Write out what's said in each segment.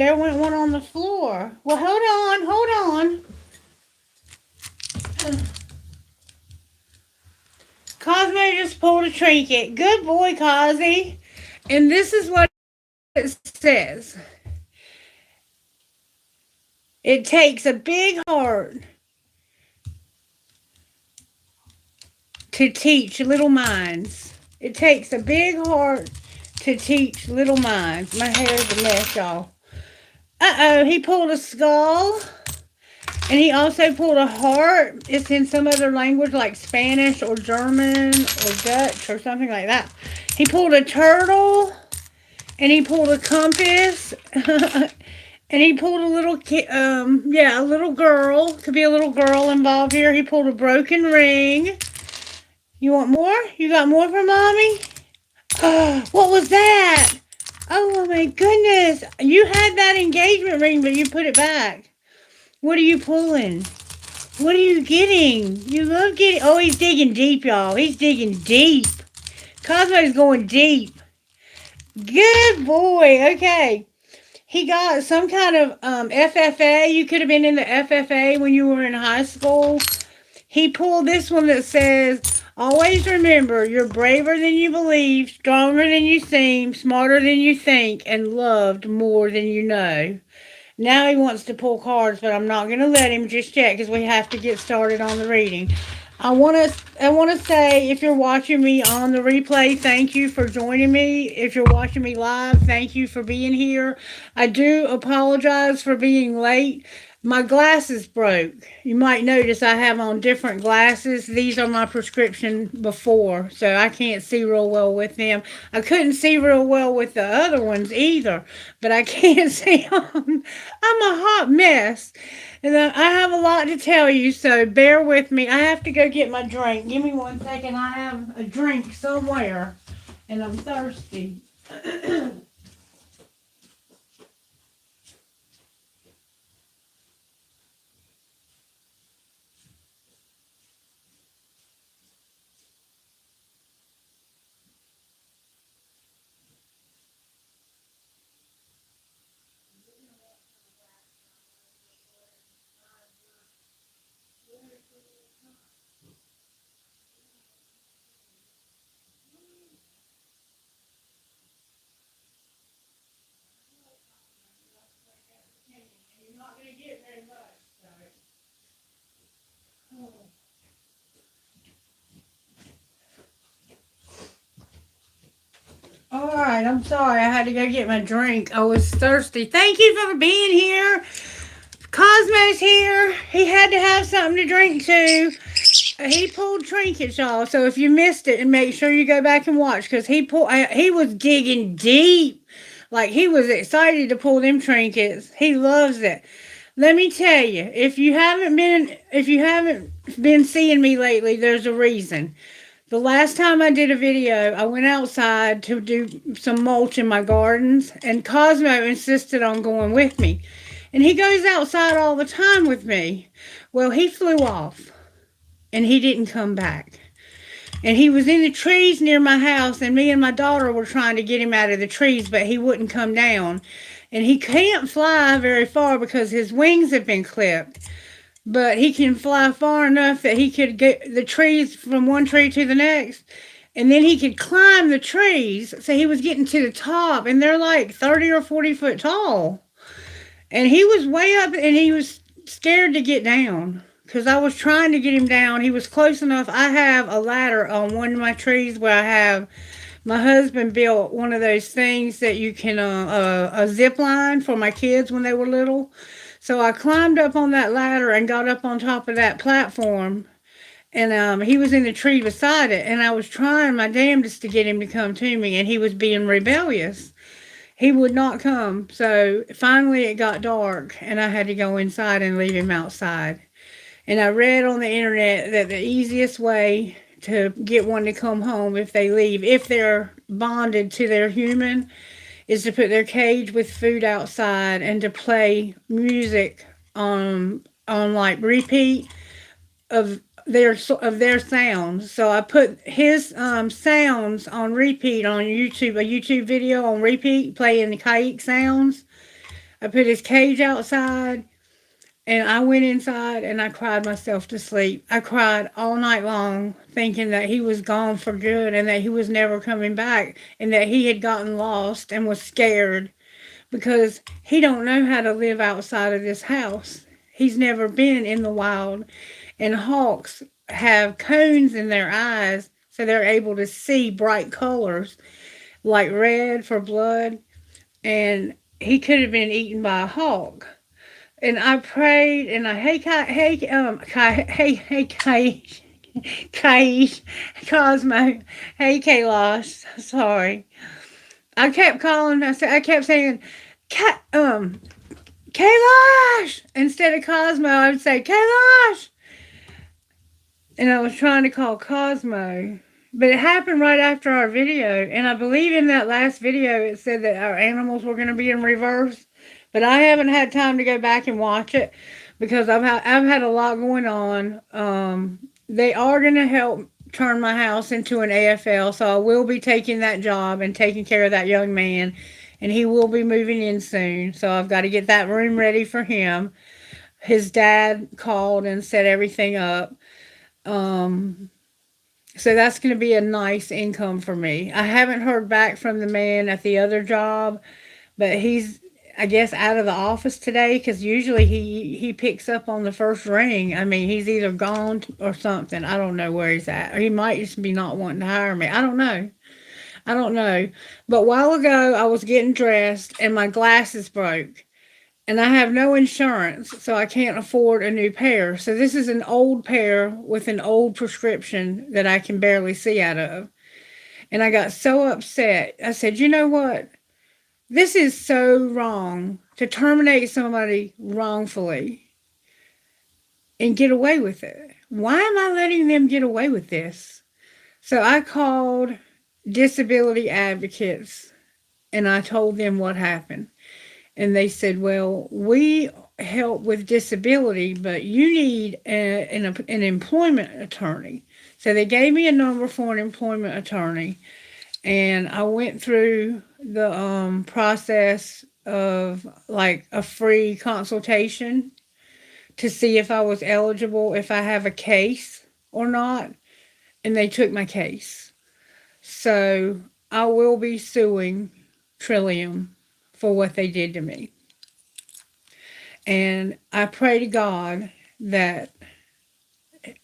there went one on the floor. Well, hold on. Cosmo just pulled a trinket. Good boy, Cosy. And this is what it says. It takes a big heart to teach little minds. It takes a big heart to teach little minds. My hair's a mess, y'all. Uh-oh, he pulled a skull. And he also pulled a heart. It's in some other language like Spanish or German or Dutch or something like that. He pulled a turtle. And he pulled a compass. And he pulled a little kid, a little girl. Could be a little girl involved here. He pulled a broken ring. You want more? You got more for mommy? What was that? Oh my goodness. You had that engagement ring, but you put it back. What are you pulling? What are you getting? You love getting... Oh, he's digging deep, y'all. He's digging deep. Cosmo's going deep. Good boy. Okay. He got some kind of FFA. You could have been in the FFA when you were in high school. He pulled this one that says, always remember, you're braver than you believe, stronger than you seem, smarter than you think, and loved more than you know. Now he wants to pull cards, but I'm not going to let him just yet because we have to get started on the reading. I want to say, if you're watching me on the replay, thank you for joining me. If you're watching me live, thank you for being here. I do apologize for being late. My glasses broke. You might notice I have on different glasses. These are my prescription before, so I can't see real well with them. I couldn't see real well with the other ones either, but I can't see them. I'm a hot mess. And I have a lot to tell you, so bear with me. I have to go get my drink. Give me 1 second. I have a drink somewhere, and I'm thirsty. You're not going to get very much, so. All right, I'm sorry. I had to go get my drink. I was thirsty. Thank you for being here. Cosmo's here. He had to have something to drink too. He pulled trinkets, y'all. So if you missed it, and make sure you go back and watch, because he was digging deep. Like, he was excited to pull them trinkets. He loves it. Let me tell you, if you haven't been seeing me lately, there's a reason. The last time I did a video, I went outside to do some mulch in my gardens, and Cosmo insisted on going with me. And he goes outside all the time with me. Well, he flew off, and he didn't come back. And he was in the trees near my house, and me and my daughter were trying to get him out of the trees, but he wouldn't come down. And he can't fly very far because his wings have been clipped. But he can fly far enough that he could get the trees from one tree to the next. And then he could climb the trees. So he was getting to the top, and they're like 30 or 40 foot tall. And he was way up, and he was scared to get down because I was trying to get him down. He was close enough. I have a ladder on one of my trees where I have, my husband built one of those things that you can, a zip line for my kids when they were little. So I climbed up on that ladder and got up on top of that platform. And he was in the tree beside it. And I was trying my damnedest to get him to come to me. And he was being rebellious. He would not come. So finally it got dark. And I had to go inside and leave him outside. And I read on the internet that the easiest way to get one to come home if they leave, if they're bonded to their human, is to put their cage with food outside and to play music on like repeat of their sounds. So I put his sounds on repeat on YouTube, a YouTube video on repeat, playing the kite sounds. I put his cage outside, and I went inside and I cried myself to sleep. I cried all night long, thinking that he was gone for good and that he was never coming back and that he had gotten lost and was scared because he don't know how to live outside of this house. He's never been in the wild. And hawks have cones in their eyes so they're able to see bright colors like red for blood. And he could have been eaten by a hawk. And I prayed, and I Kaish, Cosmo, hey Kailash, sorry. I kept calling. I kept saying, Kailash instead of Cosmo. I would say Kailash, and I was trying to call Cosmo, but it happened right after our video. And I believe in that last video it said that our animals were going to be in reverse. But I haven't had time to go back and watch it because I've had a lot going on. They are going to help turn my house into an AFL, so I will be taking that job and taking care of that young man, and he will be moving in soon. So I've got to get that room ready for him. His dad called and set everything up. So that's going to be a nice income for me. I haven't heard back from the man at the other job, but he's, I guess, out of the office today because usually he picks up on the first ring. I mean, he's either gone or something. I don't know where he's at. Or he might just be not wanting to hire me. I don't know. I don't know. But a while ago, I was getting dressed and my glasses broke. And I have no insurance, so I can't afford a new pair. So this is an old pair with an old prescription that I can barely see out of. And I got so upset. I said, you know what? This is so wrong to terminate somebody wrongfully and get away with it. Why am I letting them get away with this? So I called disability advocates and I told them what happened. And they said, well, we help with disability, but you need an employment attorney. So they gave me a number for an employment attorney. And I went through the process of like a free consultation to see if I was eligible, if I have a case or not. And they took my case. So I will be suing Trillium for what they did to me. And I pray to God that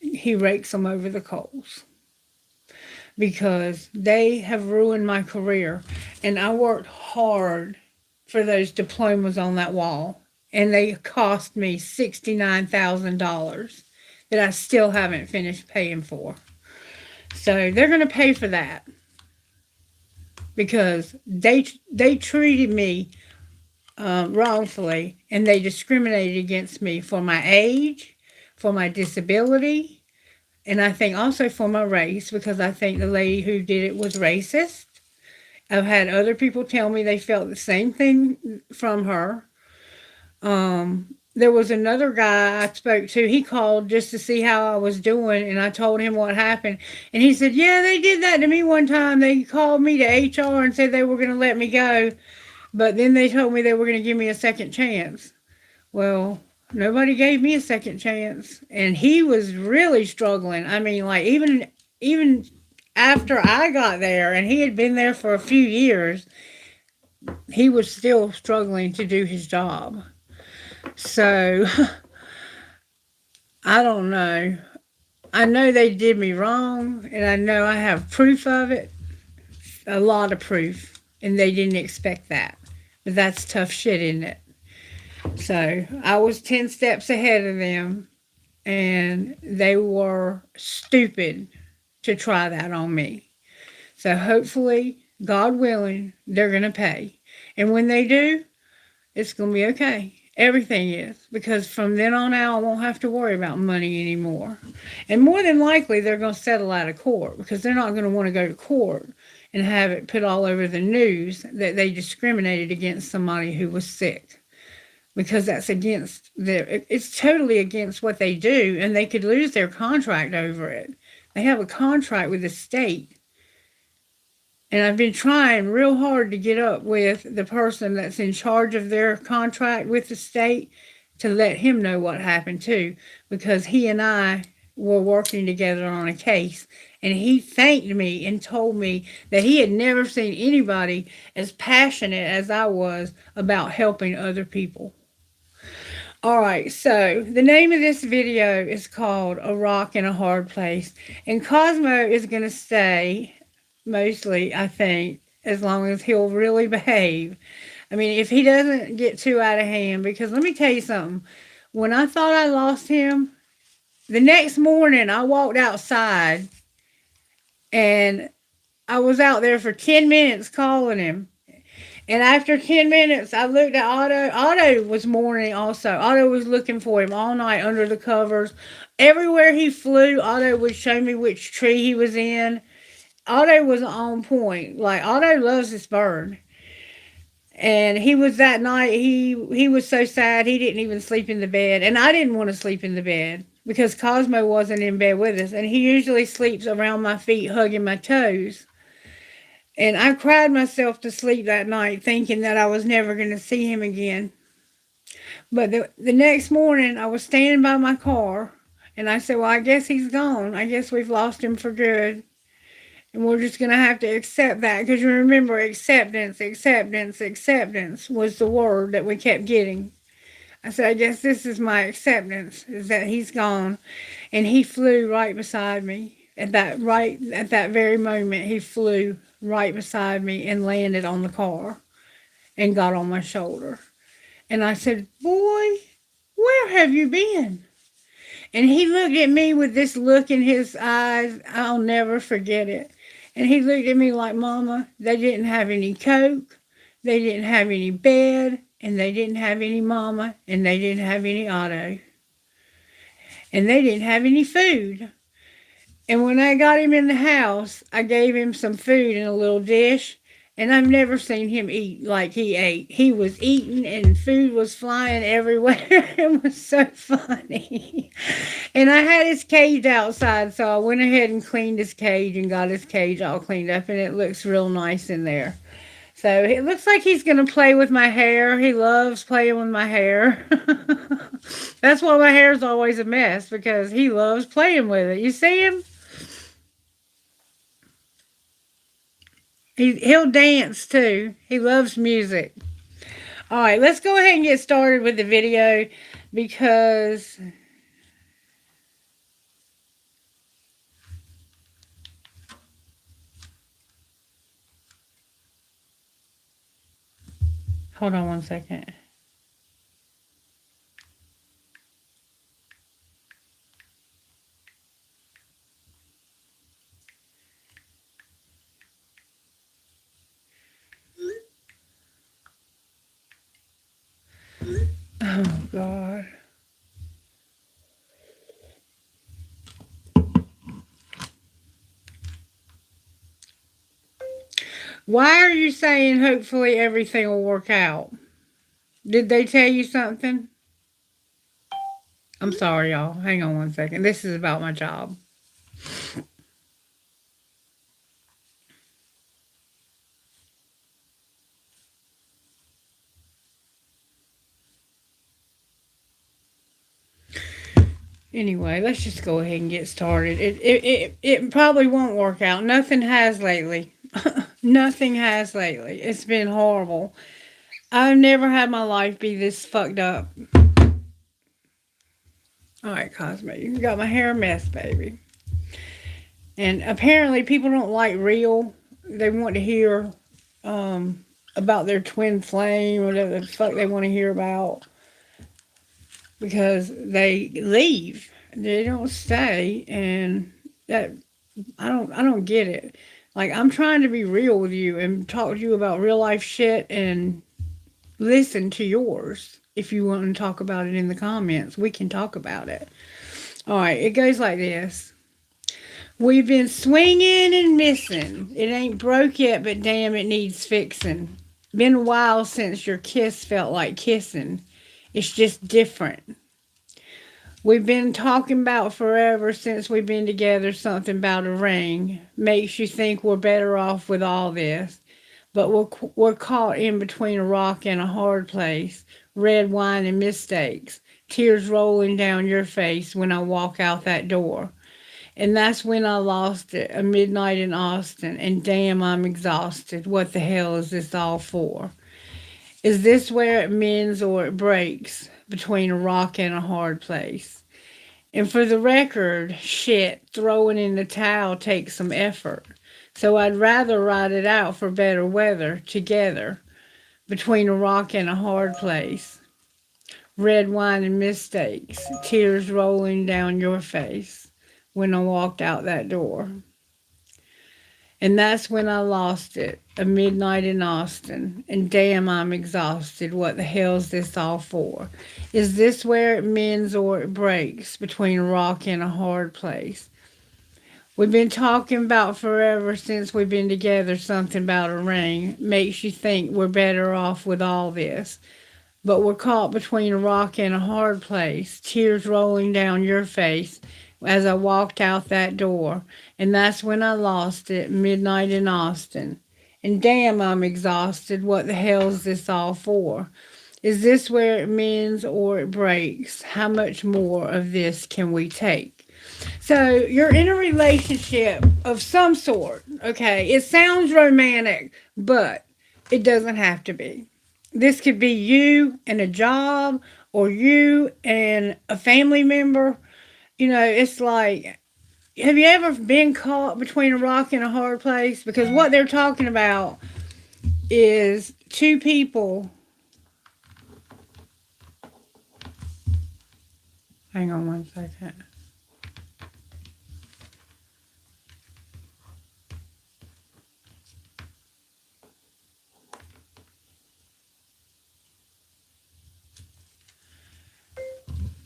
he rakes them over the coals because they have ruined my career. And I worked hard for those diplomas on that wall. And they cost me $69,000 that I still haven't finished paying for. So they're going to pay for that because they treated me wrongfully and they discriminated against me for my age, for my disability, and I think also for my race because I think the lady who did it was racist. I've had other people tell me they felt the same thing from her. There was another guy I spoke to. He called just to see how I was doing, and I told him what happened. And he said, yeah, they did that to me one time. They called me to HR and said they were going to let me go, but then they told me they were going to give me a second chance. Well, nobody gave me a second chance, and he was really struggling. I mean, like even after I got there, and he had been there for a few years, he was still struggling to do his job. So, I don't know. I know they did me wrong, and I know I have proof of it, a lot of proof, and they didn't expect that. But that's tough shit, isn't it? So, I was 10 steps ahead of them, and they were stupid to try that on me. So, hopefully, God willing, they're going to pay. And when they do, it's going to be okay. Everything is, because from then on out, I won't have to worry about money anymore. And more than likely, they're going to settle out of court because they're not going to want to go to court and have it put all over the news that they discriminated against somebody who was sick. Because that's against it's totally against what they do, and they could lose their contract over it. They have a contract with the state And I've been trying real hard to get up with the person that's in charge of their contract with the state to let him know what happened too, because he and I were working together on a case. And he thanked me and told me that he had never seen anybody as passionate as I was about helping other people. All right, so the name of this video is called A Rock in a Hard Place. And Cosmo is going to stay, mostly, I think, as long as he'll really behave. I mean, if he doesn't get too out of hand, because let me tell you something. When I thought I lost him, the next morning I walked outside and I was out there for 10 minutes calling him. And after 10 minutes, I looked at Otto. Otto was mourning also. Otto was looking for him all night under the covers. Everywhere he flew, Otto would show me which tree he was in. Otto was on point. Like, Otto loves this bird. And he was that night, he was so sad he didn't even sleep in the bed. And I didn't want to sleep in the bed because Cosmo wasn't in bed with us. And he usually sleeps around my feet hugging my toes. And I cried myself to sleep that night thinking that I was never going to see him again. But the next morning, I was standing by my car, and I said, well, I guess he's gone. I guess we've lost him for good. And we're just going to have to accept that. Because you remember, acceptance, acceptance, acceptance was the word that we kept getting. I said, I guess this is my acceptance, is that he's gone. And he flew right beside me. At that very moment, he flew right beside me and landed on the car and got on my shoulder. And I said, boy, where have you been? And he looked at me with this look in his eyes. I'll never forget it. And he looked at me like, Mama, they didn't have any Coke, they didn't have any bed, and they didn't have any Mama, and they didn't have any Otto. And they didn't have any food. And when I got him in the house, I gave him some food in a little dish. And I've never seen him eat like he ate. He was eating and food was flying everywhere. It was so funny. And I had his cage outside, so I went ahead and cleaned his cage and got his cage all cleaned up. And it looks real nice in there. So it looks like he's going to play with my hair. He loves playing with my hair. That's why my hair's always a mess, because he loves playing with it. You see him? He'll dance too. He loves music. All right, let's go ahead and get started with the video because hold on one second. Oh, God. Why are you saying hopefully everything will work out? Did they tell you something? I'm sorry, y'all. Hang on one second. This is about my job. Anyway, let's just go ahead and get started. It probably won't work out. Nothing has lately. Nothing has lately. It's been horrible. I've never had my life be this fucked up. All right, Cosmo, you got my hair a mess, baby. And apparently people don't like real. They want to hear about their twin flame, or whatever the fuck they want to hear about. Because they leave. They don't stay. And that I don't get it. Like, I'm trying to be real with you and talk to you about real life shit and listen to yours. If you want to talk about it in the comments, we can talk about it. All right, it goes like this. We've been swinging and missing. It ain't broke yet, but damn, it needs fixing. Been a while since your kiss felt like kissing. It's just different. We've been talking about forever since we've been together something about a ring. Makes you think we're better off with all this. But we're caught in between a rock and a hard place. Red wine and mistakes. Tears rolling down your face when I walk out that door. And that's when I lost it, a midnight in Austin. And damn, I'm exhausted. What the hell is this all for? Is this where it mends or it breaks between a rock and a hard place? And for the record, shit, throwing in the towel takes some effort. So I'd rather ride it out for better weather together between a rock and a hard place. Red wine and mistakes, tears rolling down your face when I walked out that door. And that's when I lost it, a midnight in Austin. And damn, I'm exhausted. What the hell's this all for? Is this where it mends or it breaks between a rock and a hard place? We've been talking about forever since we've been together something about a ring. Makes you think we're better off with all this. But we're caught between a rock and a hard place. Tears rolling down your face as I walked out that door. And that's when I lost it, midnight in Austin. And damn, I'm exhausted. What the hell's this all for? Is this where it mends or it breaks? How much more of this can we take? So you're in a relationship of some sort, okay? It sounds romantic, but it doesn't have to be. This could be you and a job or you and a family member. You know, it's like, have you ever been caught between a rock and a hard place? Because what they're talking about is two people. Hang on one second.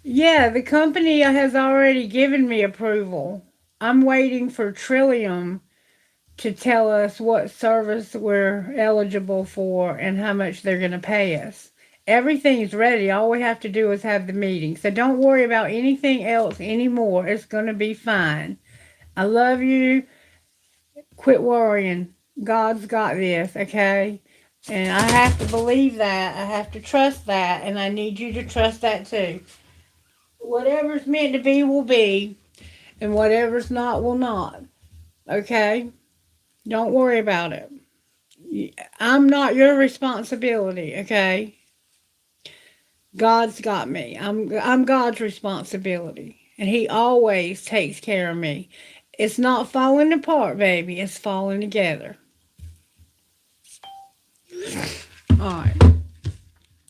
Yeah, the company has already given me approval. I'm waiting for Trillium to tell us what service we're eligible for and how much they're going to pay us. Everything's ready. All we have to do is have the meeting. So don't worry about anything else anymore. It's going to be fine. I love you. Quit worrying. God's got this, okay? And I have to believe that. I have to trust that. And I need you to trust that too. Whatever's meant to be will be. And whatever's not will not. Okay? Don't worry about it. I'm not your responsibility, okay? God's got me. I'm God's responsibility. And he always takes care of me. It's not falling apart, baby. It's falling together. Alright.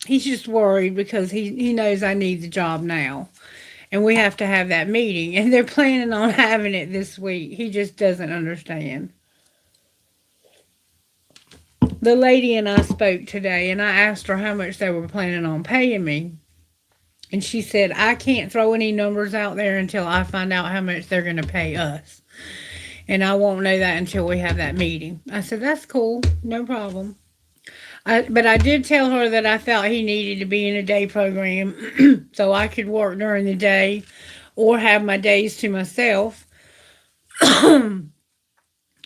He's just worried because he knows I need the job now. And we have to have that meeting. And they're planning on having it this week. He just doesn't understand. The lady and I spoke today, and I asked her how much they were planning on paying me. And she said, I can't throw any numbers out there until I find out how much they're going to pay us. And I won't know that until we have that meeting. I said, that's cool. No problem. But I did tell her that I felt he needed to be in a day program so I could work during the day or have my days to myself.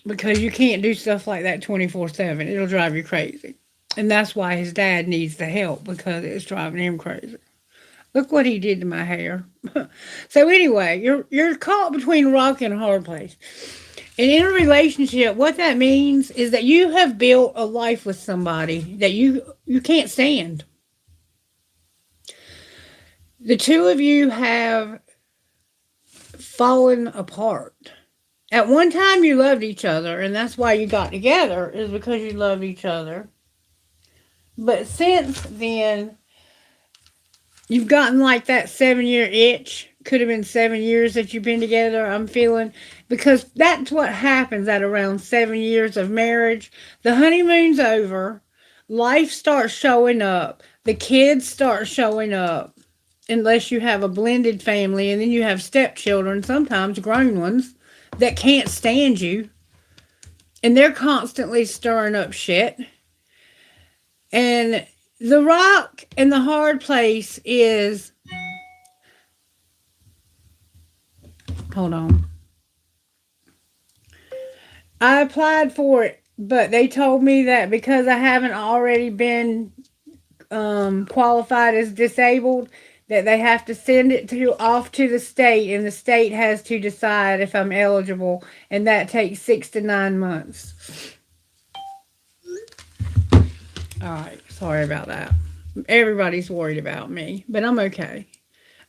Because you can't do stuff like that 24/7. It'll drive you crazy. And that's why his dad needs the help, because it's driving him crazy. Look what he did to my hair. So anyway, you're caught between a rock and a hard place. And in a relationship, what that means is that you have built a life with somebody that you can't stand. The two of you have fallen apart. At one time, you loved each other, and that's why you got together, is because you loved each other. But since then, you've gotten like that 7-year itch. Could have been 7 years that you've been together, I'm feeling. Because that's what happens at around 7 years of marriage. The honeymoon's over. Life starts showing up. The kids start showing up. Unless you have a blended family, and then you have stepchildren, sometimes grown ones, that can't stand you. And they're constantly stirring up shit. And the rock and the hard place is Hold on. I applied for it, but they told me that because I haven't already been qualified as disabled, that they have to send it to off to the state, and the state has to decide if I'm eligible, and that takes 6 to 9 months. All right, sorry about that. Everybody's worried about me, but I'm okay.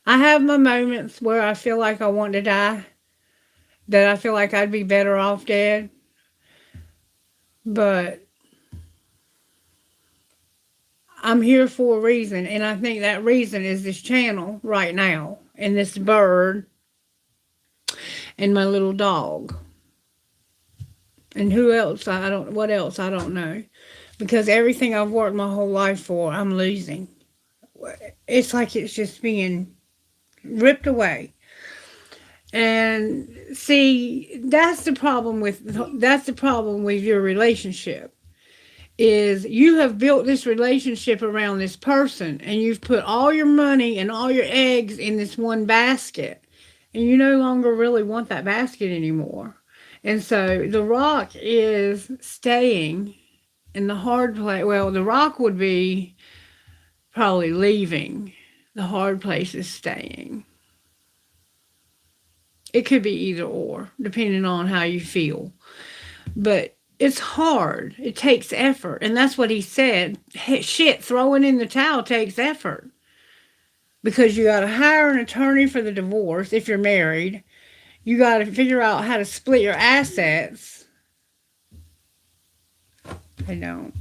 I have my moments where I feel like I want to die, that I feel like I'd be better off dead, but I'm here for a reason, and I think that reason is this channel right now, and this bird, and my little dog. And who else? What else? I don't know. Because everything I've worked my whole life for, I'm losing. It's like it's just being ripped away. And see, that's the problem with your relationship. Is you have built this relationship around this person, and you've put all your money and all your eggs in this one basket, and you no longer really want that basket anymore. And so the rock is staying, and the hard place, well, the rock would be probably leaving. The hard place is staying. It could be either or, depending on how you feel. But it's hard. It takes effort. And that's what he said. Shit, throwing in the towel takes effort. Because you got to hire an attorney for the divorce if you're married. You got to figure out how to split your assets. I don't.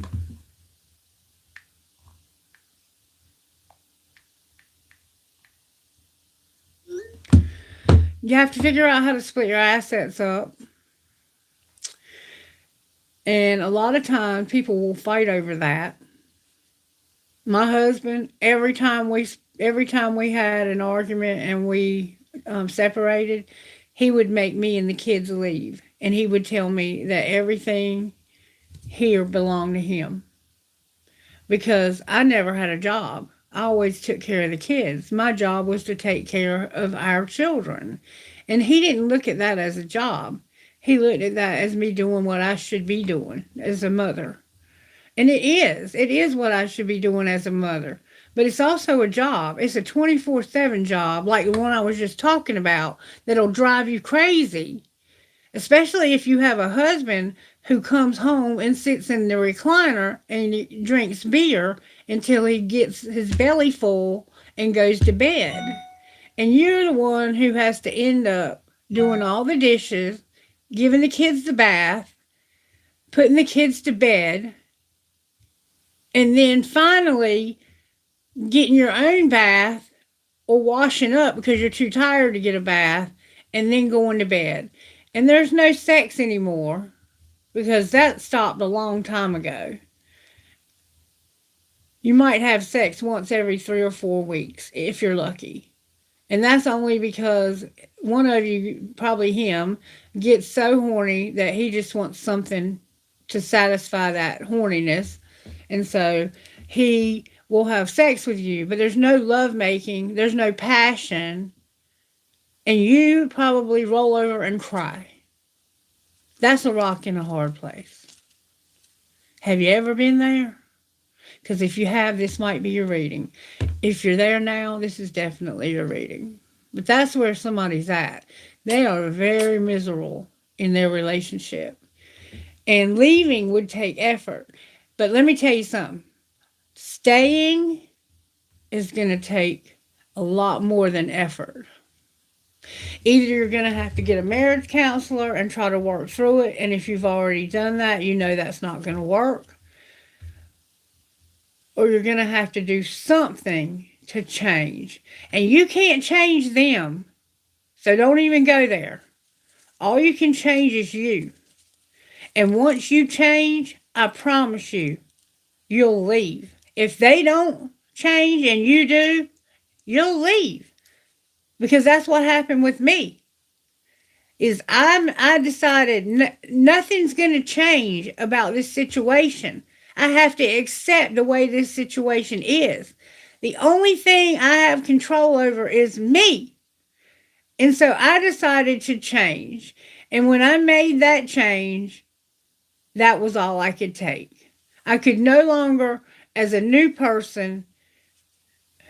You have to figure out how to split your assets up. And a lot of times people will fight over that. My husband, every time we had an argument and we separated, he would make me and the kids leave. And he would tell me that everything here belonged to him. Because I never had a job. I always took care of the kids. My job was to take care of our children. And he didn't look at that as a job. He looked at that as me doing what I should be doing as a mother. And it is. It is what I should be doing as a mother. But it's also a job. It's a 24/7 job, like the one I was just talking about, that'll drive you crazy. Especially if you have a husband who comes home and sits in the recliner and he drinks beer until he gets his belly full and goes to bed. And you're the one who has to end up doing all the dishes, giving the kids the bath, putting the kids to bed, and then finally getting your own bath or washing up because you're too tired to get a bath, and then going to bed. And there's no sex anymore because that stopped a long time ago. You might have sex once every 3 or 4 weeks if you're lucky. And that's only because one of you, probably him, gets so horny that he just wants something to satisfy that horniness. And so he will have sex with you, but there's no love making, there's no passion, and you probably roll over and cry. That's a rock in a hard place. Have you ever been there? Because if you have, this might be your reading. If you're there now, this is definitely your reading. But that's where somebody's at. They are very miserable in their relationship. And leaving would take effort. But let me tell you something. Staying is going to take a lot more than effort. Either you're going to have to get a marriage counselor and try to work through it. And if you've already done that, you know that's not going to work. Or you're going to have to do something to change. And you can't change them. So don't even go there. All you can change is you. And once you change, I promise you, you'll leave. If they don't change and you do, you'll leave. Because that's what happened with me. Is I decided nothing's going to change about this situation. I have to accept the way this situation is. The only thing I have control over is me. And so I decided to change. And when I made that change, that was all I could take. I could no longer, as a new person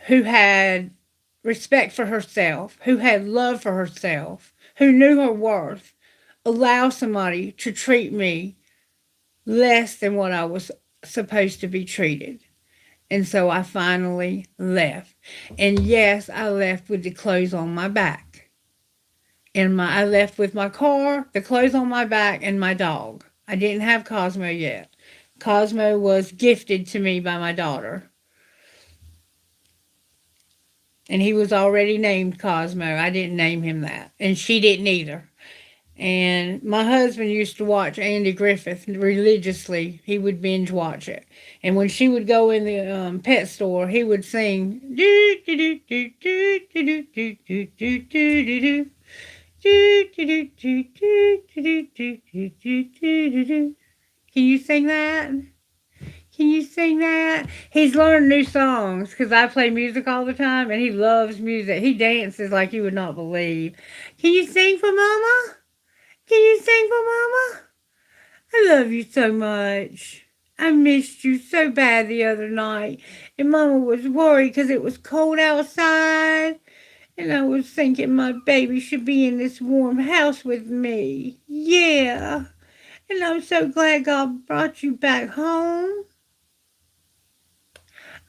who had respect for herself, who had love for herself, who knew her worth, allow somebody to treat me less than what I was supposed to be treated. And so I finally left. And yes, I left with the clothes on my back. And I left with my car, the clothes on my back, and my dog. I didn't have Cosmo yet. Cosmo was gifted to me by my daughter. And he was already named Cosmo. I didn't name him that. And she didn't either. And my husband used to watch Andy Griffith religiously. He would binge watch it. And when she would go in the pet store, he would sing do do do do do do do do do do do. Can you sing that? Can you sing that? He's learned new songs because I play music all the time and he loves music. He dances like you would not believe. Can you sing for Mama? Can you sing for Mama? I love you so much. I missed you so bad the other night. And Mama was worried because it was cold outside. And I was thinking my baby should be in this warm house with me. Yeah. And I'm so glad God brought you back home.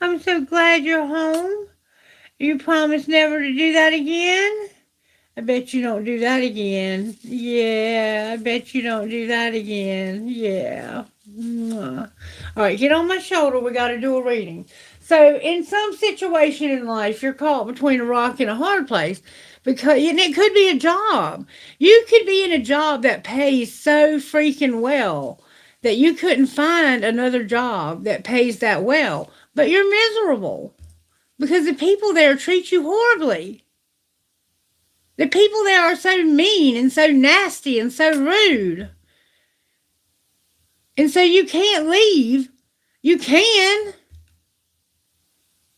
I'm so glad you're home. You promise never to do that again? I bet you don't do that again. Yeah, I bet you don't do that again. Yeah. Mwah. All right, get on my shoulder. We got to do a reading. So, in some situation in life, you're caught between a rock and a hard place because, and it could be a job. You could be in a job that pays so freaking well that you couldn't find another job that pays that well, but you're miserable because the people there treat you horribly. The people there are so mean and so nasty and so rude. And so you can't leave. You can.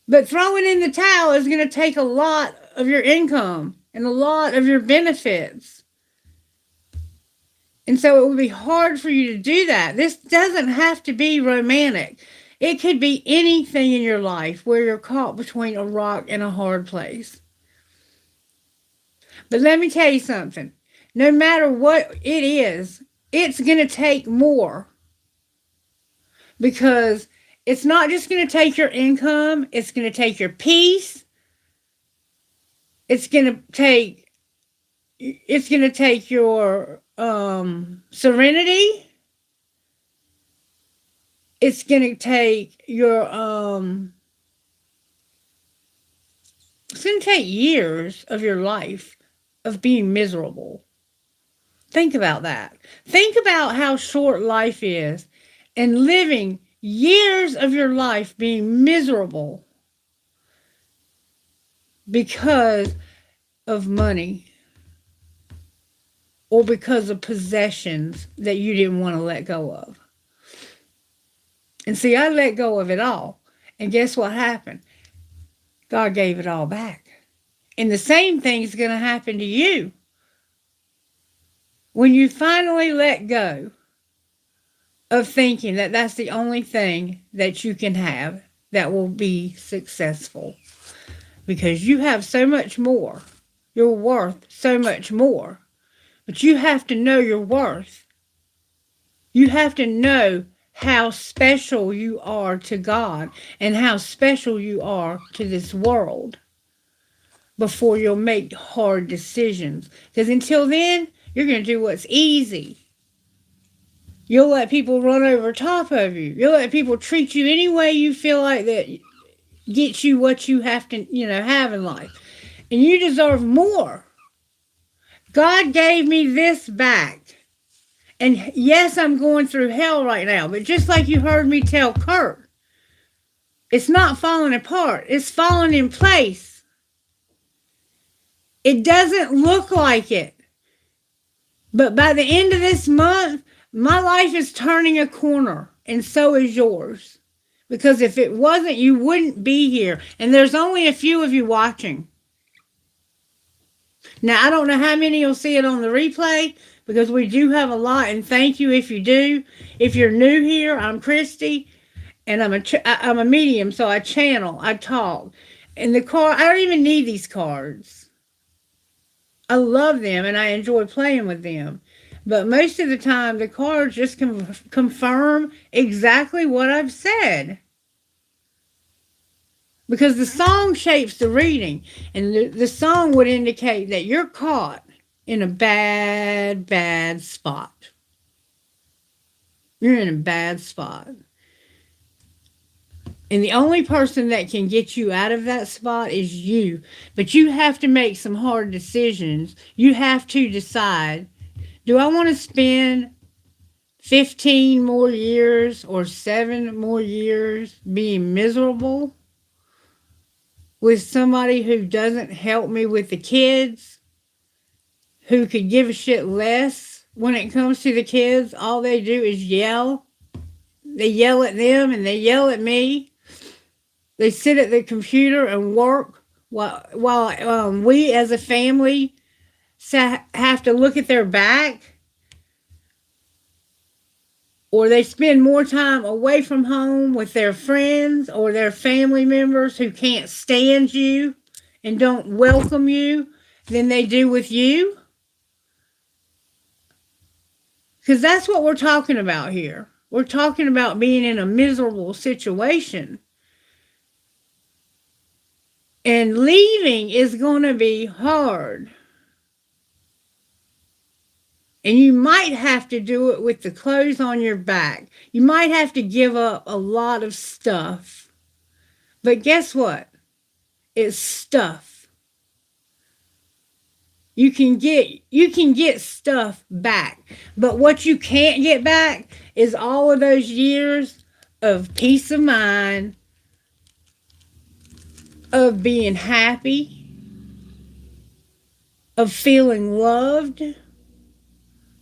But throwing in the towel is going to take a lot of your income and a lot of your benefits. And so it would be hard for you to do that. This doesn't have to be romantic. It could be anything in your life where you're caught between a rock and a hard place. But let me tell you something. No matter what it is, it's going to take more. Because it's not just going to take your income. It's going to take your peace. It's going to take your serenity. It's going to take your it's going to take years of your life of being miserable. Think about that. Think about how short life is and living years of your life being miserable because of money or because of possessions that you didn't want to let go of. And see, I let go of it all. And guess what happened? God gave it all back. And the same thing is going to happen to you. When you finally let go of thinking that that's the only thing that you can have that will be successful. Because you have so much more. You're worth so much more. But you have to know your worth. You have to know how special you are to God and how special you are to this world before you'll make hard decisions. Because until then, you're going to do what's easy. You'll let people run over top of you. You'll let people treat you any way you feel like that gets you what you have to, have in life. And you deserve more. God gave me this back. And yes, I'm going through hell right now. But just like you heard me tell Kurt, it's not falling apart. It's falling in place. It doesn't look like it. But by the end of this month, my life is turning a corner. And so is yours. Because if it wasn't, you wouldn't be here. And there's only a few of you watching. Now, I don't know how many you'll see it on the replay because we do have a lot, and thank you if you do. If you're new here, I'm Christie, and I'm a medium, so I channel, I talk. And the card, I don't even need these cards. I love them, and I enjoy playing with them. But most of the time, the cards just confirm exactly what I've said. Because the song shapes the reading, and the song would indicate that you're caught in a bad, bad spot. You're in a bad spot. And the only person that can get you out of that spot is you. But you have to make some hard decisions. You have to decide, do I want to spend 15 more years or 7 more years being miserable with somebody who doesn't help me with the kids, who could give a shit less when it comes to the kids? All they do is yell. They yell at them and they yell at me. They sit at the computer and work while we as a family have to look at their back. Or they spend more time away from home with their friends or their family members who can't stand you and don't welcome you than they do with you. Because that's what we're talking about here. We're talking about being in a miserable situation. And leaving is going to be hard. And you might have to do it with the clothes on your back. You might have to give up a lot of stuff. But guess what? It's stuff. You can get stuff back. But what you can't get back is all of those years of peace of mind, of being happy, of feeling loved,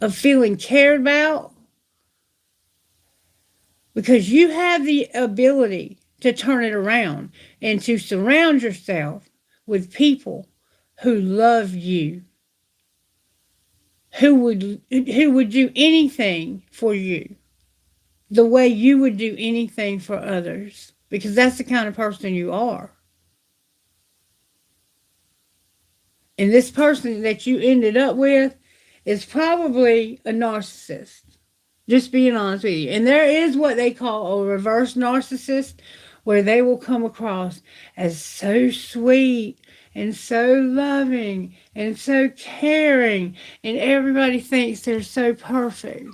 of feeling cared about, because you have the ability to turn it around and to surround yourself with people who love you, who would do anything for you the way you would do anything for others, because that's the kind of person you are. And this person that you ended up with is probably a narcissist. Just being honest with you. And there is what they call a reverse narcissist, where they will come across as so sweet and so loving and so caring, and everybody thinks they're so perfect.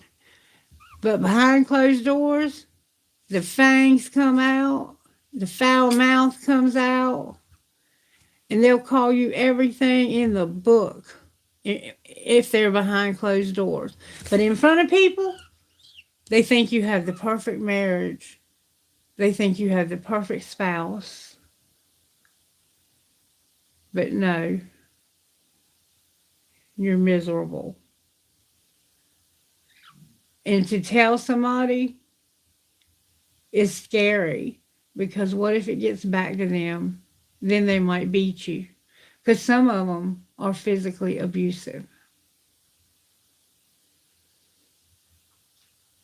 But behind closed doors, the fangs come out, the foul mouth comes out, and they'll call you everything in the book if they're behind closed doors. But in front of people, they think you have the perfect marriage. They think you have the perfect spouse. But no, you're miserable. And to tell somebody is scary, because what if it gets back to them? Then they might beat you. Because some of them are physically abusive.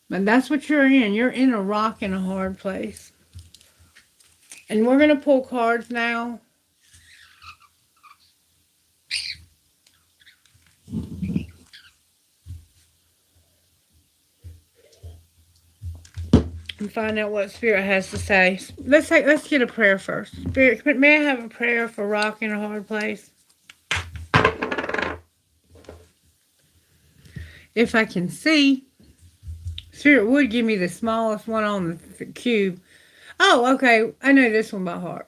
But that's what you're in. You're in a rock and a hard place. And we're going to pull cards now. And find out what Spirit has to say. Let's get a prayer first. Spirit, may I have a prayer for rock in a hard place? If I can see. Spirit would give me the smallest one on the cube. Oh, okay. I know this one by heart.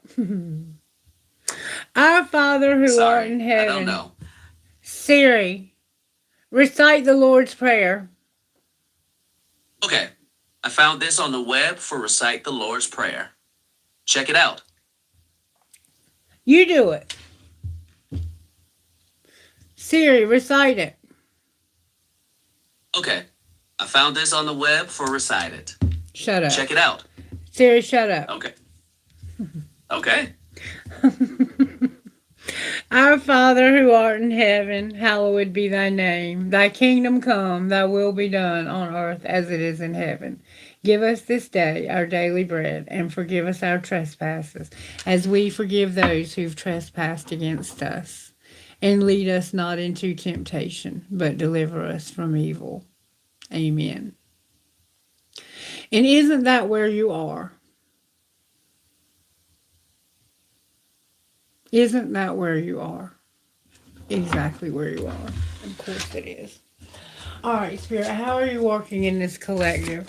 Our Father who art in heaven. I don't know. Siri, recite the Lord's Prayer. Okay. I found this on the web for recite the Lord's Prayer. Check it out. You do it. Siri, recite it. Okay. I found this on the web for recite it. Shut up. Check it out. Siri, shut up. Okay. Okay. Our Father who art in heaven, hallowed be thy name. Thy kingdom come, thy will be done on earth as it is in heaven. Give us this day our daily bread, and forgive us our trespasses, as we forgive those who've trespassed against us. And lead us not into temptation, but deliver us from evil. Amen. And isn't that where you are? Isn't that where you are? Exactly where you are. Of course it is. All right, Spirit, how are you working in this collective?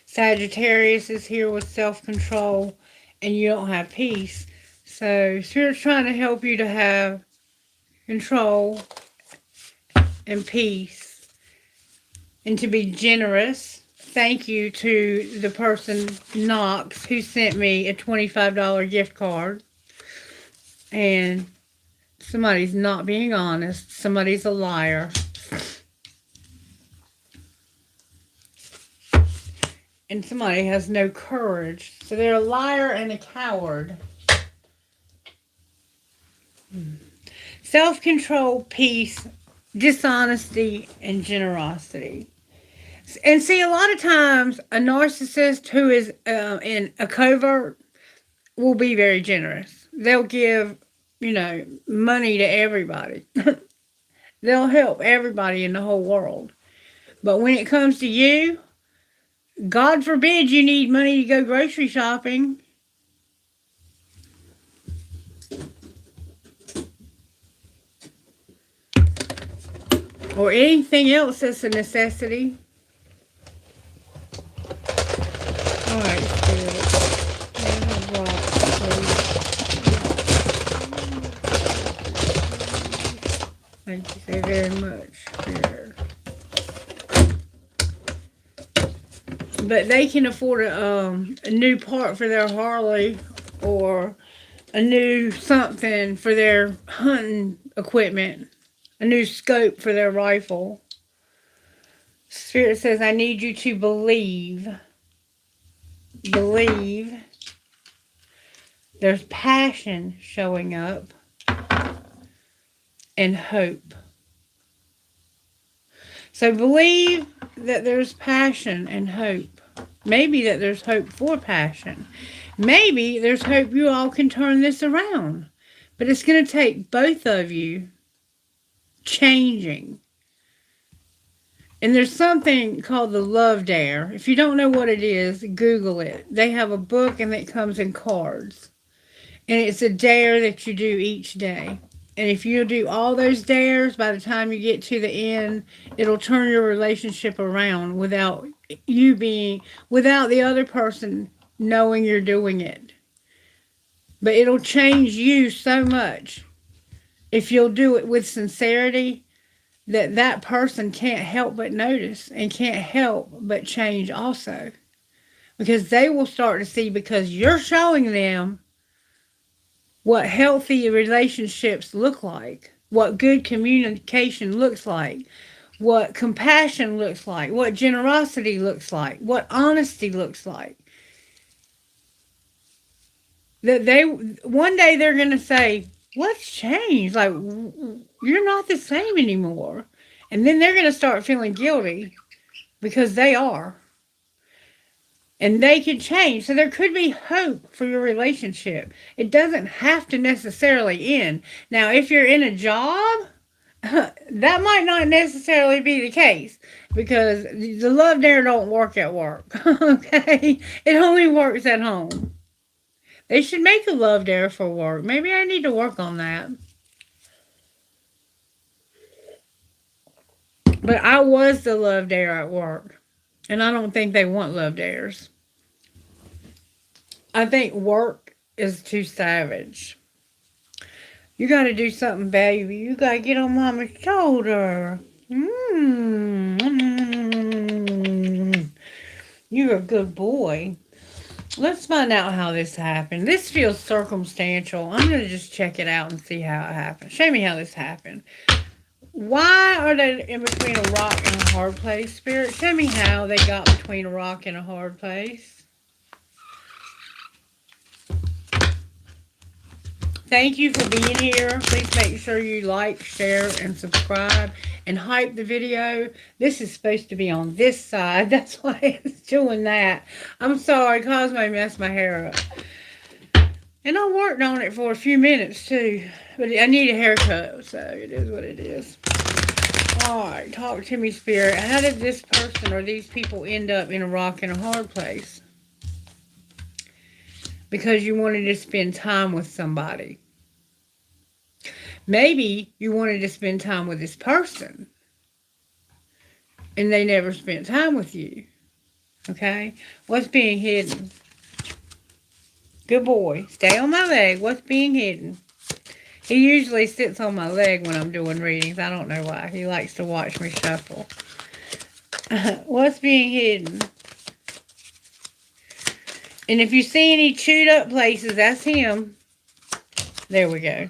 Sagittarius is here with self-control, and you don't have peace. So Spirit's trying to help you to have control and peace and to be generous. Thank you to the person, Knox, who sent me a $25 gift card. And somebody's not being honest. Somebody's a liar. And somebody has no courage. So they're a liar and a coward. Self-control, peace, dishonesty, and generosity. And see, a lot of times, a narcissist who is in a covert will be very generous. They'll give, money to everybody. They'll help everybody in the whole world. But when it comes to you, God forbid you need money to go grocery shopping. Or anything else that's a necessity. Alright, Spirit. Thank you so very much, Spirit. But they can afford a new part for their Harley or a new something for their hunting equipment, a new scope for their rifle. Spirit says, I need you to believe. Believe. There's passion showing up and hope. So believe that there's passion and hope. Maybe that there's hope for passion. Maybe there's hope you all can turn this around. But it's going to take both of you changing. And there's something called the Love Dare. If you don't know what it is, Google it. They have a book and it comes in cards. And it's a dare that you do each day. And if you do all those dares, by the time you get to the end, it'll turn your relationship around without the other person knowing you're doing it. But it'll change you so much if you'll do it with sincerity that person can't help but notice and can't help but change also. Because they will start to see, because you're showing them what healthy relationships look like, what good communication looks like, what compassion looks like, what generosity looks like, what honesty looks like. That one day they're going to say, what's changed? Like, you're not the same anymore. And then they're going to start feeling guilty because they are. And they can change. So there could be hope for your relationship. It doesn't have to necessarily end. Now, if you're in a job, that might not necessarily be the case, because the Love Dare don't work at work. Okay? It only works at home. They should make a Love Dare for work. Maybe I need to work on that. But I was the Love Dare at work. And I don't think they want Love Dares. I think work is too savage. You got to do something, baby. You got to get on Mama's shoulder. You're a good boy. Let's find out how this happened. This feels circumstantial. I'm going to just check it out and see how it happened. Show me how this happened. Why are they in between a rock and a hard place, Spirit? Show me how they got between a rock and a hard place. Thank you for being here. Please make sure you like, share, and subscribe, and hype the video. This is supposed to be on this side. That's why it's doing that. I'm sorry, Cosmo messed my hair up. And I worked on it for a few minutes too. But I need a haircut, so it is what it is. Alright, talk to me, Spirit. How did this person or these people end up in a rock and a hard place? Because you wanted to spend time with somebody. Maybe you wanted to spend time with this person and they never spent time with you. Okay? What's being hidden? Good boy. Stay on my leg. What's being hidden? He usually sits on my leg when I'm doing readings. I don't know why. He likes to watch me shuffle. What's being hidden? And if you see any chewed up places, that's him. There we go.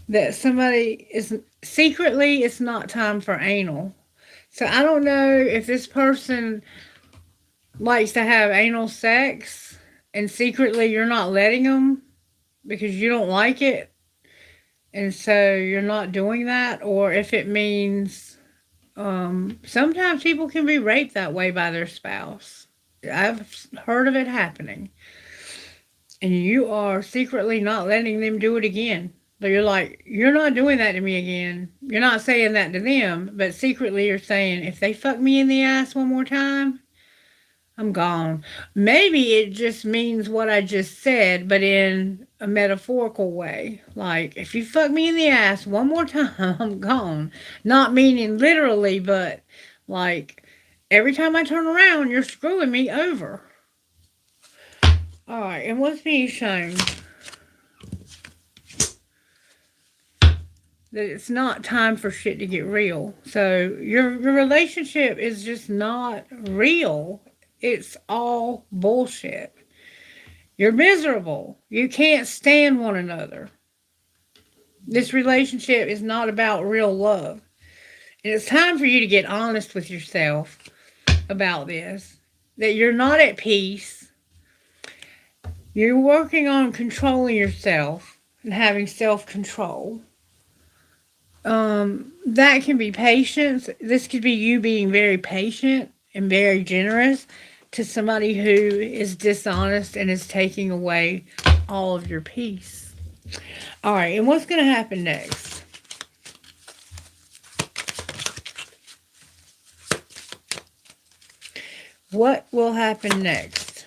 That somebody is secretly, it's not time for anal. So I don't know if this person likes to have anal sex and secretly you're not letting them because you don't like it. And so you're not doing that. Or if it means sometimes people can be raped that way by their spouse. I've heard of it happening. And you are secretly not letting them do it again. So you're like, you're not doing that to me again. You're not saying that to them, but secretly you're saying, if they fuck me in the ass one more time, I'm gone. Maybe it just means what I just said, but in a metaphorical way. Like, if you fuck me in the ass one more time, I'm gone. Not meaning literally, but like, every time I turn around, you're screwing me over. Alright, and what's being shown? That it's not time for shit to get real. So your relationship is just not real. It's all bullshit. You're miserable. You can't stand one another. This relationship is not about real love. And it's time for you to get honest with yourself about this. That you're not at peace. You're working on controlling yourself and having self-control. That can be patience. This could be you being very patient and very generous to somebody who is dishonest and is taking away all of your peace. All right, and what's going to happen next? What will happen next?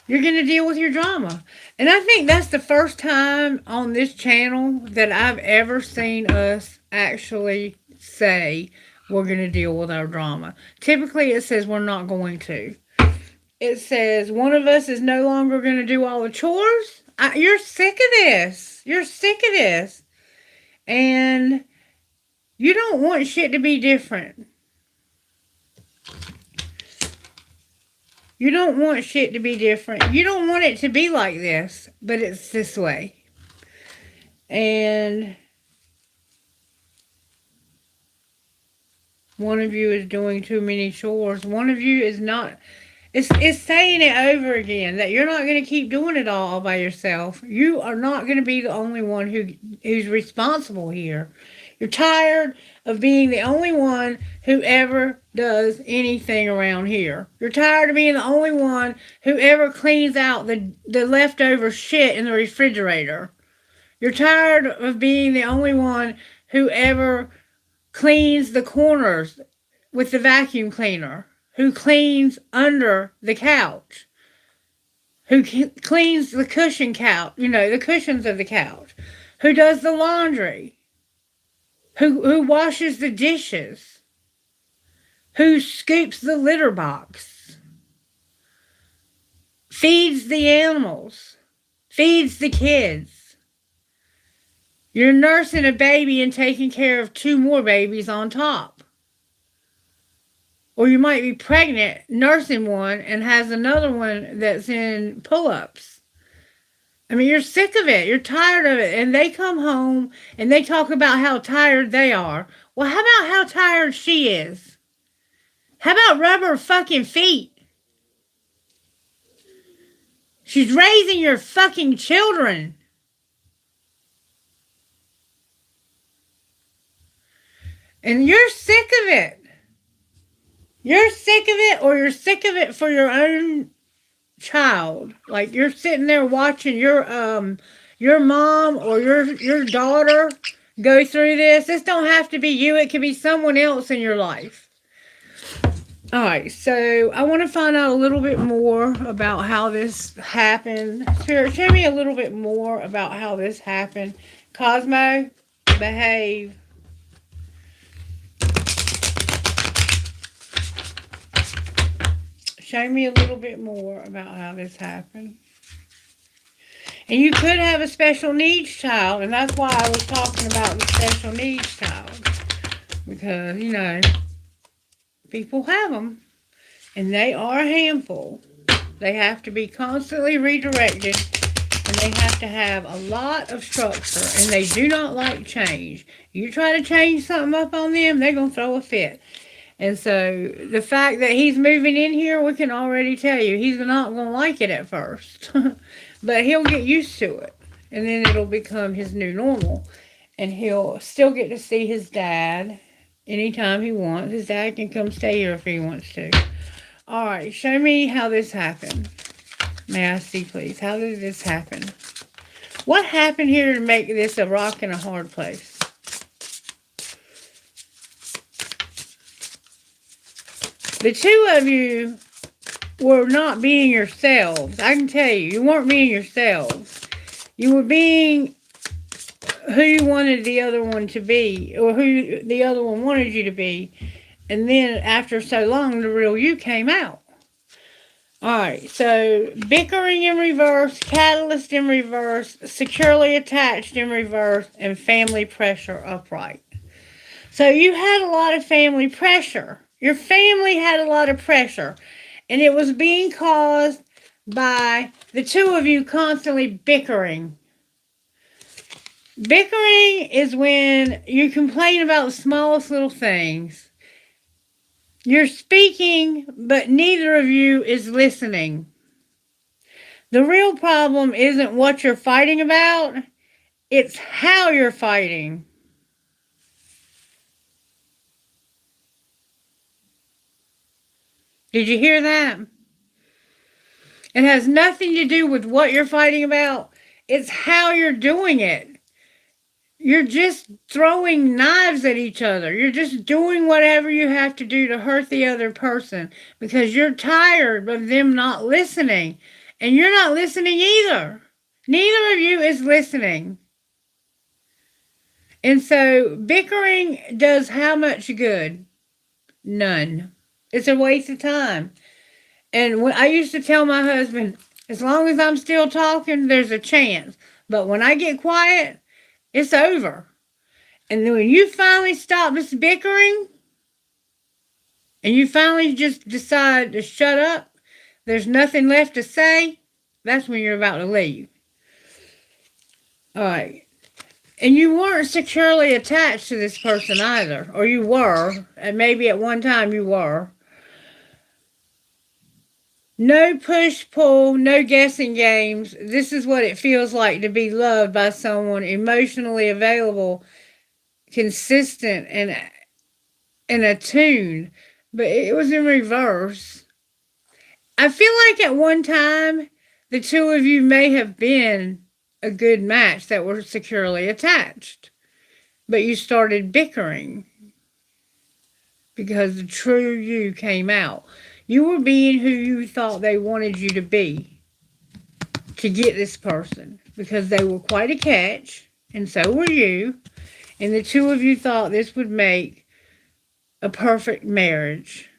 You're going to deal with your drama. And I think that's the first time on this channel that I've ever seen us actually say we're going to deal with our drama. Typically it says we're not going to. It says one of us is no longer going to do all the chores. You're sick of this. You're sick of this. And you don't want shit to be different. You don't want shit to be different. You don't want it to be like this, but it's this way. And one of you is doing too many chores. One of you is not. It's saying it over again that you're not going to keep doing it all by yourself. You are not going to be the only one who's responsible here. You're tired of being the only one who ever does anything around here. You're tired of being the only one who ever cleans out the leftover shit in the refrigerator. You're tired of being the only one who ever cleans the corners with the vacuum cleaner. Who cleans under the couch. Who cleans the cushion couch. You know, the cushions of the couch. Who does the laundry. Who washes the dishes? Who scoops the litter box? Feeds the animals? Feeds the kids? You're nursing a baby and taking care of 2 more babies on top. Or you might be pregnant, nursing one, and has another one that's in pull-ups. I mean, you're sick of it. You're tired of it. And they come home and they talk about how tired they are. Well, how about how tired she is? How about rub her fucking feet? She's raising your fucking children. And you're sick of it. You're sick of it, or you're sick of it for your own child. Like, you're sitting there watching your mom or your daughter go through this. This don't have to be you. It could be someone else in your life. All right, so I want to find out a little bit more about how this happened. Spirit, show me a little bit more about how this happened. Cosmo, behave. Show me a little bit more about how this happened. And you could have a special needs child, and that's why I was talking about the special needs child. Because, you know, people have them. And they are a handful. They have to be constantly redirected. And they have to have a lot of structure. And they do not like change. You try to change something up on them, they're going to throw a fit. And so the fact that he's moving in here, we can already tell you he's not going to like it at first. But he'll get used to it. And then it'll become his new normal. And he'll still get to see his dad anytime he wants. His dad can come stay here if he wants to. All right, show me how this happened. May I see, please? How did this happen? What happened here to make this a rock and a hard place? The two of you were not being yourselves. I can tell you, you weren't being yourselves. You were being who you wanted the other one to be, or who the other one wanted you to be. And then after so long, the real you came out. Alright, so bickering in reverse, catalyst in reverse, securely attached in reverse, and family pressure upright. So you had a lot of family pressure. Your family had a lot of pressure. And it was being caused by the two of you constantly bickering. Bickering is when you complain about the smallest little things. You're speaking, but neither of you is listening. The real problem isn't what you're fighting about, it's how you're fighting. Did you hear that? It has nothing to do with what you're fighting about, it's how you're doing it. You're just throwing knives at each other. You're just doing whatever you have to do to hurt the other person because you're tired of them not listening. And you're not listening either. Neither of you is listening. And so bickering does how much good? None. It's a waste of time. And when I used to tell my husband, as long as I'm still talking, there's a chance. But when I get quiet, it's over. And then when you finally stop this bickering, and you finally just decide to shut up, there's nothing left to say, that's when you're about to leave. All right. And you weren't securely attached to this person either. Or you were. And maybe at one time you were. No push-pull, no guessing games. This is what it feels like to be loved by someone emotionally available, consistent, and attuned. But it was in reverse. I feel like at one time, the two of you may have been a good match that were securely attached. But you started bickering because the true you came out. You were being who you thought they wanted you to be to get this person because they were quite a catch, and so were you. And the two of you thought this would make a perfect marriage.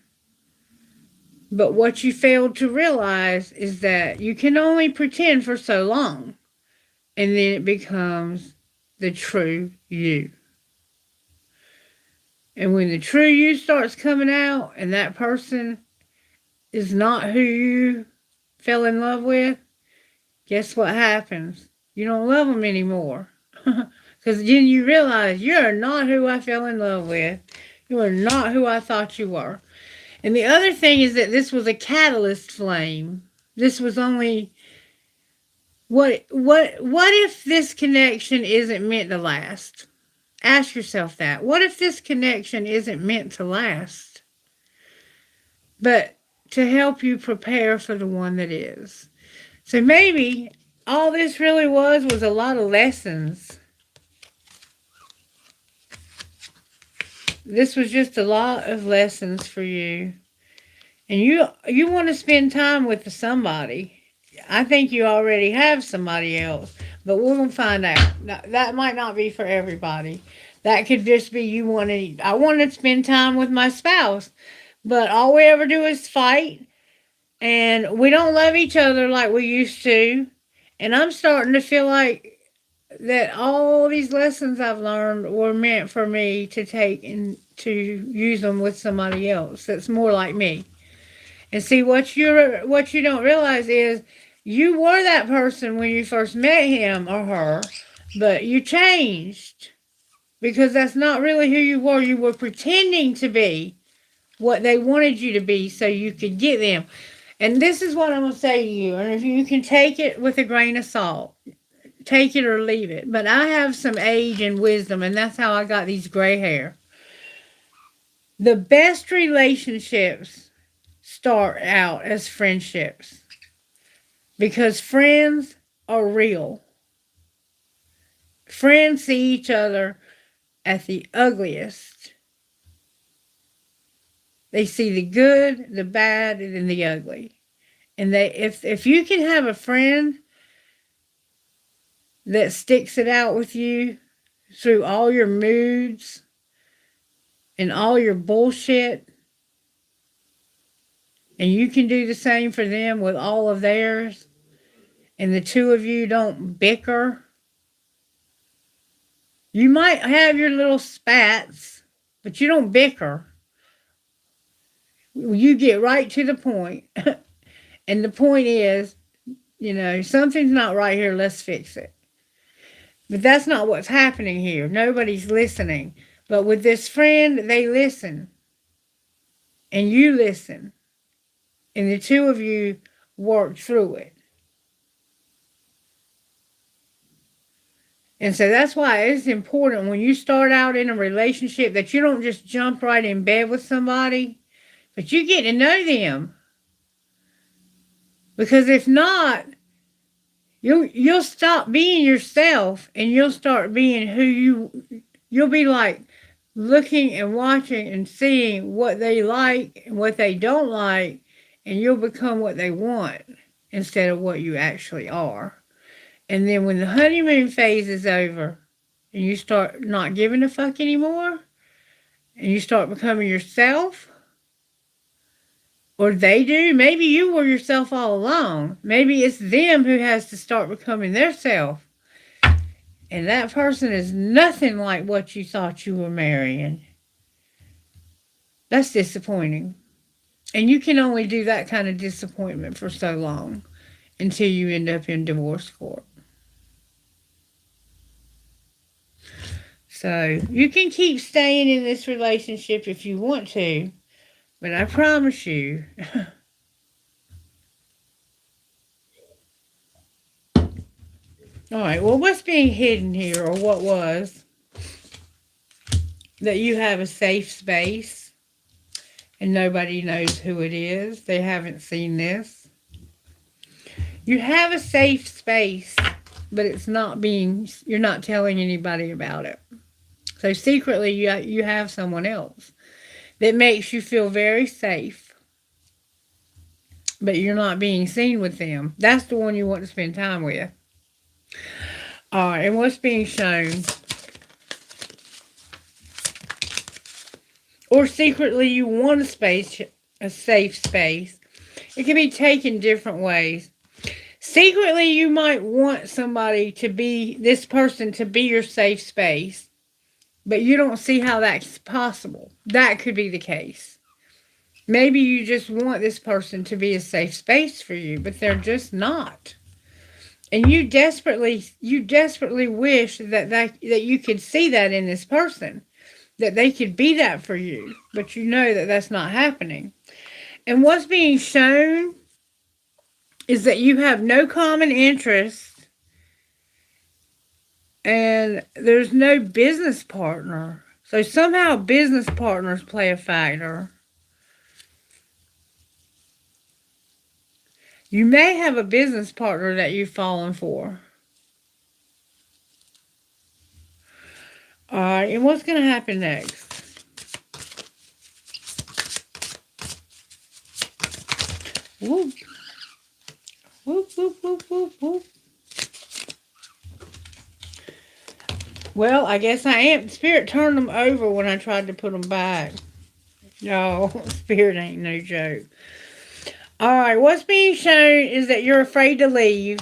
But what you failed to realize is that you can only pretend for so long, and then it becomes the true you. And when the true you starts coming out and that person is not who you fell in love with, guess what happens? You don't love them anymore. Because then you realize you're not who I fell in love with. You are not who I thought you were. And the other thing is that this was a catalyst flame. This was only What if this connection isn't meant to last? Ask yourself that. What if this connection isn't meant to last, but to help you prepare for the one that is? So maybe all this really was a lot of lessons. This was just a lot of lessons for you. And you want to spend time with somebody. I think you already have somebody else, but we're going to find out. That might not be for everybody. That could just be I want to spend time with my spouse, but all we ever do is fight, and we don't love each other like we used to. And I'm starting to feel like that all these lessons I've learned were meant for me to take and to use them with somebody else that's more like me. And see, what you don't realize is you were that person when you first met him or her, but you changed because that's not really who you were. You were pretending to be what they wanted you to be so you could get them. And this is what I'm going to say to you. And if you can take it with a grain of salt, take it or leave it. But I have some age and wisdom, and that's how I got these gray hair. The best relationships start out as friendships because friends are real. Friends see each other at the ugliest. They see the good, the bad, and the ugly. And if you can have a friend that sticks it out with you through all your moods and all your bullshit, and you can do the same for them with all of theirs, and the two of you don't bicker. You might have your little spats, but you don't bicker. You get right to the point. And the point is, something's not right here, let's fix it. But that's not what's happening here. Nobody's listening. But with this friend, they listen. And you listen. And the two of you work through it. And so that's why it's important when you start out in a relationship that you don't just jump right in bed with somebody, but you get to know them. Because if not, you'll stop being yourself and you'll start being you'll be like looking and watching and seeing what they like and what they don't like, and you'll become what they want instead of what you actually are. And then when the honeymoon phase is over and you start not giving a fuck anymore and you start becoming yourself, or they do, maybe you were yourself all along. Maybe it's them who has to start becoming their self. And that person is nothing like what you thought you were marrying. That's disappointing. And you can only do that kind of disappointment for so long until you end up in divorce court. So you can keep staying in this relationship if you want to, but I promise you, all right, well, what's being hidden here, or what was, that you have a safe space and nobody knows who it is. They haven't seen this. You have a safe space, but you're not telling anybody about it. So secretly, you have someone else that makes you feel very safe, but you're not being seen with them. That's the one you want to spend time with. All right, and what's being shown? Or secretly, you want a safe space. It can be taken different ways. Secretly, you might want this person to be your safe space, but you don't see how that's possible. That could be the case. Maybe you just want this person to be a safe space for you, but they're just not. And you desperately wish that you could see that in this person, that they could be that for you, but you know that that's not happening. And what's being shown is that you have no common interest And there's no business partner. So somehow business partners play a factor. You may have a business partner that you've fallen for. All right, and what's going to happen next? Whoop. Whoop, whoop, whoop, whoop, whoop. Well, I guess I am. Spirit turned them over when I tried to put them back. No, Spirit ain't no joke. All right, what's being shown is that you're afraid to leave.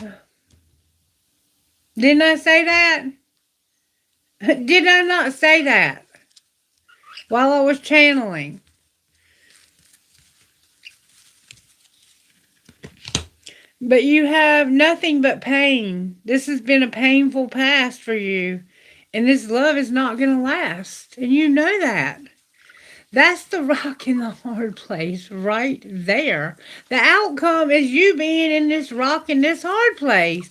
Didn't I say that? Did I not say that while I was channeling? But you have nothing but pain. This has been a painful past for you. And this love is not going to last. And you know that. That's the rock in the hard place right there. The outcome is you being in this rock in this hard place.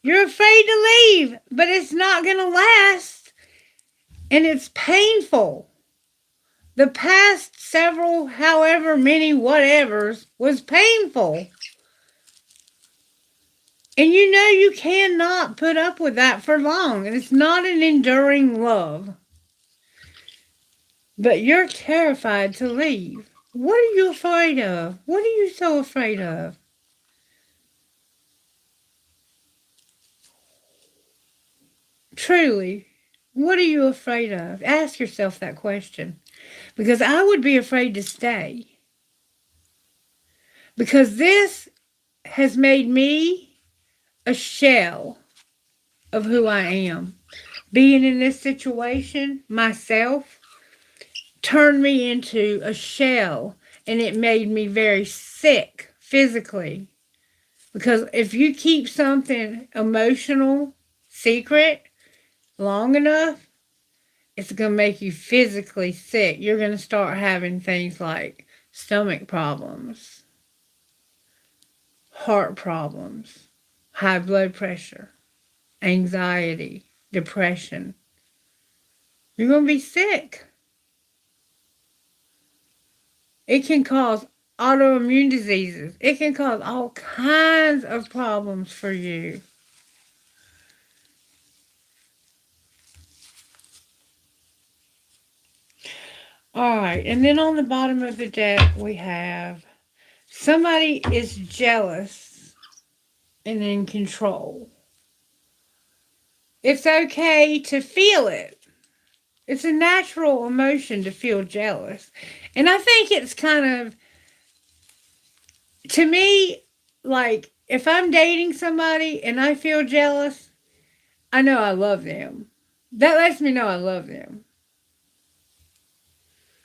You're afraid to leave, but it's not going to last. And it's painful. The past several, however many whatevers, was painful. And you know you cannot put up with that for long. And it's not an enduring love. But you're terrified to leave. What are you afraid of? What are you so afraid of? Truly, what are you afraid of? Ask yourself that question. Because I would be afraid to stay. Because this has made me a shell of who I am. Being in this situation, myself, turned me into a shell, and it made me very sick physically. Because if you keep something emotional secret long enough, it's going to make you physically sick. You're going to start having things like stomach problems, heart problems, high blood pressure, anxiety, depression. You're going to be sick. It can cause autoimmune diseases. It can cause all kinds of problems for you. All right, and then on the bottom of the deck we have somebody is jealous and in control. It's okay to feel it. It's a natural emotion to feel jealous. And I think it's kind of, to me, like if I'm dating somebody and I feel jealous, I know I love them. That lets me know I love them.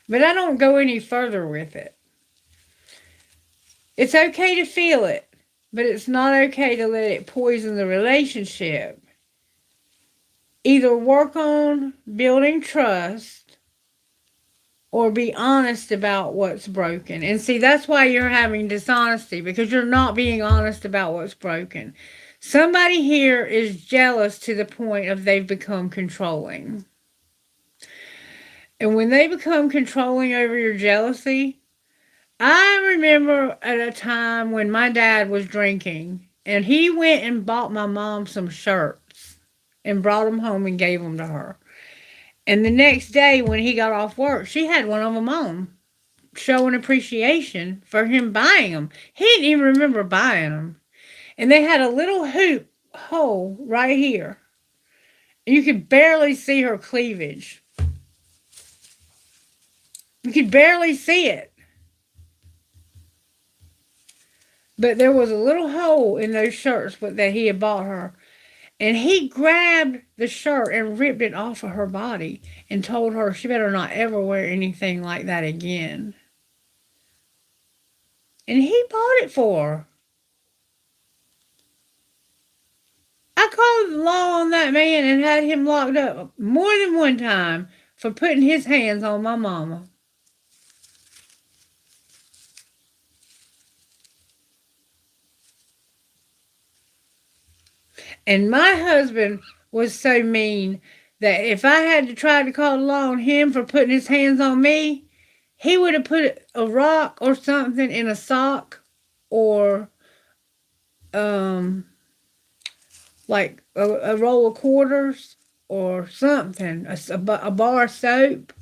But I don't go any further with it. It's okay to feel it, but it's not okay to let it poison the relationship. Either work on building trust or be honest about what's broken. And see, that's why you're having dishonesty, because you're not being honest about what's broken. Somebody here is jealous to the point of they've become controlling. And when they become controlling over your jealousy, I remember at a time when my dad was drinking, and he went and bought my mom some shirts and brought them home and gave them to her. And the next day when he got off work, she had one of them on, showing appreciation for him buying them. He didn't even remember buying them. And they had a little hoop hole right here. And you could barely see her cleavage. You could barely see it. But there was a little hole in those shirts that he had bought her. And he grabbed the shirt and ripped it off of her body and told her she better not ever wear anything like that again. And he bought it for her. I called the law on that man and had him locked up more than one time for putting his hands on my mama. And my husband was so mean that if I had to try to call the law on him for putting his hands on me, he would have put a rock or something in a sock or um like a roll of quarters or something, a bar of soap,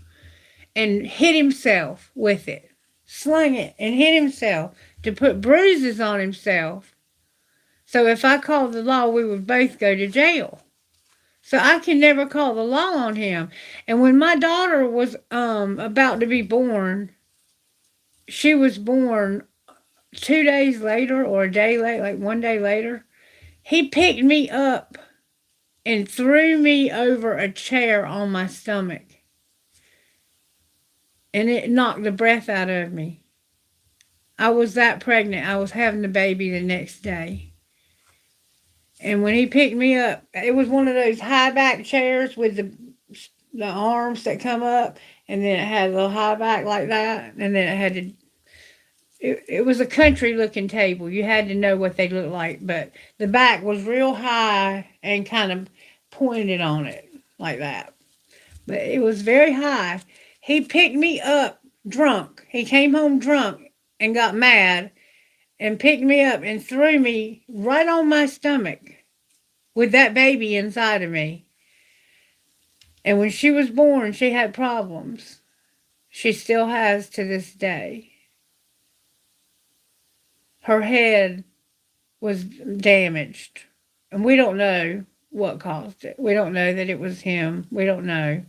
and hit himself with it. Slung it and hit himself to put bruises on himself. So if I called the law, we would both go to jail. So I can never call the law on him. And when my daughter was about to be born, she was born 2 days later or a day late, like one day later. He picked me up and threw me over a chair on my stomach. And it knocked the breath out of me. I was that pregnant. I was having the baby the next day. And when he picked me up, it was one of those high back chairs with the arms that come up, and then it had a little high back like that, and then it had to. It was a country looking table. You had to know what they looked like, but the back was real high and kind of pointed on it like that. But it was very high. He picked me up drunk. He came home drunk and got mad and picked me up and threw me right on my stomach with that baby inside of me. And when she was born, she had problems. She still has to this day. Her head was damaged. And we don't know what caused it. We don't know that it was him. We don't know.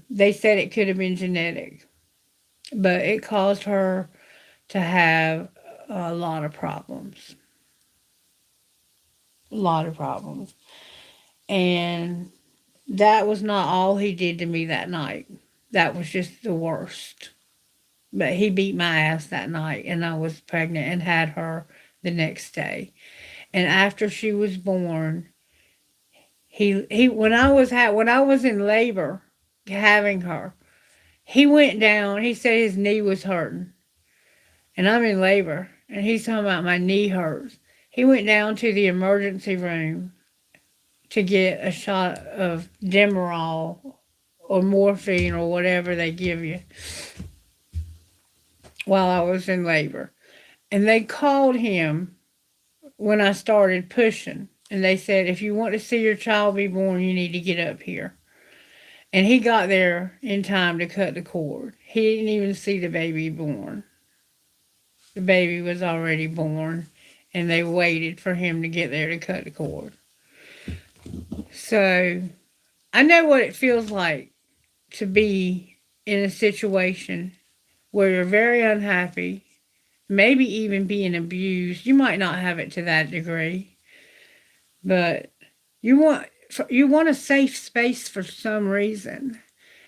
They said it could have been genetic. But it caused her to have a lot of problems. A lot of problems. And that was not all he did to me that night. That was just the worst. But he beat my ass that night, and I was pregnant and had her the next day. And after she was born, he when I was in labor having her, he went down. He said his knee was hurting, and I'm in labor, and he's talking about my knee hurts. He went down to the emergency room to get a shot of Demerol or morphine or whatever they give you while I was in labor. And they called him when I started pushing. And they said, if you want to see your child be born, you need to get up here. And he got there in time to cut the cord. He didn't even see the baby born. The baby was already born, and they waited for him to get there to cut the cord. So I know what it feels like to be in a situation where you're very unhappy, maybe even being abused. You might not have it to that degree, but you want a safe space for some reason.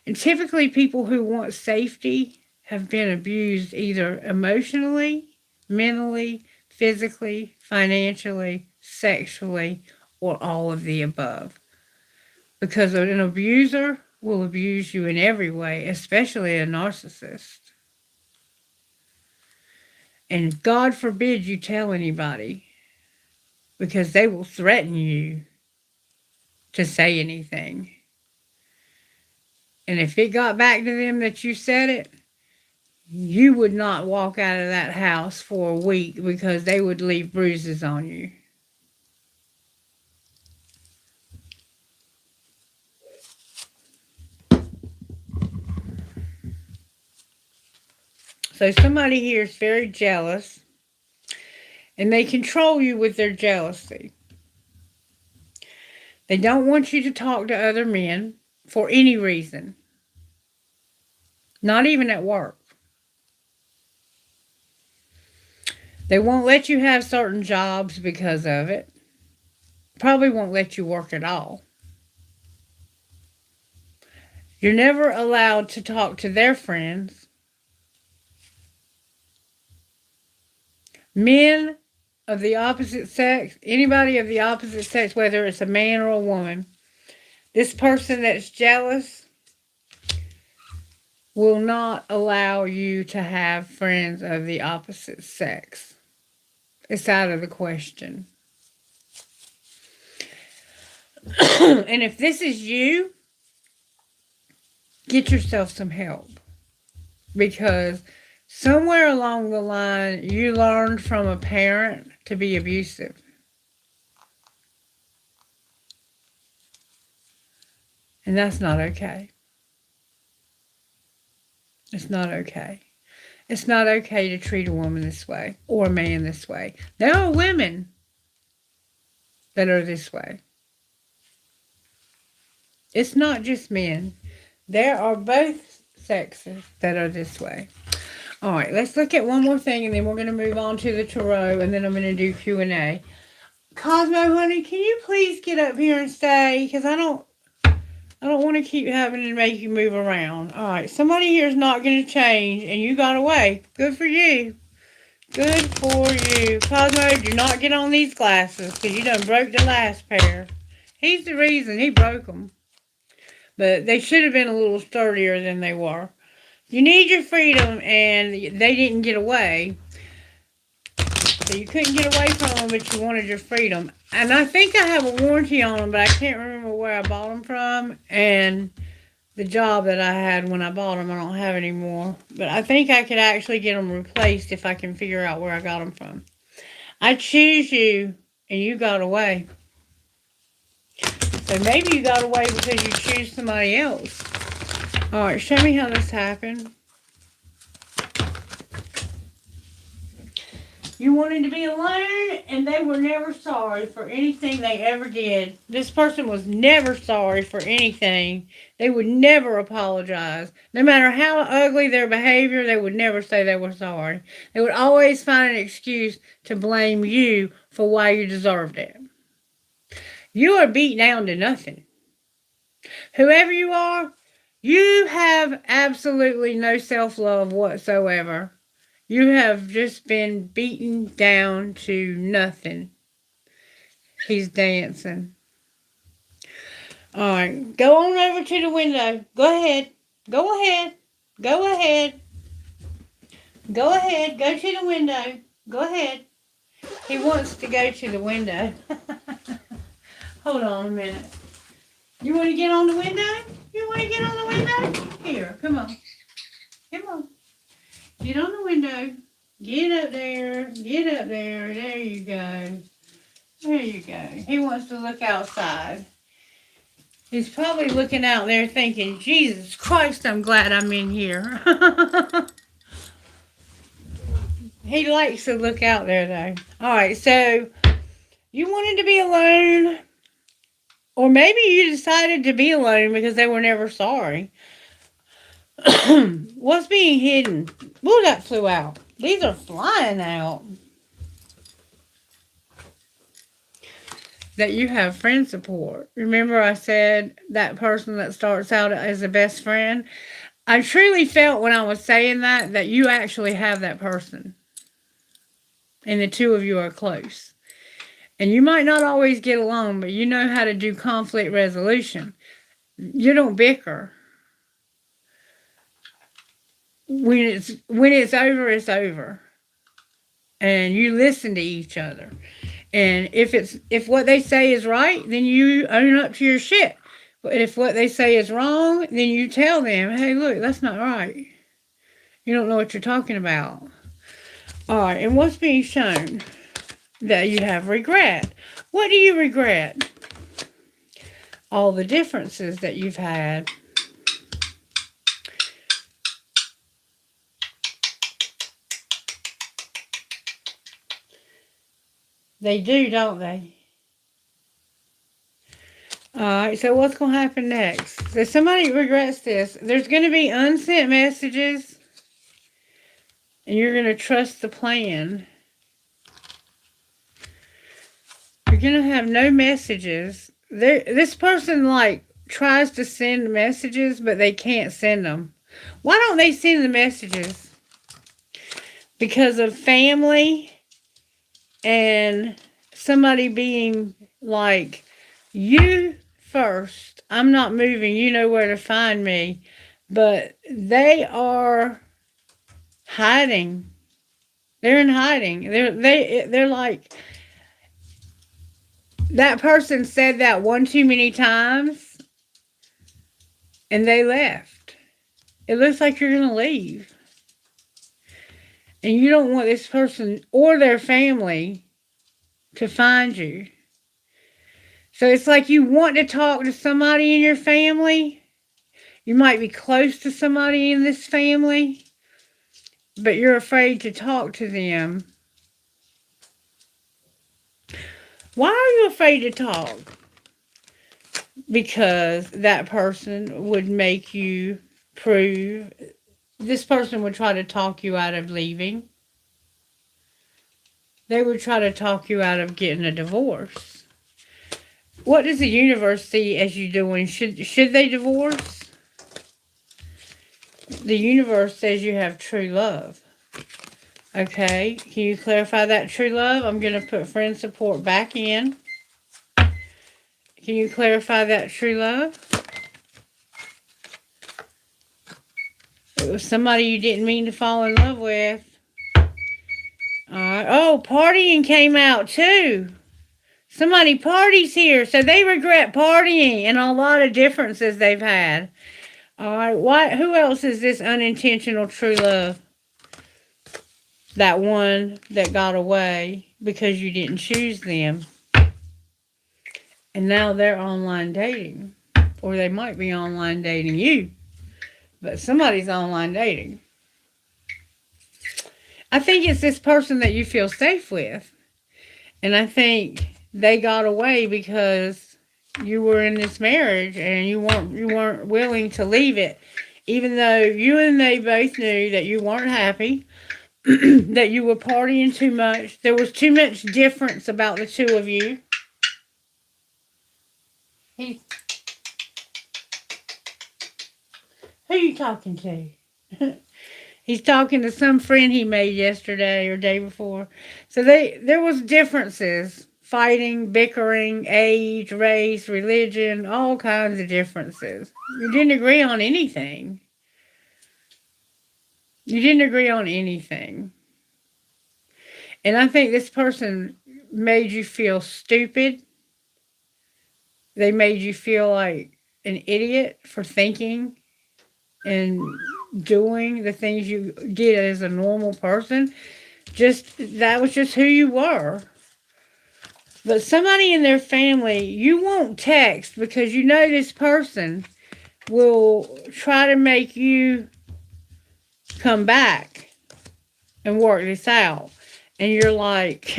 And typically people who want safety have been abused either emotionally, mentally, physically, financially, sexually, or all of the above. Because an abuser will abuse you in every way, especially a narcissist. And God forbid you tell anybody, because they will threaten you to say anything. And if it got back to them that you said it, you would not walk out of that house for a week because they would leave bruises on you. So somebody here is very jealous, and they control you with their jealousy. They don't want you to talk to other men for any reason, not even at work. They won't let you have certain jobs because of it. Probably won't let you work at all. You're never allowed to talk to their friends. Men of the opposite sex, anybody of the opposite sex, whether it's a man or a woman, this person that's jealous will not allow you to have friends of the opposite sex. It's out of the question. And if this is you, get yourself some help. Because somewhere along the line, you learned from a parent to be abusive. And that's not okay. It's not okay. It's not okay to treat a woman this way or a man this way. There are women that are this way. It's not just men. There are both sexes that are this way. All right, let's look at one more thing, and then we're going to move on to the tarot, and then I'm going to do Q&A. Cosmo, honey, can you please get up here and stay? Because I don't want to keep having to make you move around. All right, somebody here is not going to change, and you got away. Good for you. Good for you. Cosmo, do not get on these glasses, because you done broke the last pair. He's the reason he broke them. But they should have been a little sturdier than they were. You need your freedom, and they didn't get away. So you couldn't get away from them, but you wanted your freedom. And I think I have a warranty on them, but I can't remember where I bought them from. And the job that I had when I bought them, I don't have anymore. But I think I could actually get them replaced if I can figure out where I got them from. I choose you, and you got away. So maybe you got away because you choose somebody else. All right, show me how this happened. You wanted to be alone, and they were never sorry for anything they ever did. This person was never sorry for anything. They would never apologize. No matter how ugly their behavior, they would never say they were sorry. They would always find an excuse to blame you for why you deserved it. You are beat down to nothing. Whoever you are, you have absolutely no self-love whatsoever. You have just been beaten down to nothing. He's dancing. All right, go on over to the window. Go ahead. Go ahead. Go ahead. Go ahead. Go to the window. Go ahead. He wants to go to the window. Hold on a minute. You want to get on the window? You want to get on the window? Here, come on. Come on. Get on the window. Get up there. Get up there. There you go. There you go. He wants to look outside. He's probably looking out there thinking, Jesus Christ, I'm glad I'm in here. He likes to look out there, though. All right, so you wanted to be alone. Or maybe you decided to be alone because they were never sorry. What's being hidden? Ooh, that flew out. These are flying out. That you have friend support. Remember I said that person that starts out as a best friend? I truly felt when I was saying that you actually have that person. And the two of you are close. And you might not always get along, but you know how to do conflict resolution. You don't bicker. When it's over, it's over. And you listen to each other. And if what they say is right, then you own up to your shit. But if what they say is wrong, then you tell them, hey, look, that's not right. You don't know what you're talking about. All right, and what's being shown? That you have regret. What do you regret? All the differences that you've had. They do, don't they? Alright, so what's going to happen next? So somebody regrets this. There's going to be unsent messages. And you're going to trust the plan. You're going to have no messages. This person, tries to send messages, but they can't send them. Why don't they send the messages? Because of family and somebody being like, you first. I'm not moving. You know where to find me. But they are hiding. They're in hiding. They're like, That person said that one too many times and they left. It looks like you're going to leave. And you don't want this person or their family to find you. So it's like you want to talk to somebody in your family. You might be close to somebody in this family, but you're afraid to talk to them. Why are you afraid to talk? Because that person would make you prove, this person would try to talk you out of leaving. They would try to talk you out of getting a divorce. What does the universe see as you doing? Should they divorce? The universe says you have true love. Okay, can you clarify that true love? I'm going to put friend support back in. Can you clarify that true love? It was somebody you didn't mean to fall in love with. Alright. Oh, partying came out too. Somebody parties here, so they regret partying and a lot of differences they've had. Alright, who else is this unintentional true love? That one that got away because you didn't choose them. And now they're online dating. Or they might be online dating you. But somebody's online dating. I think it's this person that you feel safe with. And I think they got away because you were in this marriage and you weren't willing to leave it. Even though you and they both knew that you weren't happy, that you were partying too much. There was too much difference about the two of you. Who are you talking to? He's talking to some friend he made yesterday or day before. So there was differences. Fighting, bickering, age, race, religion, all kinds of differences. You didn't agree on anything. You didn't agree on anything. And I think this person made you feel stupid. They made you feel like an idiot for thinking and doing the things you did as a normal person. That was just who you were. But somebody in their family, you won't text because you know this person will try to make you come back and work this out. And you're like,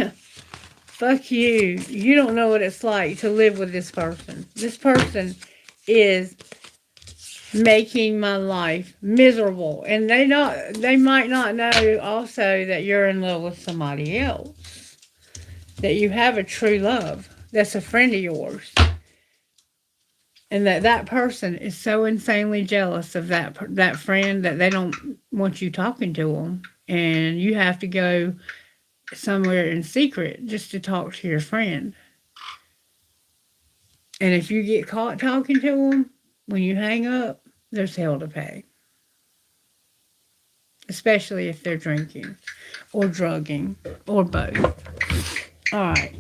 fuck you. You don't know what it's like to live with this person. This person is making my life miserable. And they might not know also that you're in love with somebody else. That you have a true love that's a friend of yours. And that person is so insanely jealous of that friend that they don't want you talking to them. And you have to go somewhere in secret just to talk to your friend. And if you get caught talking to them, when you hang up, there's hell to pay. Especially if they're drinking or drugging or both. All right.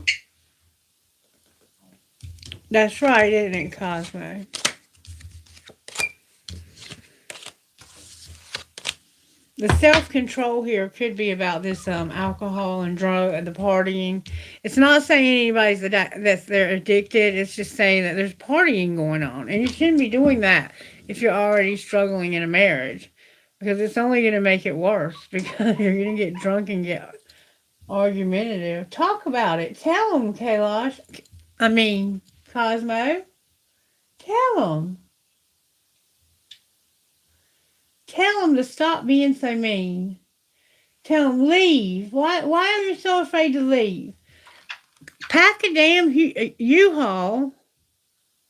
That's right, isn't it, Cosmo? The self-control here could be about this alcohol and drug and the partying. It's not saying anybody's they're addicted. It's just saying that there's partying going on. And you shouldn't be doing that if you're already struggling in a marriage. Because it's only going to make it worse. Because you're going to get drunk and get argumentative. Talk about it. Tell them, Kailash. Cosmo. Tell them. Tell them to stop being so mean. Tell them, leave. Why are you so afraid to leave? Pack a damn U-Haul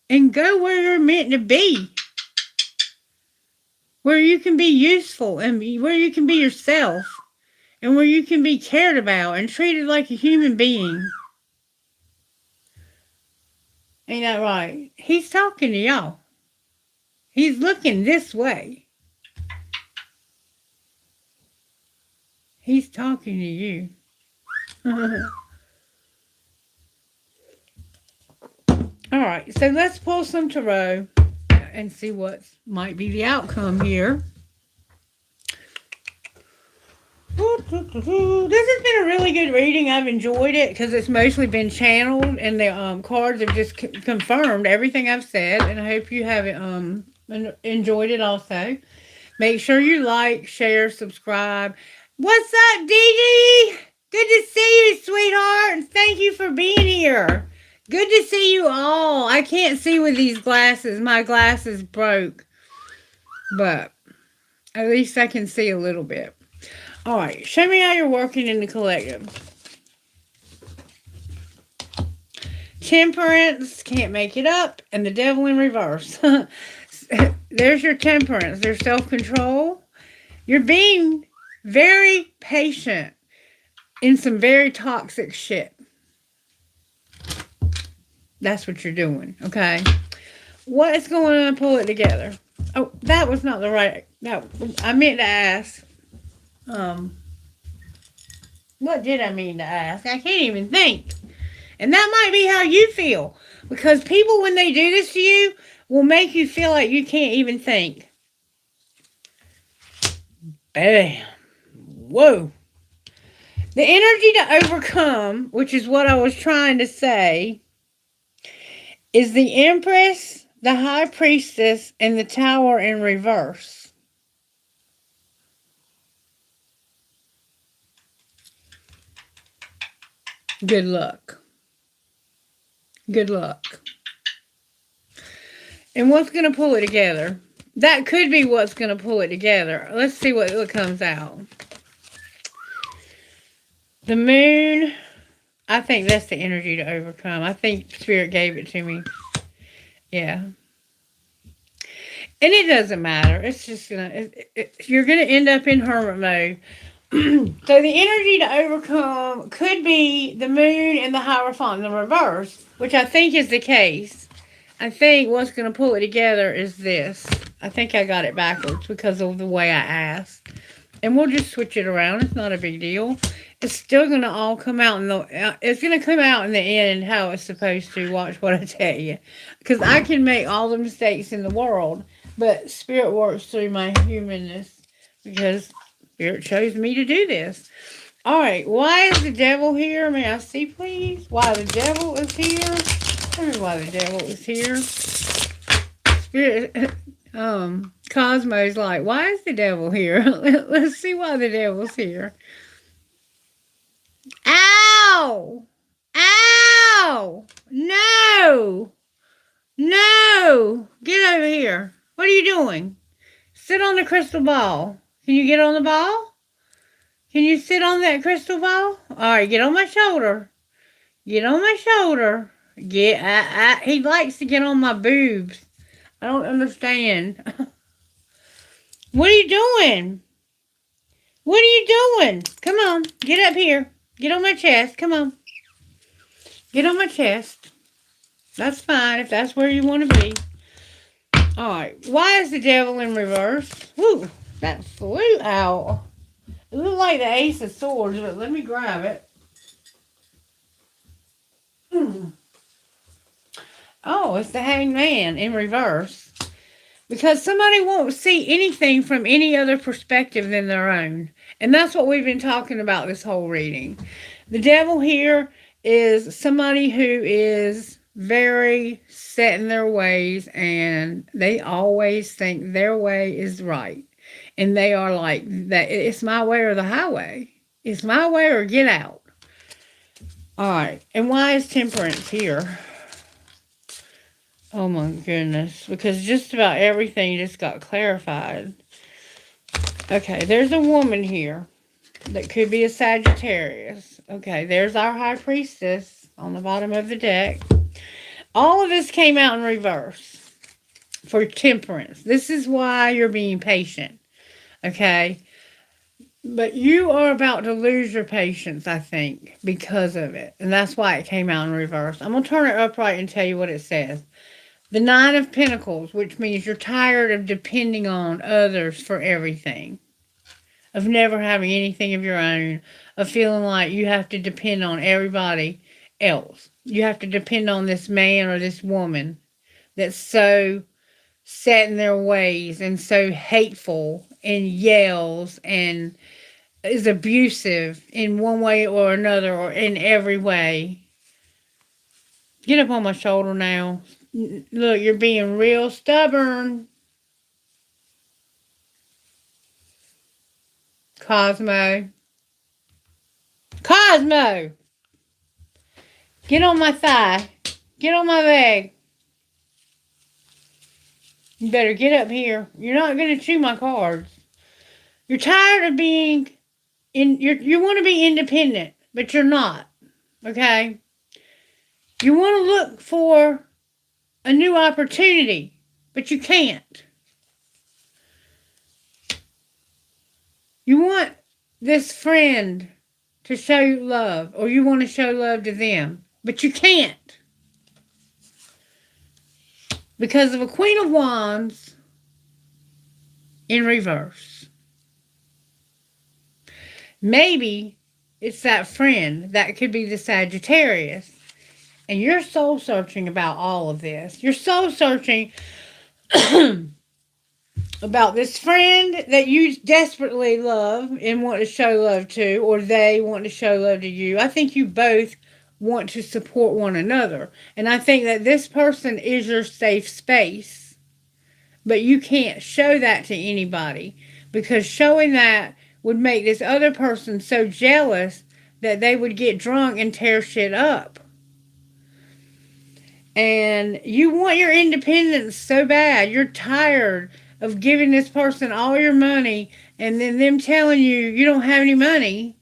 and go where you're meant to be. Where you can be useful and where you can be yourself. And where you can be cared about and treated like a human being. Ain't that right? He's talking to y'all. He's looking this way. He's talking to you. All right, so let's pull some tarot and see what might be the outcome here. This has been a really good reading. I've enjoyed it because it's mostly been channeled, and the cards have just confirmed everything I've said. And I hope you have enjoyed it also. Make sure you like, share, subscribe. What's up, Dee? Good to see you, sweetheart, and thank you for being here. Good to see you all. I can't see with these glasses. My glasses broke, but at least I can see a little bit. All right, show me how you're working in the collective. Temperance, can't make it up, and the devil in reverse. There's your temperance. There's self-control. You're being very patient in some very toxic shit. That's what you're doing, okay? What is going on? Pull it together. Oh, that was not the right... No, I meant to ask... what did I mean to ask? I can't even think. And that might be how you feel. Because people, when they do this to you, will make you feel like you can't even think. Bam. Whoa. The energy to overcome, which is what I was trying to say, is the Empress, the High Priestess, and the Tower in reverse. Good luck. Good luck. And what's going to pull it together? That could be what's going to pull it together. Let's see what comes out. The Moon. I think that's the energy to overcome. I think Spirit gave it to me. Yeah. And it doesn't matter. It's just going to... You're going to end up in hermit mode. So the energy to overcome could be the Moon and the Hierophant in the reverse, which I think is the case. I think what's going to pull it together is this. I think I got it backwards because of the way I asked. And we'll just switch it around. It's not a big deal. It's still going to all come out it's going to come out in the end how it's supposed to. Watch what I tell you. Because I can make all the mistakes in the world, but Spirit works through my humanness because Spirit chose me to do this. All right. Why is the devil here? May I see, please? Why the devil is here? Tell me why the devil is here. Spirit, Cosmo's like, why is the devil here? Let's see why the devil's here. Ow! Ow! No! No! Get over here. What are you doing? Sit on the crystal ball. Can you get on the ball? Can you sit on that crystal ball? All right, get on my shoulder. Get on my shoulder. He likes to get on my boobs. I don't understand. What are you doing? What are you doing? Come on, get up here. Get on my chest. Come on. Get on my chest. That's fine if that's where you want to be. All right. Why is the devil in reverse? Woo, that flew out. It looked like the Ace of Swords, but let me grab it. Oh, it's the Hanged Man in reverse. Because somebody won't see anything from any other perspective than their own. And that's what we've been talking about this whole reading. The devil here is somebody who is very set in their ways, and they always think their way is right. And they are like, that. It's my way or the highway. It's my way or get out. All right. And why is Temperance here? Oh my goodness. Because just about everything just got clarified. Okay, there's a woman here that could be a Sagittarius. Okay, there's our High Priestess on the bottom of the deck. All of this came out in reverse for Temperance. This is why you're being patient. Okay? But you are about to lose your patience, I think, because of it. And that's why it came out in reverse. I'm going to turn it upright and tell you what it says. The Nine of Pentacles, which means you're tired of depending on others for everything. Of never having anything of your own. Of feeling like you have to depend on everybody else. You have to depend on this man or this woman that's so set in their ways and so hateful and yells and is abusive in one way or another or in every way. Get up on my shoulder now. Look, you're being real stubborn. Cosmo. Cosmo! Get on my thigh. Get on my leg. You better get up here. You're not going to chew my cards. You're tired of being you want to be independent, but you're not. Okay? You want to look for a new opportunity, but you can't. You want this friend to show you love, or you want to show love to them, but you can't. Because of a Queen of Wands in reverse. Maybe it's that friend. That could be the Sagittarius. And you're soul searching about all of this. You're soul searching about this friend that you desperately love and want to show love to, or they want to show love to you. I think you both want to support one another. And I think that this person is your safe space. But you can't show that to anybody, because showing that would make this other person so jealous that they would get drunk and tear shit up. And you want your independence so bad. You're tired of giving this person all your money and then them telling you you don't have any money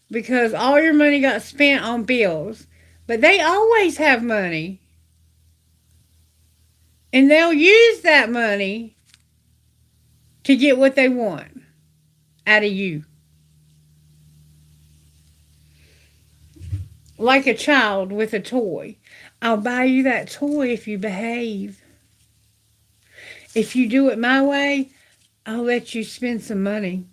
because all your money got spent on bills. But they always have money. And they'll use that money to get what they want out of you. Like a child with a toy. I'll buy you that toy if you behave. If you do it my way, I'll let you spend some money.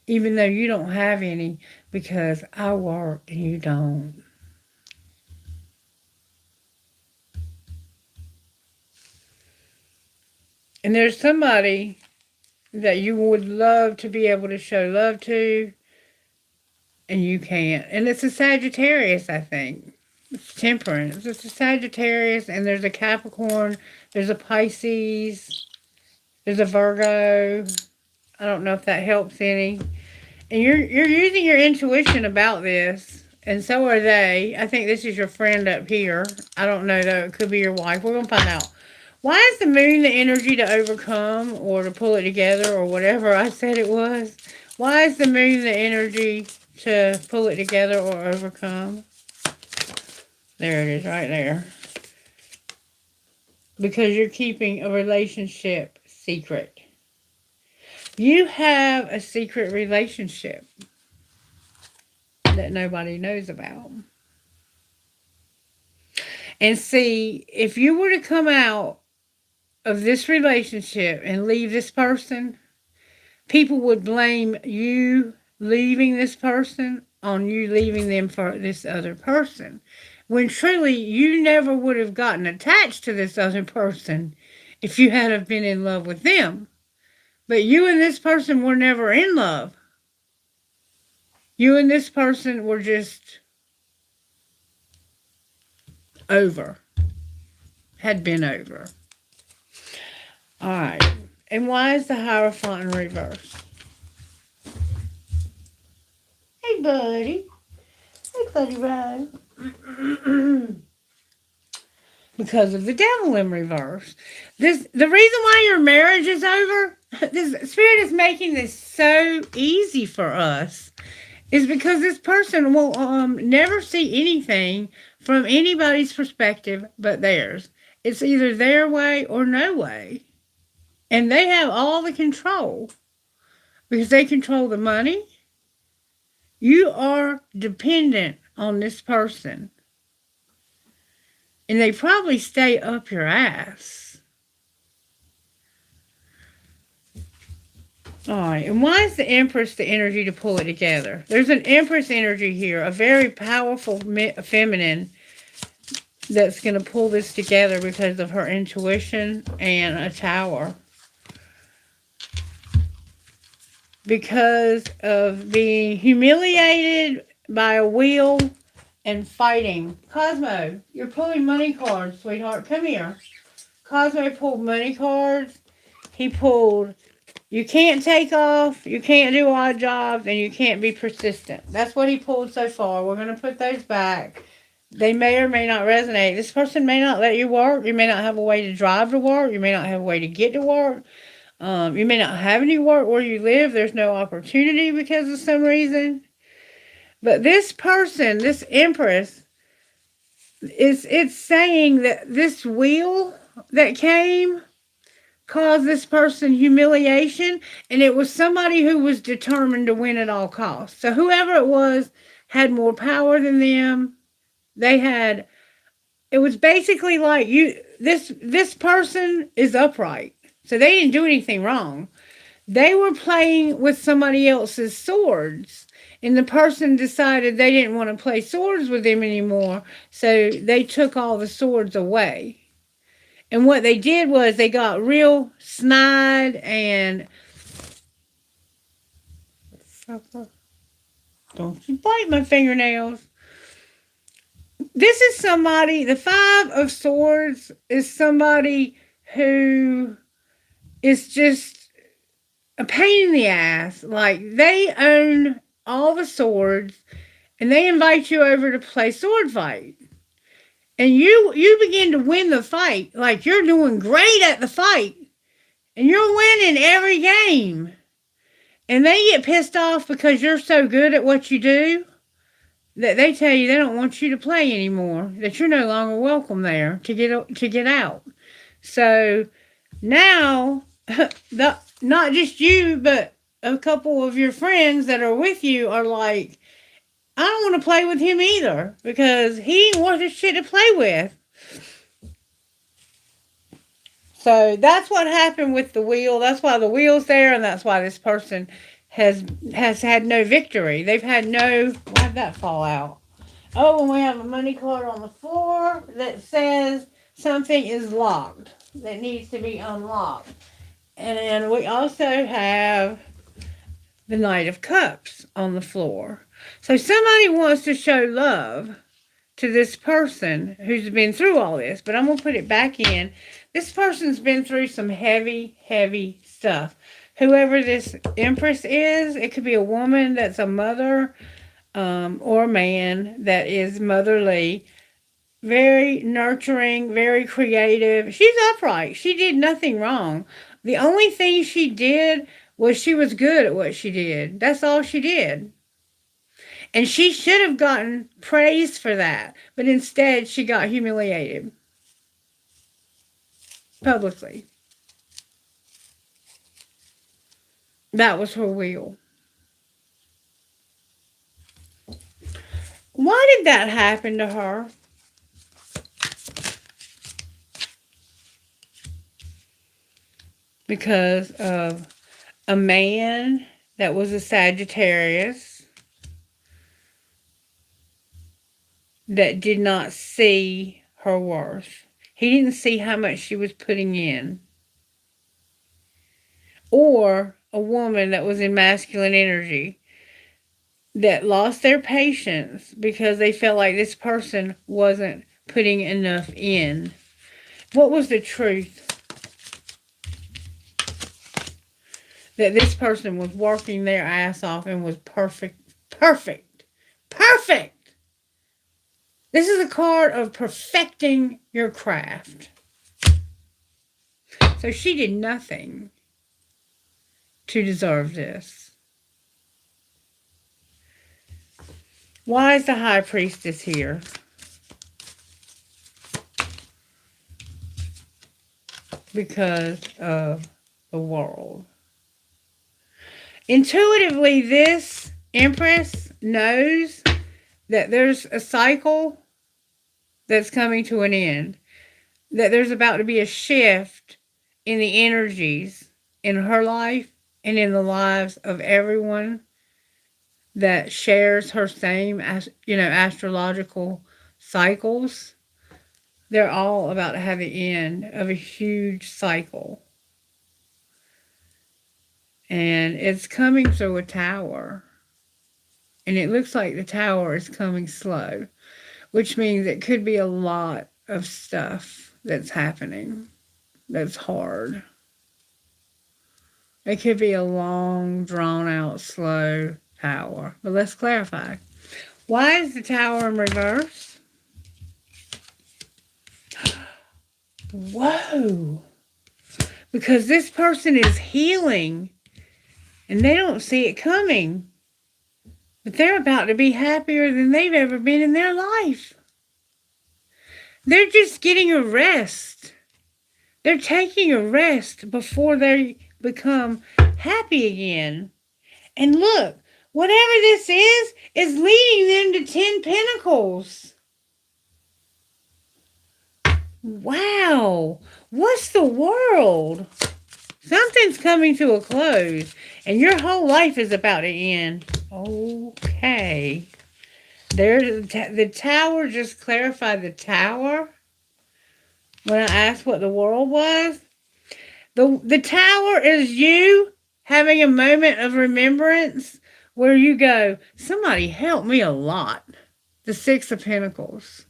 Even though you don't have any, because I work and you don't. And there's somebody that you would love to be able to show love to, and you can't. And it's a Sagittarius, I think. It's Temperance. It's a Sagittarius, and there's a Capricorn, there's a Pisces, there's a Virgo. I don't know if that helps any. And you're using your intuition about this, and so are they. I think this is your friend up here. I don't know, though. It could be your wife. We're going to find out. Why is the moon the energy to overcome or to pull it together or whatever I said it was? Why is the moon the energy to pull it together or overcome? There it is, right there. Because you're keeping a relationship secret. You have a secret relationship that nobody knows about. And see, if you were to come out of this relationship and leave this person, people would blame you leaving this person on you leaving them for this other person. When truly, you never would have gotten attached to this other person if you had have been in love with them. But you and this person were never in love. You and this person were just over. Had been over. Alright. And why is the Hierophant in reverse? Hey, buddy. Hey, buddy, Ryan. Because of the devil in reverse. The reason why your marriage is over, this Spirit is making this so easy for us, is because this person will never see anything from anybody's perspective but theirs. It's either their way or no way. And they have all the control because they control the money. You are dependent on this person. And they probably stay up your ass. All right, and why is the Empress the energy to pull it together? There's an Empress energy here, a very powerful feminine that's going to pull this together because of her intuition and a Tower. Because of being humiliated by a wheel and fighting. Cosmo, you're pulling money cards, sweetheart. Come here. Cosmo pulled money cards. He pulled, you can't take off, you can't do odd jobs, and you can't be persistent. That's what he pulled so far. We're going to put those back. They may or may not resonate. This person may not let you work. You may not have a way to drive to work. You may not have a way to get to work. You may not have any work where you live. There's no opportunity because of some reason. But this person, this Empress, it's saying that this wheel that came caused this person humiliation, and it was somebody who was determined to win at all costs. So whoever it was had more power than them. They had, it was basically like this person is upright. So they didn't do anything wrong. They were playing with somebody else's swords. And the person decided they didn't want to play swords with them anymore. So they took all the swords away. And what they did was they got real snide and... Don't you bite my fingernails. This is somebody, the Five of Swords is somebody who is just a pain in the ass. Like, they own all the swords and they invite you over to play sword fight. And you begin to win the fight. Like, you're doing great at the fight. And you're winning every game. And they get pissed off because you're so good at what you do that they tell you they don't want you to play anymore. That you're no longer welcome there to get out. So now, not just you, but a couple of your friends that are with you are like, I don't want to play with him either because he ain't worth a shit to play with. So that's what happened with the wheel. That's why the wheel's there, and that's why this person has had no victory. They've had no... Why'd that fall out? Oh, and we have a money card on the floor that says something is locked that needs to be unlocked. And then we also have the Knight of Cups on the floor. So somebody wants to show love to this person who's been through all this. But I'm going to put it back in. This person's been through some heavy, heavy stuff. Whoever this Empress is, it could be a woman that's a mother or a man that is motherly. Very nurturing, very creative. She's upright. She did nothing wrong. The only thing she did was she was good at what she did. That's all she did. And she should have gotten praise for that. But instead, she got humiliated. Publicly. That was her wheel. Why did that happen to her? Because of a man that was a Sagittarius that did not see her worth. He didn't see how much she was putting in. Or a woman that was in masculine energy that lost their patience because they felt like this person wasn't putting enough in. What was the truth? That this person was working their ass off and was perfect. Perfect. Perfect. This is a card of perfecting your craft. So she did nothing to deserve this. Why is the High Priestess here? Because of the world. Intuitively, this Empress knows that there's a cycle that's coming to an end. That there's about to be a shift in the energies in her life and in the lives of everyone that shares her same, astrological cycles. They're all about to have the end of a huge cycle. And it's coming through a tower. And it looks like the tower is coming slow, which means it could be a lot of stuff that's happening that's hard. It could be a long, drawn out, slow tower. But let's clarify. Why is the tower in reverse? Whoa. Because this person is healing and they don't see it coming. But they're about to be happier than they've ever been in their life. They're just getting a rest. They're taking a rest before they become happy again. And look, whatever this is leading them to 10 Pentacles. Wow. What's the world? Something's coming to a close, and your whole life is about to end. Okay. The tower just clarified the tower. When I asked what the world was, the tower is you having a moment of remembrance where you go, somebody helped me a lot. The Six of Pentacles.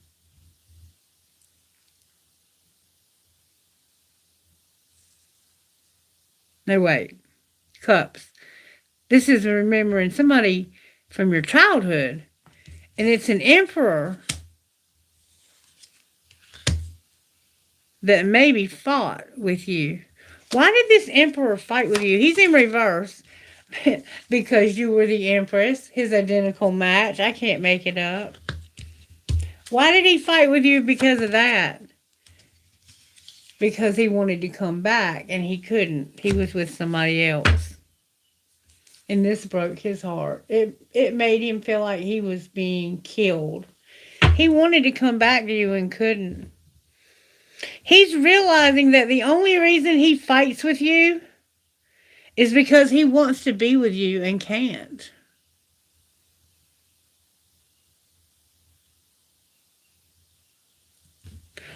No, wait. Cups. This is remembering somebody from your childhood. And it's an emperor that maybe fought with you. Why did this emperor fight with you? He's in reverse because you were the empress, his identical match. I can't make it up. Why did he fight with you because of that? Because he wanted to come back and he couldn't. He was with somebody else. And this broke his heart. It made him feel like he was being killed. He wanted to come back to you and couldn't. He's realizing that the only reason he fights with you is because he wants to be with you and can't.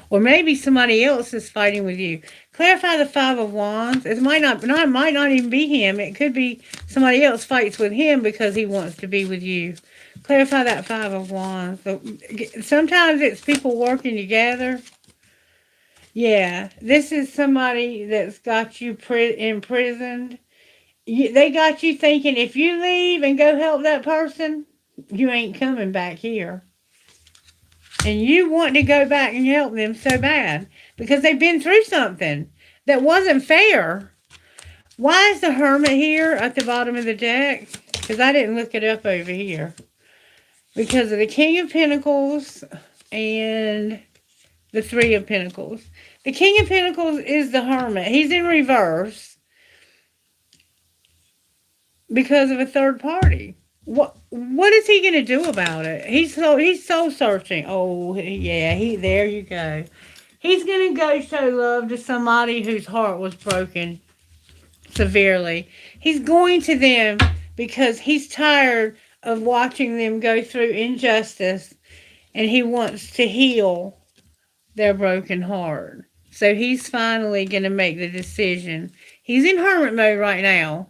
Or maybe somebody else is fighting with you. Clarify the Five of Wands. It might not even be him. It could be somebody else fights with him because he wants to be with you. Clarify that Five of Wands. Sometimes it's people working together. Yeah, this is somebody that's got you imprisoned. They got you thinking if you leave and go help that person, you ain't coming back here. And you want to go back and help them so bad because they've been through something that wasn't fair. Why is the Hermit here at the bottom of the deck? Because I didn't look it up over here. Because of the King of Pentacles and the Three of Pentacles. The King of Pentacles is the Hermit. He's in reverse because of a third party. What is he going to do about it? He's soul searching. Oh, yeah, there you go. He's going to go show love to somebody whose heart was broken severely. He's going to them because he's tired of watching them go through injustice and he wants to heal their broken heart. So he's finally going to make the decision. He's in hermit mode right now.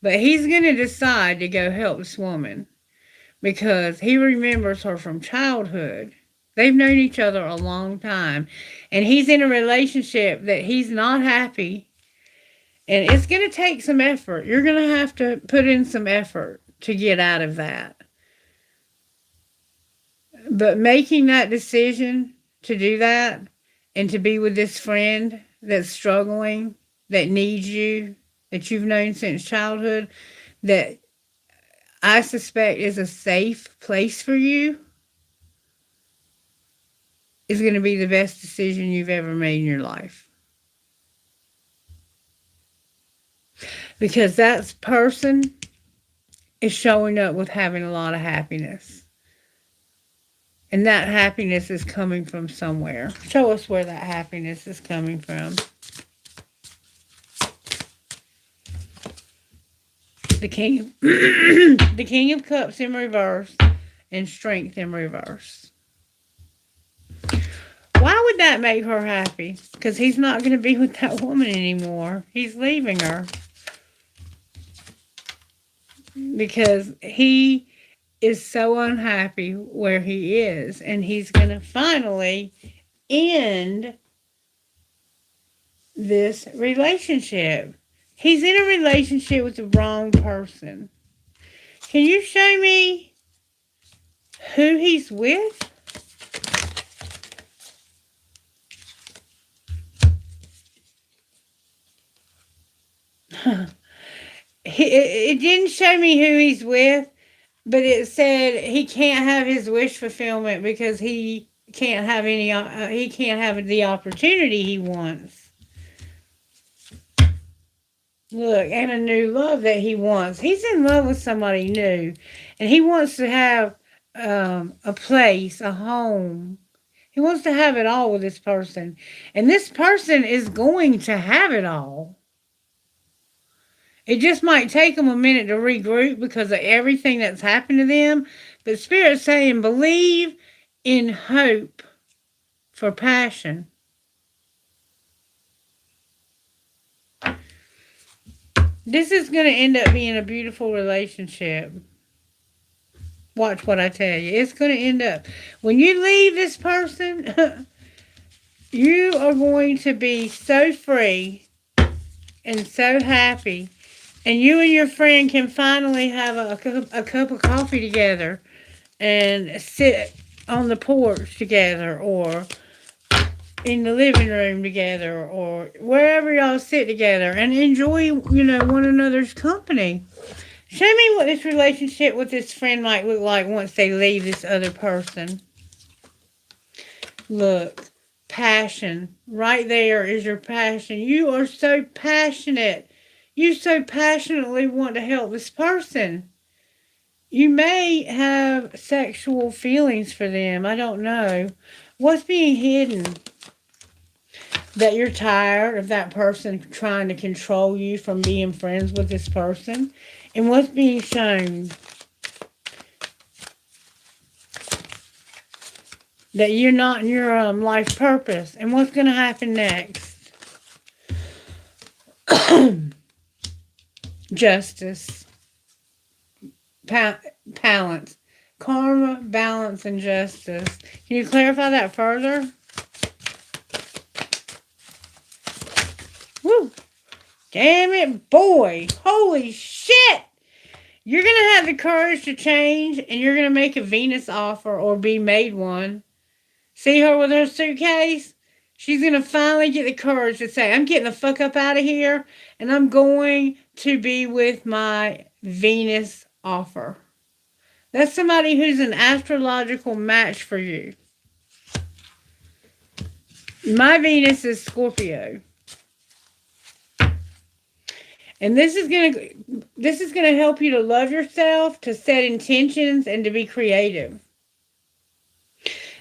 But he's going to decide to go help this woman because he remembers her from childhood. They've known each other a long time. And he's in a relationship that he's not happy. And it's going to take some effort. You're going to have to put in some effort to get out of that. But making that decision to do that and to be with this friend that's struggling, that needs you, that you've known since childhood, that I suspect is a safe place for you, is going to be the best decision you've ever made in your life. Because that person is showing up with having a lot of happiness. And that happiness is coming from somewhere. Show us where that happiness is coming from. The King, the King of Cups in reverse, and Strength in reverse. Why would that make her happy? Because he's not going to be with that woman anymore. He's leaving her. Because he is so unhappy where he is. And he's going to finally end this relationship. He's in a relationship with the wrong person. Can you show me who he's with? It didn't show me who he's with, but it said he can't have his wish fulfillment because he can't have he can't have the opportunity he wants. Look, and a new love that he wants. He's in love with somebody new, and he wants to have a place, a home. He wants to have it all with this person, and this person is going to have it all. It just might take them a minute to regroup because of everything that's happened to them. But Spirit's saying, believe in hope for passion. This is going to end up being a beautiful relationship. Watch what I tell you. It's going to end up. When you leave this person, you are going to be so free and so happy. And you and your friend can finally have a cup of coffee together and sit on the porch together or in the living room together or wherever y'all sit together and enjoy, one another's company. Show me what this relationship with this friend might look like once they leave this other person. Look, passion. Right there is your passion. You are so passionate. You so passionately want to help this person. You may have sexual feelings for them. I don't know. What's being hidden? That you're tired of that person trying to control you from being friends with this person. And what's being shown? That you're not in your life purpose. And what's going to happen next? Justice. Balance. Karma, balance, and justice. Can you clarify that further? Woo! Damn it, boy. Holy shit! You're going to have the courage to change, and you're going to make a Venus offer or be made one. See her with her suitcase? She's going to finally get the courage to say, I'm getting the fuck up out of here, and I'm going to be with my Venus offer. That's somebody who's an astrological match for you. My Venus is Scorpio. And this is gonna help you to love yourself, to set intentions, and to be creative.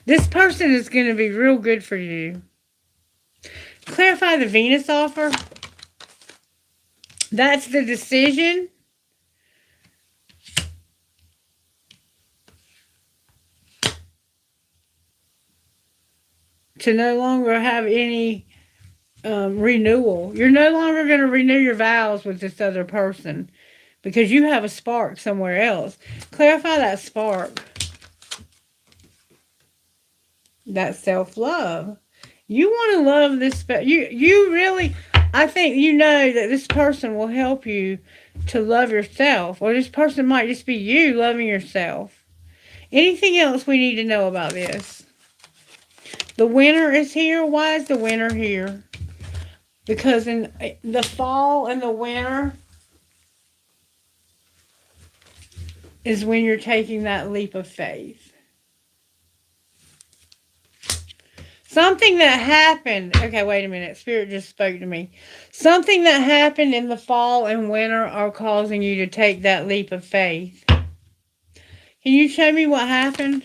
This person is going to be real good for you. Clarify the Venus offer. That's the decision to no longer have any renewal. You're no longer going to renew your vows with this other person because you have a spark somewhere else. Clarify that spark. That self-love. You want to love this. You really, I think you know that this person will help you to love yourself. Or this person might just be you loving yourself. Anything else we need to know about this? The winter is here. Why is the winter here? Because in the fall and the winter is when you're taking that leap of faith. Something that happened. Okay, wait a minute. Spirit just spoke to me. Something that happened in the fall and winter are causing you to take that leap of faith. Can you show me what happened?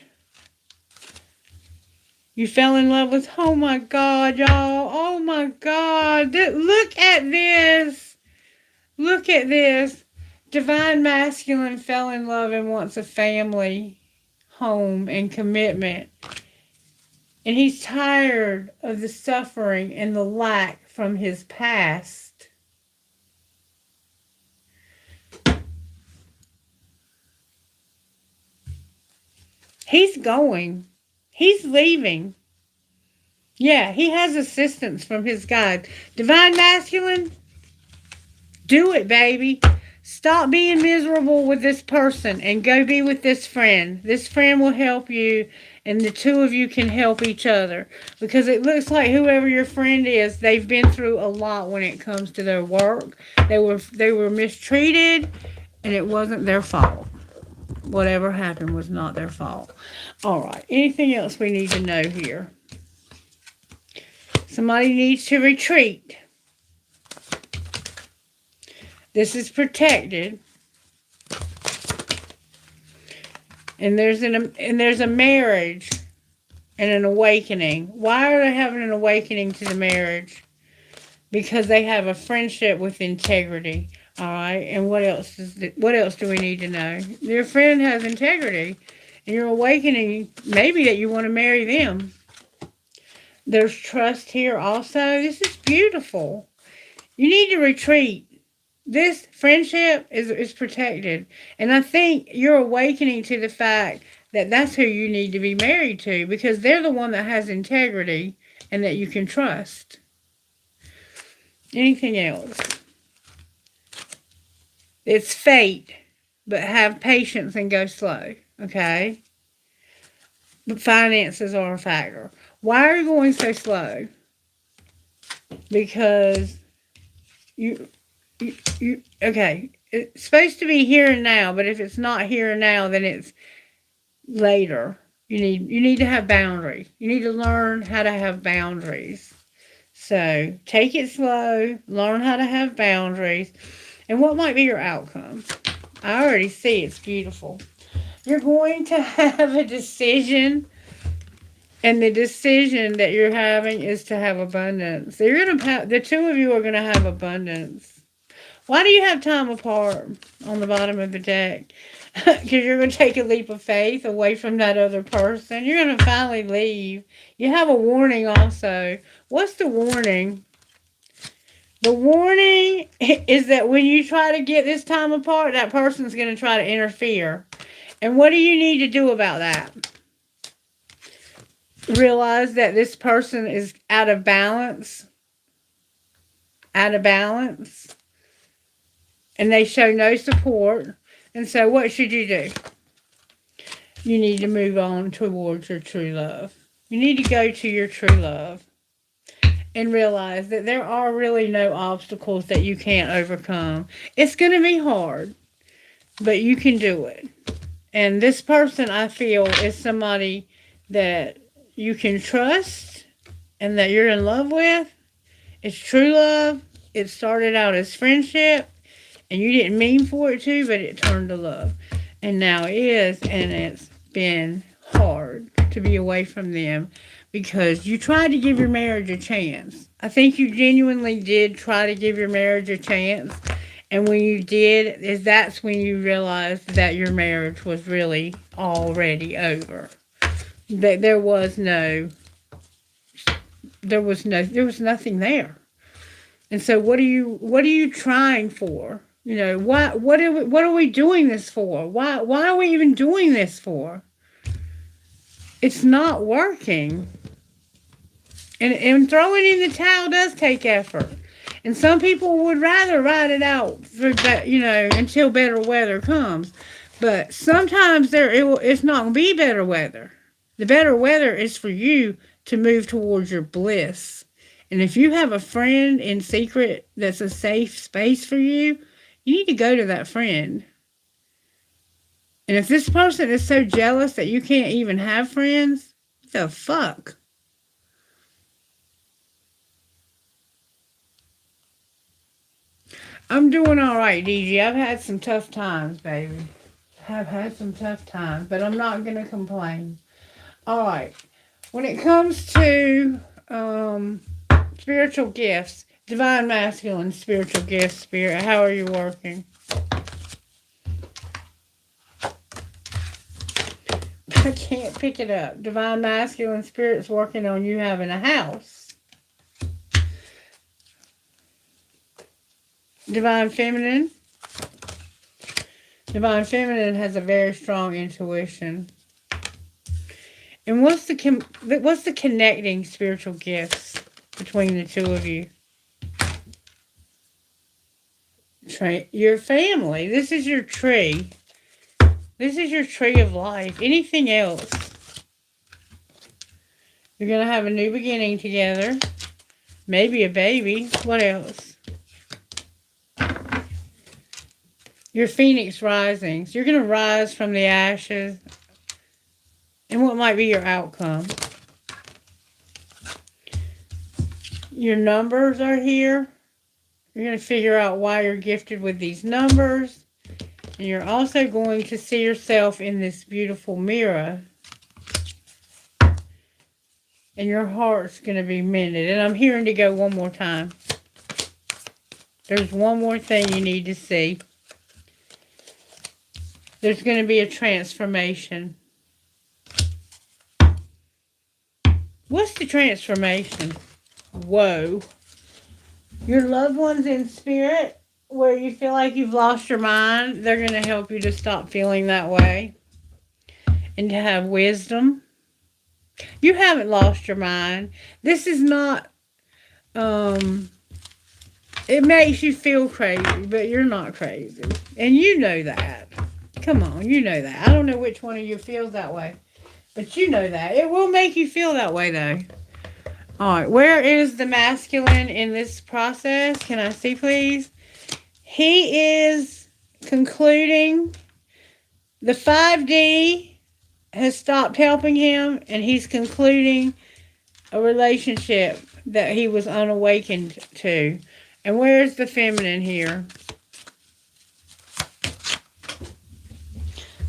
You fell in love with, oh my God, y'all. Oh my God. Look at this. Look at this. Divine masculine fell in love and wants a family, home, and commitment. And he's tired of the suffering and the lack from his past. He's going. He's leaving. Yeah, he has assistance from his guide. Divine masculine, do it, baby. Stop being miserable with this person and go be with this friend. This friend will help you, and the two of you can help each other. Because it looks like whoever your friend is, they've been through a lot when it comes to their work. They were mistreated, and it wasn't their fault. Whatever happened was not their fault. All right. Anything else we need to know here? Somebody needs to retreat. This is protected. And there's a marriage and an awakening. Why are they having an awakening to the marriage? Because they have a friendship with integrity. All right. And what else do we need to know? Your friend has integrity, and you're awakening maybe that you want to marry them. There's trust here also. This is beautiful. You need to retreat. This friendship is protected. And I think you're awakening to the fact that that's who you need to be married to, because they're the one that has integrity and that you can trust. Anything else? It's fate, but have patience and go slow, okay? But finances are a factor. Why are you going so slow? Because you okay, it's supposed to be here and now, but if it's not here and now, then it's later. You need to have boundaries. You need to learn how to have boundaries. So take it slow, learn how to have boundaries. And what might be your outcome? I already see it's beautiful. You're going to have a decision, and the decision that you're having is to have abundance. So you're gonna have, the two of you are gonna have abundance. Why do you have time apart on the bottom of the deck? Because you're going to take a leap of faith away from that other person. You're going to finally leave. You have a warning also. What's the warning? The warning is that when you try to get this time apart, that person's going to try to interfere. And what do you need to do about that? Realize that this person is out of balance. Out of balance. And they show no support. And so what should you do? You need to move on towards your true love. You need to go to your true love and realize that there are really no obstacles that you can't overcome. It's going to be hard, but you can do it. And this person, I feel, is somebody that you can trust and that you're in love with. It's true love. It started out as friendship. And you didn't mean for it to, but it turned to love. And now it is, and it's been hard to be away from them because you tried to give your marriage a chance. I think you genuinely did try to give your marriage a chance. And when you did, that's when you realized that your marriage was really already over. That there was nothing there. And so what are you trying for? You know, what are we doing this for? Why are we even doing this for? It's not working. And throwing in the towel does take effort. And some people would rather ride it out for that, until better weather comes. But sometimes it's not going to be better weather. The better weather is for you to move towards your bliss. And if you have a friend in secret that's a safe space for you, you need to go to that friend. And if this person is so jealous that you can't even have friends, what the fuck? I'm doing all right, DG. I've had some tough times, baby. I've had some tough times, but I'm not going to complain. All right. When it comes to spiritual gifts, divine masculine spiritual gifts, spirit, how are you working? pick it up. Divine masculine spirits working on you having a house. Divine feminine. Divine feminine has a very strong intuition. And what's the connecting spiritual gifts between the two of you? Your family. This is your tree. This is your tree of life. Anything else? You're going to have a new beginning together. Maybe a baby. What else? Your phoenix risings. You're going to rise from the ashes. And what might be your outcome? Your numbers are here. You're going to figure out why you're gifted with these numbers. And you're also going to see yourself in this beautiful mirror. And your heart's going to be mended. And I'm hearing to go one more time. There's one more thing you need to see. There's going to be a transformation. What's the transformation? Whoa. Your loved ones in spirit, where you feel like you've lost your mind, they're going to help you to stop feeling that way. And to have wisdom. You haven't lost your mind. This is not, it makes you feel crazy, but you're not crazy. And you know that. Come on, you know that. I don't know which one of you feels that way, but you know that. It will make you feel that way, though. All right, where is the masculine in this process? Can I see, please? He is concluding. The 5D has stopped helping him, and he's concluding a relationship that he was unawakened to. And where's the feminine here?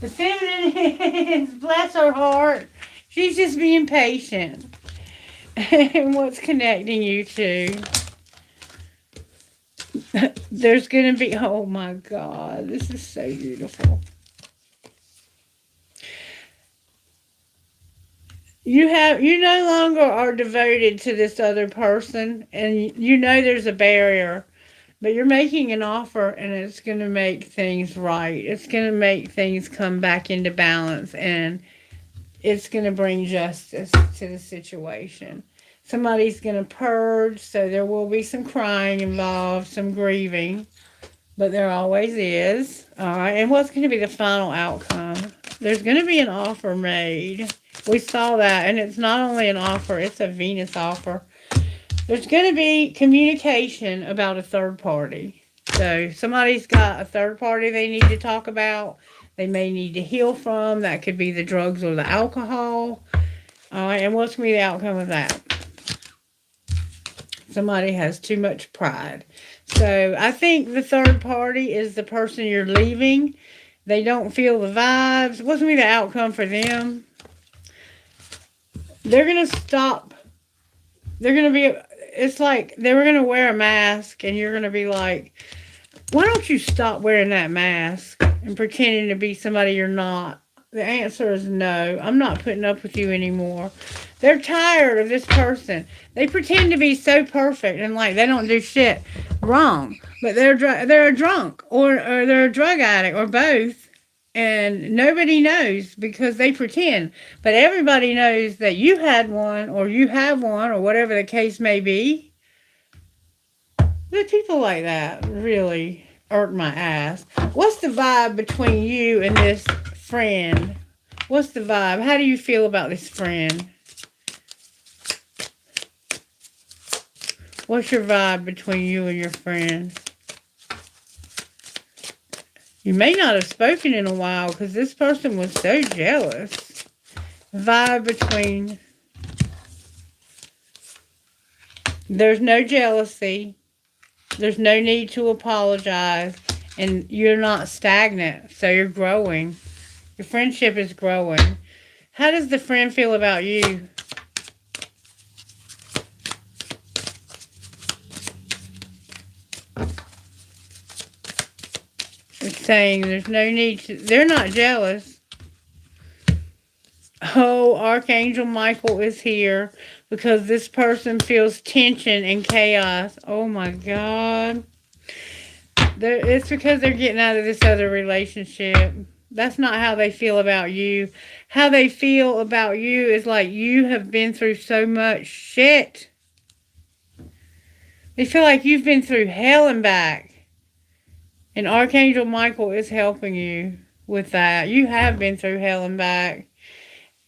The feminine is, bless her heart, she's just being patient. And what's connecting you two? There's going to be, oh my God, this is so beautiful. You no longer are devoted to this other person, and you know there's a barrier, but you're making an offer, and it's going to make things right. It's going to make things come back into balance, and it's going to bring justice to the situation. Somebody's going to purge, so there will be some crying involved, some grieving, but there always is. All right, and what's going to be the final outcome? There's going to be an offer made. We saw that, and it's not only an offer, it's a Venus offer. There's going to be communication about a third party. So somebody's got a third party they need to talk about. They may need to heal from. That could be the drugs or the alcohol. All right, and what's going to be the outcome of that? Somebody has too much pride. So I think the third party is the person you're leaving. They don't feel the vibes. What's going to be the outcome for them? They're going to stop. They're going to be, it's like they were going to wear a mask, and you're going to be like, why don't you stop wearing that mask and pretending to be somebody you're not? The answer is no. I'm not putting up with you anymore. They're tired of this person. They pretend to be so perfect and like they don't do shit wrong. But they're a drunk or they're a drug addict or both. And nobody knows because they pretend. But everybody knows that you had one or you have one or whatever the case may be. The people like that really irk my ass. What's the vibe between you and this friend? What's the vibe? How do you feel about this friend? What's your vibe between you and your friend? You may not have spoken in a while because this person was so jealous. Vibe between... There's no jealousy. There's no need to apologize. And you're not stagnant, so you're growing. Your friendship is growing. How does the friend feel about you? It's saying there's no need to... They're not jealous. Oh, Archangel Michael is here because this person feels tension and chaos. Oh my God. It's because they're getting out of this other relationship. That's not how they feel about you. How they feel about you is like you have been through so much shit. They feel like you've been through hell and back. And Archangel Michael is helping you with that. You have been through hell and back.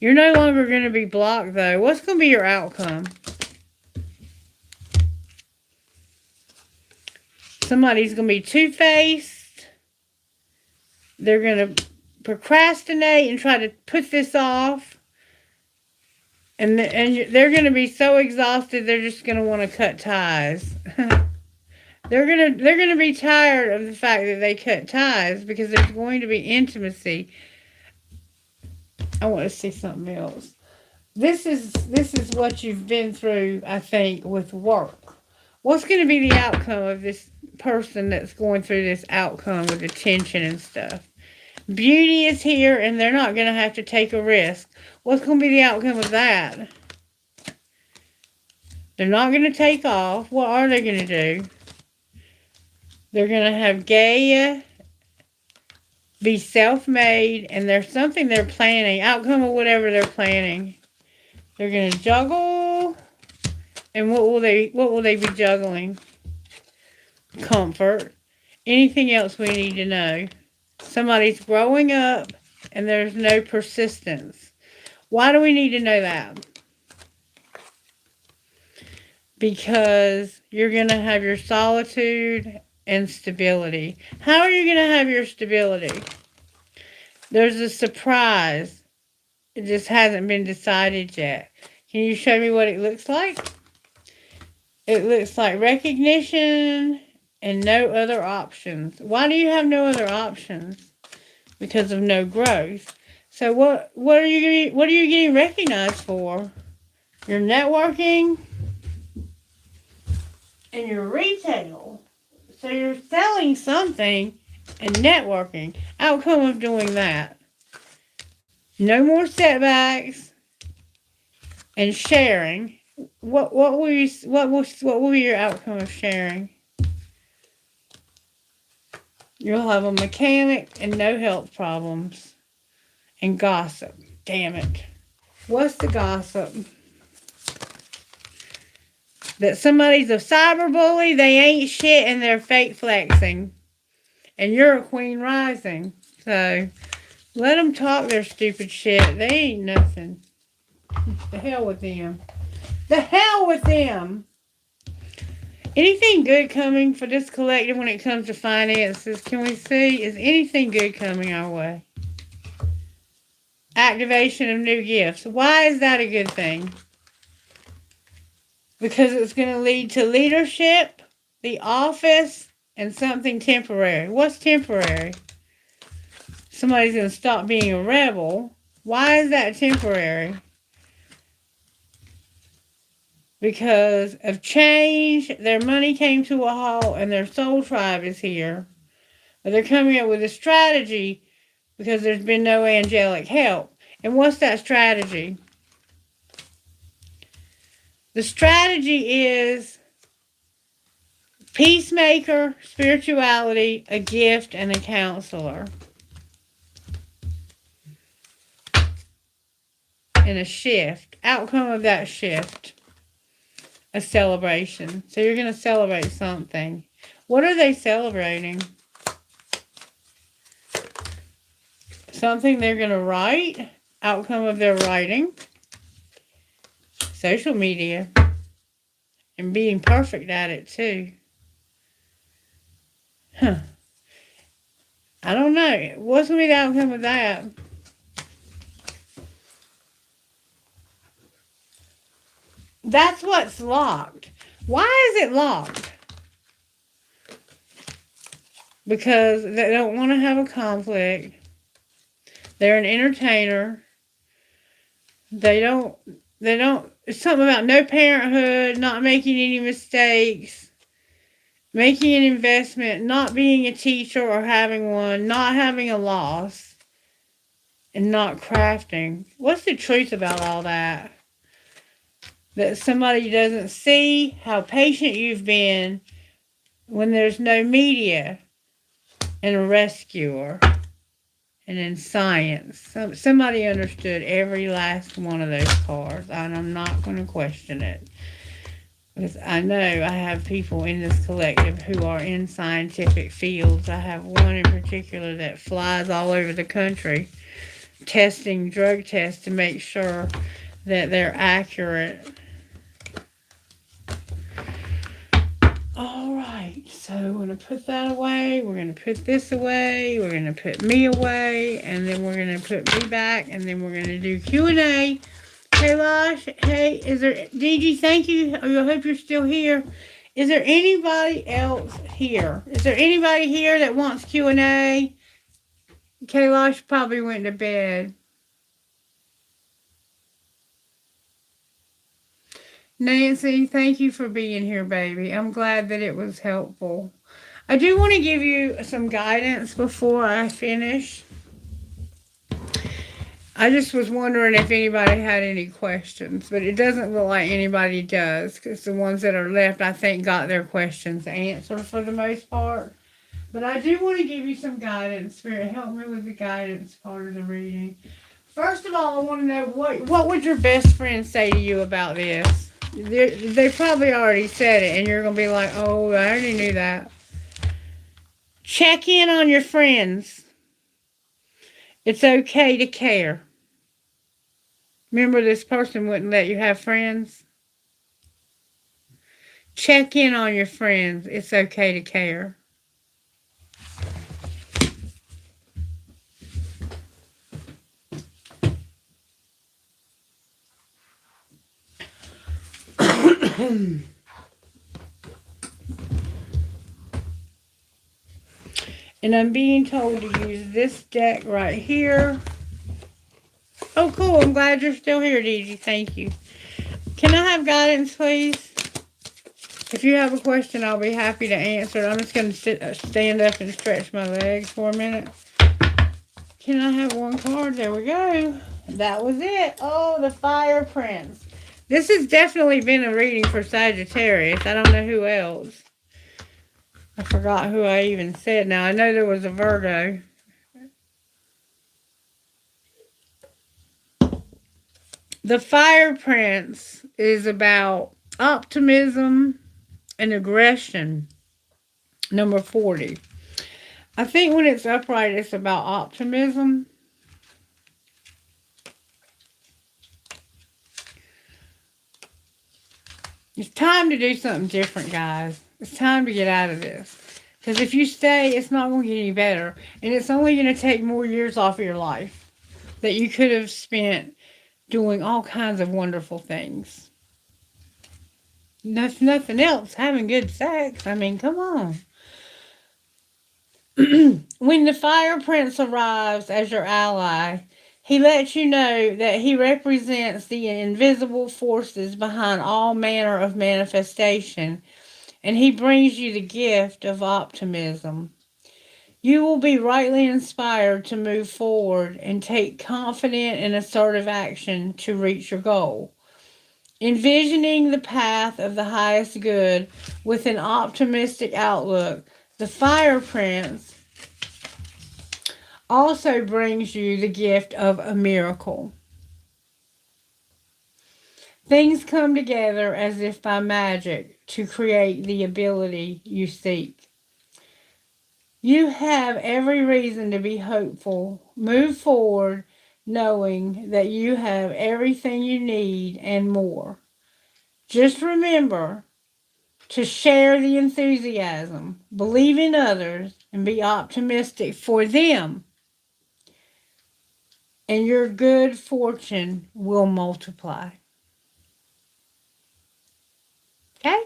You're no longer going to be blocked, though. What's going to be your outcome? Somebody's going to be two-faced. They're going to procrastinate and try to put this off. And they're going to be so exhausted, they're just going to want to cut ties. They're gonna be tired of the fact that they cut ties because there's going to be intimacy. I want to see something else. This is what you've been through, I think, with work. What's going to be the outcome of this person that's going through this outcome with the tension and stuff? Beauty is here, and they're not going to have to take a risk. What's going to be the outcome of that? They're not going to take off. What are they going to do? They're going to have Gaia, be self-made, and there's something they're planning. Outcome of whatever they're planning. They're going to juggle. And what will they be juggling? Comfort. Anything else we need to know? Somebody's growing up and there's no persistence. Why do we need to know that? Because you're going to have your solitude and stability. How are you going to have your stability? There's a surprise. It just hasn't been decided yet. Can you show me what it looks like? It looks like recognition and no other options. Why do you have no other options? Because of no growth. So what are you getting recognized for? Your networking and your retail. So you're selling something and networking. Outcome of doing that. No more setbacks and sharing. What will be your outcome of sharing? You'll have a mechanic and no health problems. And gossip. Damn it. What's the gossip? That somebody's a cyberbully, they ain't shit, and they're fake flexing. And you're a queen rising. So, let them talk their stupid shit. They ain't nothing. The hell with them. The hell with them. Anything good coming for this collective when it comes to finances? Can we see? Is anything good coming our way? Activation of new gifts. Why is that a good thing? Because it's going to lead to leadership, the office, and something temporary. What's temporary? Somebody's going to stop being a rebel. Why is that temporary? Because of change, their money came to a halt and their soul tribe is here. But they're coming up with a strategy because there's been no angelic help. And what's that strategy? The strategy is peacemaker, spirituality, a gift, and a counselor. And a shift. Outcome of that shift. A celebration. So you're going to celebrate something. What are they celebrating? Something they're going to write. Outcome of their writing. Social media. And being perfect at it too. Huh. I don't know. What's going to be the outcome of that? That's what's locked. Why is it locked? Because they don't want to have a conflict. They're an entertainer. They don't, it's something about no parenthood, not making any mistakes, making an investment, not being a teacher or having one, not having a loss. and not crafting. What's the truth about all that? That somebody doesn't see how patient you've been when there's no media and a rescuer. And in science, somebody understood every last one of those cards, and I'm not going to question it. Because I know I have people in this collective who are in scientific fields. I have one in particular that flies all over the country testing drug tests to make sure that they're accurate. All right, so we're going to put that away. We're going to put this away. We're going to put me away. And then we're going to put me back. And then we're going to do Q&A. Hey, Losh. Hey, is there... DG, thank you. I hope you're still here. Is there anybody else here? Is there anybody here that wants Q&A? Kailash probably went to bed. Nancy, thank you for being here, baby. I'm glad that it was helpful. I do want to give you some guidance before I finish. I just was wondering if anybody had any questions, but it doesn't look like anybody does, because the ones that are left, I think, got their questions answered for the most part. But I do want to give you some guidance. Spirit, help me with the guidance part of the reading. First of all, I want to know what would your best friend say to you about this? They probably already said it, and you're going to be like, oh, I already knew that. Check in on your friends. It's okay to care. Remember, this person wouldn't let you have friends? Check in on your friends. It's okay to care. And I'm being told to use this deck right here. Oh, cool. I'm glad you're still here, DG. Thank you. Can I have guidance, please? If you have a question, I'll be happy to answer it. I'm just going to stand up and stretch my legs for a minute. Can I have one card? There we go. That was it. Oh, the Fire Prince. This has definitely been a reading for Sagittarius. I don't know who else. I forgot who I even said. Now, I know there was a Virgo. The Fire Prince is about optimism and aggression. Number 40. I think when it's upright, it's about optimism. It's time to do something different, guys. It's time to get out of this. Because if you stay, it's not going to get any better. And it's only going to take more years off of your life that you could have spent doing all kinds of wonderful things. Nothing else. Having good sex. I mean, come on. When the Fire Prince arrives as your ally, he lets you know that he represents the invisible forces behind all manner of manifestation, and he brings you the gift of optimism. You will be rightly inspired to move forward and take confident and assertive action to reach your goal. Envisioning the path of the highest good with an optimistic outlook, the Fire Prince also brings you the gift of a miracle. Things come together as if by magic to create the ability you seek. You have every reason to be hopeful. Move forward knowing that you have everything you need and more. Just remember to share the enthusiasm, believe in others, and be optimistic for them. And your good fortune will multiply. Okay?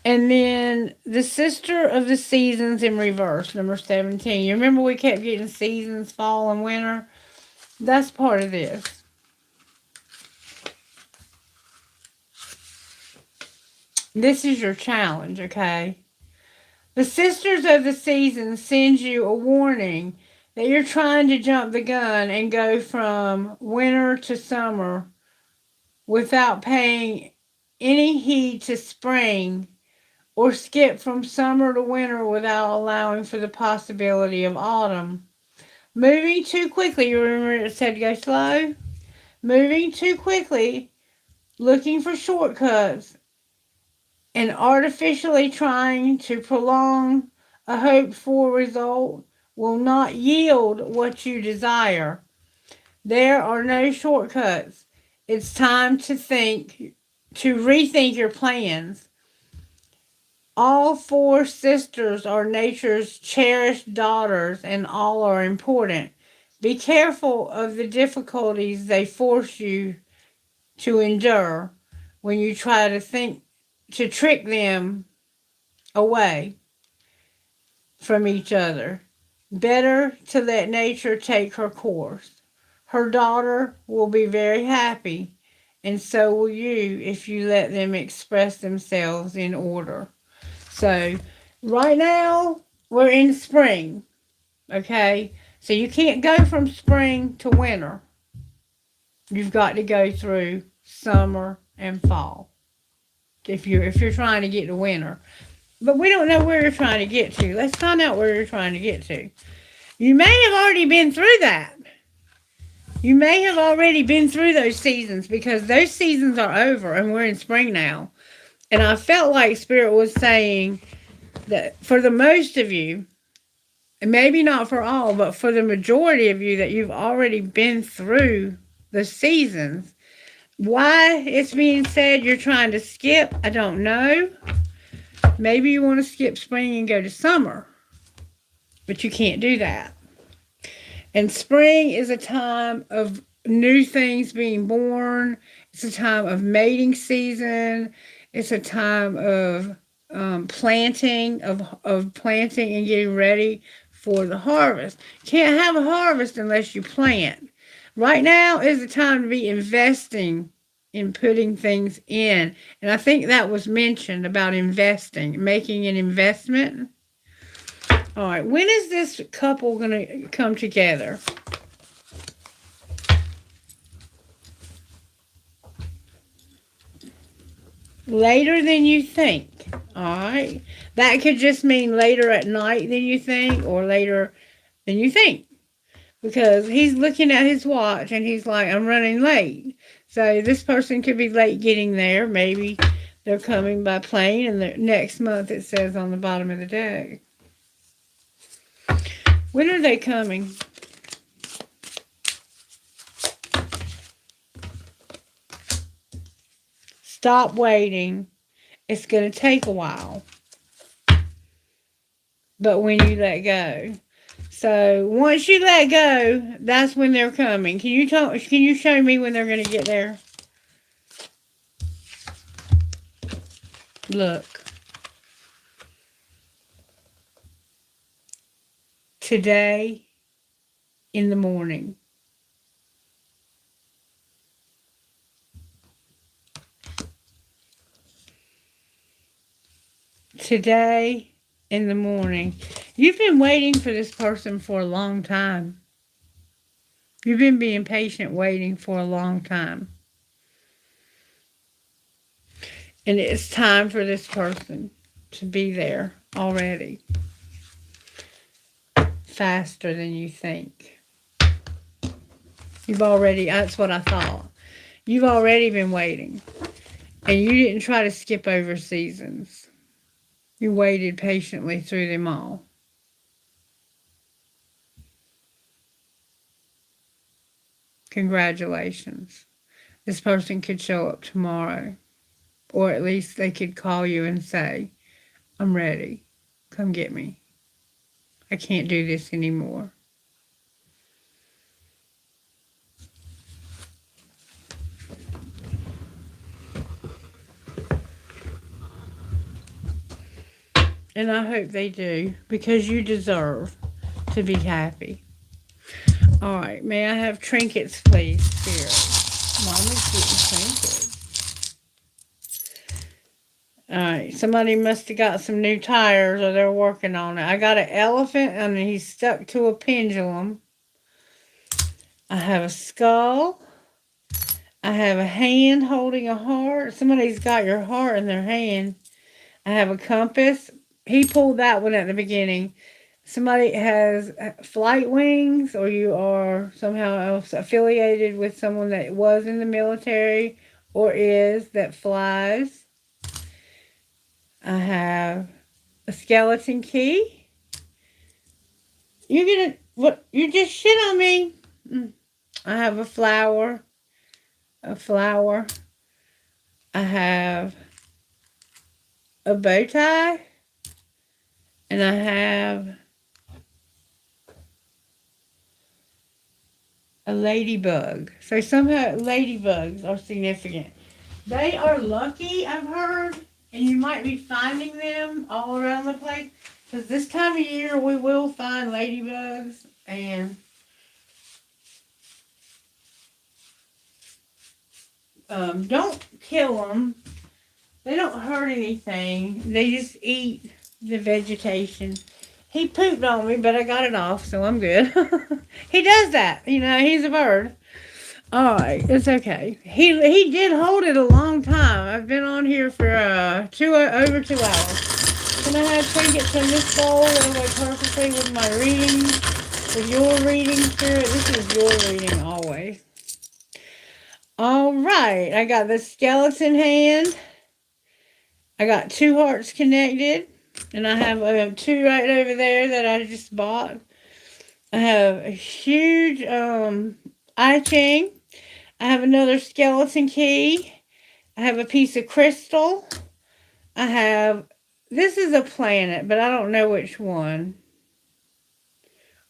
And then the Sister of the Seasons in reverse, number 17. You remember we kept getting seasons, fall and winter? That's part of this. This is your challenge, okay? The Sisters of the Seasons sends you a warning that you're trying to jump the gun and go from winter to summer without paying any heed to spring, or skip from summer to winter without allowing for the possibility of autumn. Moving too quickly, you remember it said go slow? Moving too quickly, looking for shortcuts, and artificially trying to prolong a hoped for result will not yield what you desire. There are no shortcuts. It's time to rethink your plans. All four sisters are nature's cherished daughters, and all are important. Be careful of the difficulties they force you to endure when you try to trick them away from each other. Better to let nature take her course. Her daughter will be very happy, and so will you if you let them express themselves in order. So, right now, we're in spring, okay? So you can't go from spring to winter. You've got to go through summer and fall if you're trying to get to winter. But we don't know where you're trying to get to. Let's find out where you're trying to get to. You may have already been through that. You may have already been through those seasons, because those seasons are over and we're in spring now. And I felt like Spirit was saying that for the most of you, and maybe not for all, but for the majority of you, that you've already been through the seasons. Why it's being said you're trying to skip, I don't know. Maybe you want to skip spring and go to summer, but you can't do that. And spring is a time of new things being born. It's a time of mating season. It's a time of planting and getting ready for the harvest. Can't have a harvest unless you plant. Right now is the time to be investing in putting things in. And I think that was mentioned about investing, making an investment. All right, when is this couple going to come together? Later than you think. All right. That could just mean later at night than you think, or later than you think. Because he's looking at his watch and he's like, I'm running late. So this person could be late getting there. Maybe they're coming by plane, and the next month it says on the bottom of the deck. When are they coming? Stop waiting. It's going to take a while. But when you let go. So once you let go, that's when they're coming. Can you show me when they're going to get there? Look. Today in the morning. Today in the morning. You've been waiting for this person for a long time. You've been being patient, waiting for a long time. And it's time for this person to be there already. Faster than you think. That's what I thought. You've already been waiting. And you didn't try to skip over seasons. You waited patiently through them all. Congratulations. This person could show up tomorrow. Or at least they could call you and say, I'm ready. Come get me. I can't do this anymore. And I hope they do, because you deserve to be happy. All right, may I have trinkets, please, Spirit? Mama's getting trinkets. Alright, somebody must have got some new tires or they're working on it. I got an elephant and he's stuck to a pendulum. I have a skull. I have a hand holding a heart. Somebody's got your heart in their hand. I have a compass. He pulled that one at the beginning. Somebody has flight wings, or you are somehow else affiliated with someone that was in the military or is that flies. I have a skeleton key. You're gonna, what? You just shit on me. I have a flower. A flower. I have a bow tie. And I have a ladybug. So somehow ladybugs are significant. They are lucky, I've heard, and you might be finding them all around the place. Because this time of year we will find ladybugs, and don't kill them. They don't hurt anything. They just eat the vegetation. He pooped on me, but I got it off, so I'm good. He does that. You know, he's a bird. All right, it's okay. He did hold it a long time. I've been on here for over 2 hours. Can I have trinkets in this bowl that go perfectly with my reading, with your reading, Spirit? This is your reading always. All right, I got the skeleton hand. I got 2 hearts connected, and I have 2 right over there that I just bought. I have a huge eye chain. I have another skeleton key. I have a piece of crystal. I have, this is a planet, but I don't know which one.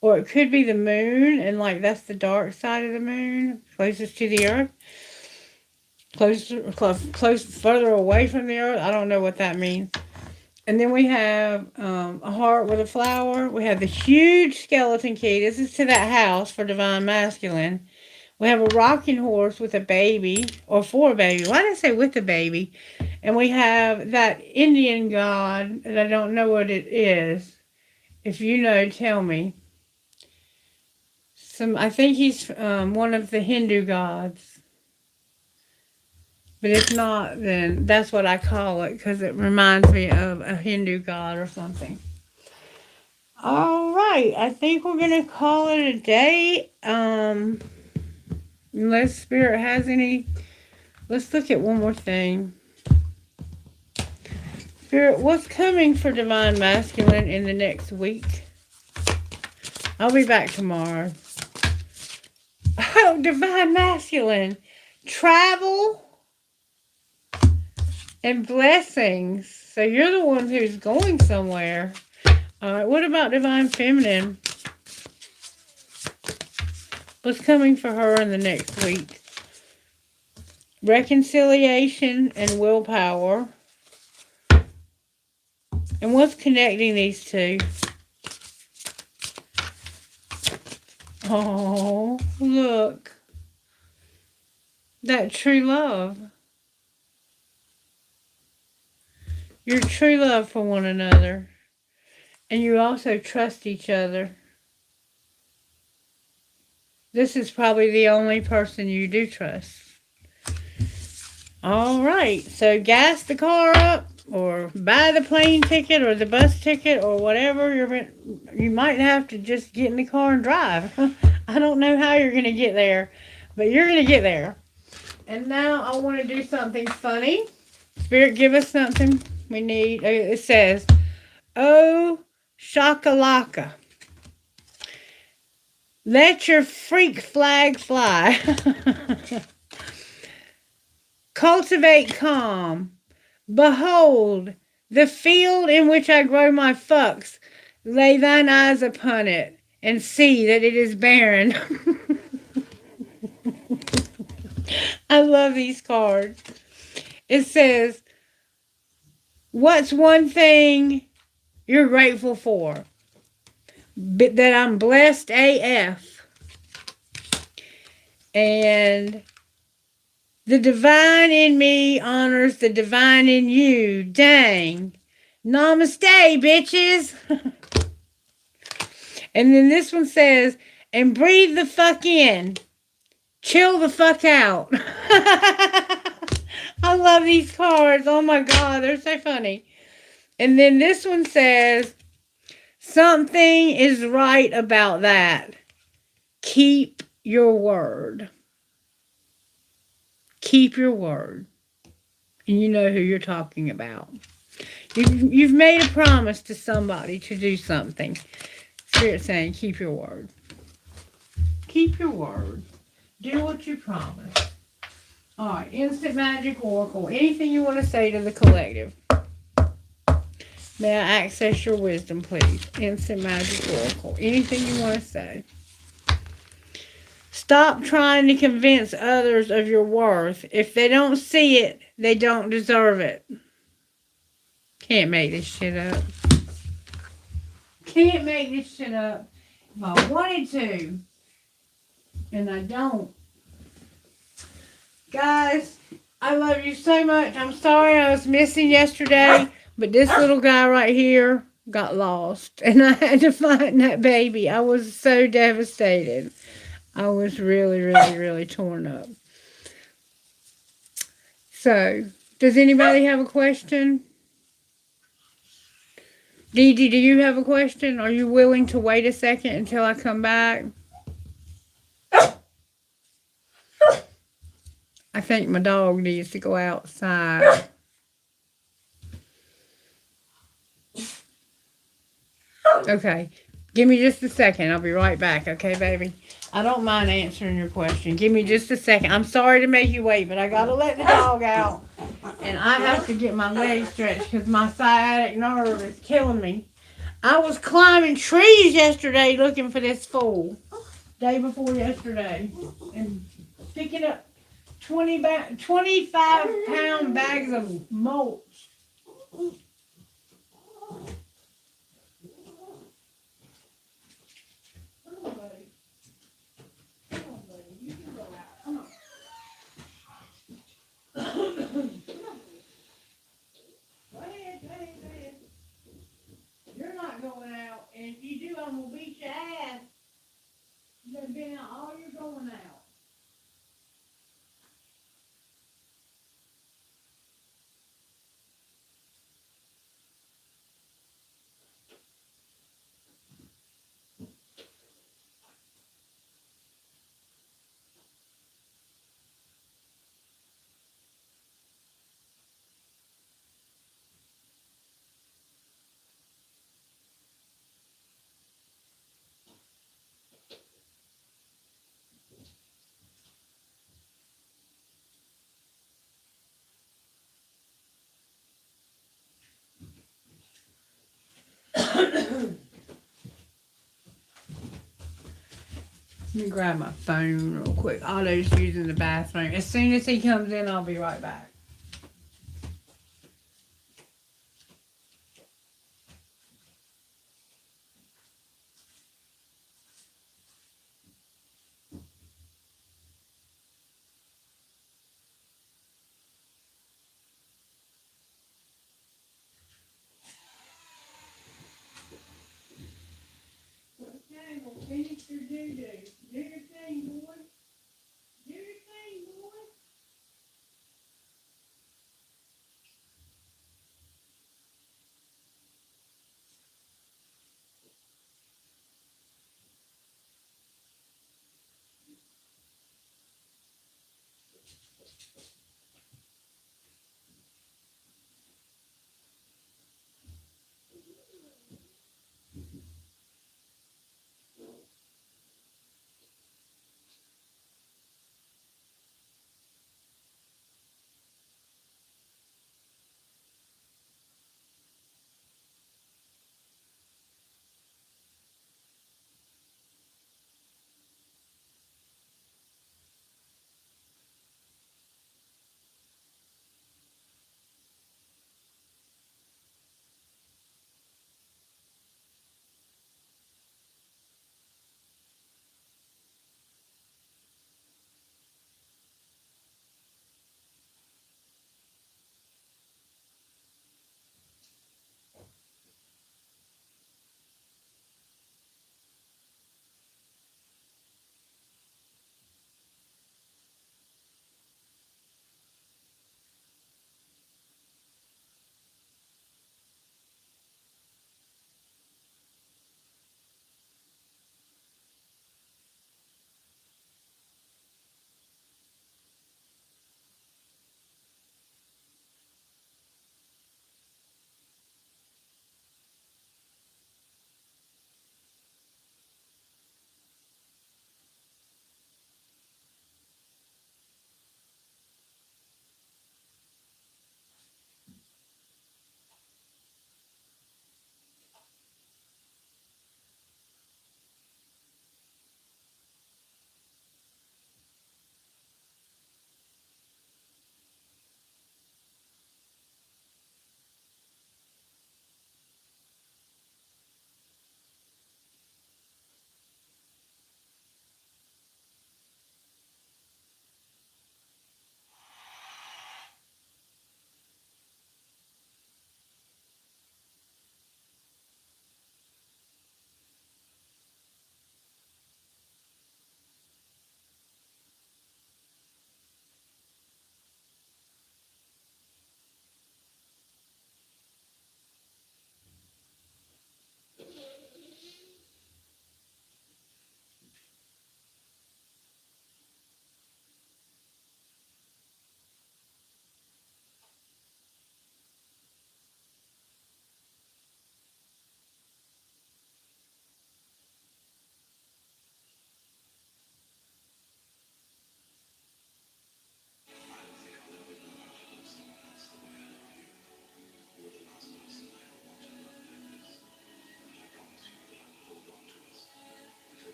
Or it could be the moon, and like that's the dark side of the moon, closest to the earth. Close, further away from the earth. I don't know what that means. And then we have a heart with a flower. We have the huge skeleton key. This is to that house for Divine Masculine. We have a rocking horse with a baby, or for a baby. Why did I say with a baby? And we have that Indian god that I don't know what it is. If you know, tell me. I think he's one of the Hindu gods. But if not, then that's what I call it, because it reminds me of a Hindu god or something. All right, I think we're going to call it a day. Unless Spirit has any. Let's look at one more thing. Spirit, what's coming for Divine Masculine in the next week? I'll be back tomorrow. Oh, Divine Masculine. Travel and blessings. So you're the one who's going somewhere. All right, what about Divine Feminine? What's coming for her in the next week? Reconciliation and willpower. And what's connecting these two? Oh, look. That true love. Your true love for one another. And you also trust each other. This is probably the only person you do trust. All right. So gas the car up, or buy the plane ticket or the bus ticket or whatever. You might have to just get in the car and drive. I don't know how you're going to get there, but you're going to get there. And now I want to do something funny. Spirit, give us something we need. It says, oh, shakalaka. Let your freak flag fly. Cultivate calm. Behold, the field in which I grow my fucks. Lay thine eyes upon it, and see that it is barren. I love these cards. It says, what's one thing you're grateful for? That I'm blessed AF. And The divine in me honors the divine in you. Dang. Namaste, bitches. And then this one says, and breathe the fuck in. Chill the fuck out. I love these cards. Oh my God, they're so funny. And then this one says, something is right about that. Keep your word. Keep your word. And you know who you're talking about. You've made a promise to somebody to do something. Spirit saying, keep your word. Keep your word. Do what you promise. All right, Instant Magic Oracle. Anything you want to say to the collective? May I access your wisdom, please? Instant Magic Oracle. Anything you want to say? Stop trying to convince others of your worth. If they don't see it, they don't deserve it. Can't make this shit up. Can't make this shit up. If I wanted to, and I don't. Guys, I love you so much. I'm sorry I was missing yesterday, but this little guy right here got lost, and I had to find that baby. I was so devastated. I was really, really, really torn up. So, does anybody have a question? Dee Dee, do you have a question? Are you willing to wait a second until I come back? I think my dog needs to go outside. Okay. Give me just a second. I'll be right back. Okay, baby? I don't mind answering your question. Give me just a second. I'm sorry to make you wait, but I got to let the dog out. And I have to get my legs stretched because my sciatic nerve is killing me. I was climbing trees yesterday looking for this fool. Day before yesterday. And picking up 25-pound bags of mulch. You're not going out, and if you do, I'm gonna beat your ass. You've been out all you're going out. Let me grab my phone real quick. Otto's using the bathroom. As soon as he comes in, I'll be right back. Okay, well, finish your doo-doo. Do your thing, boy. Do your thing, boy.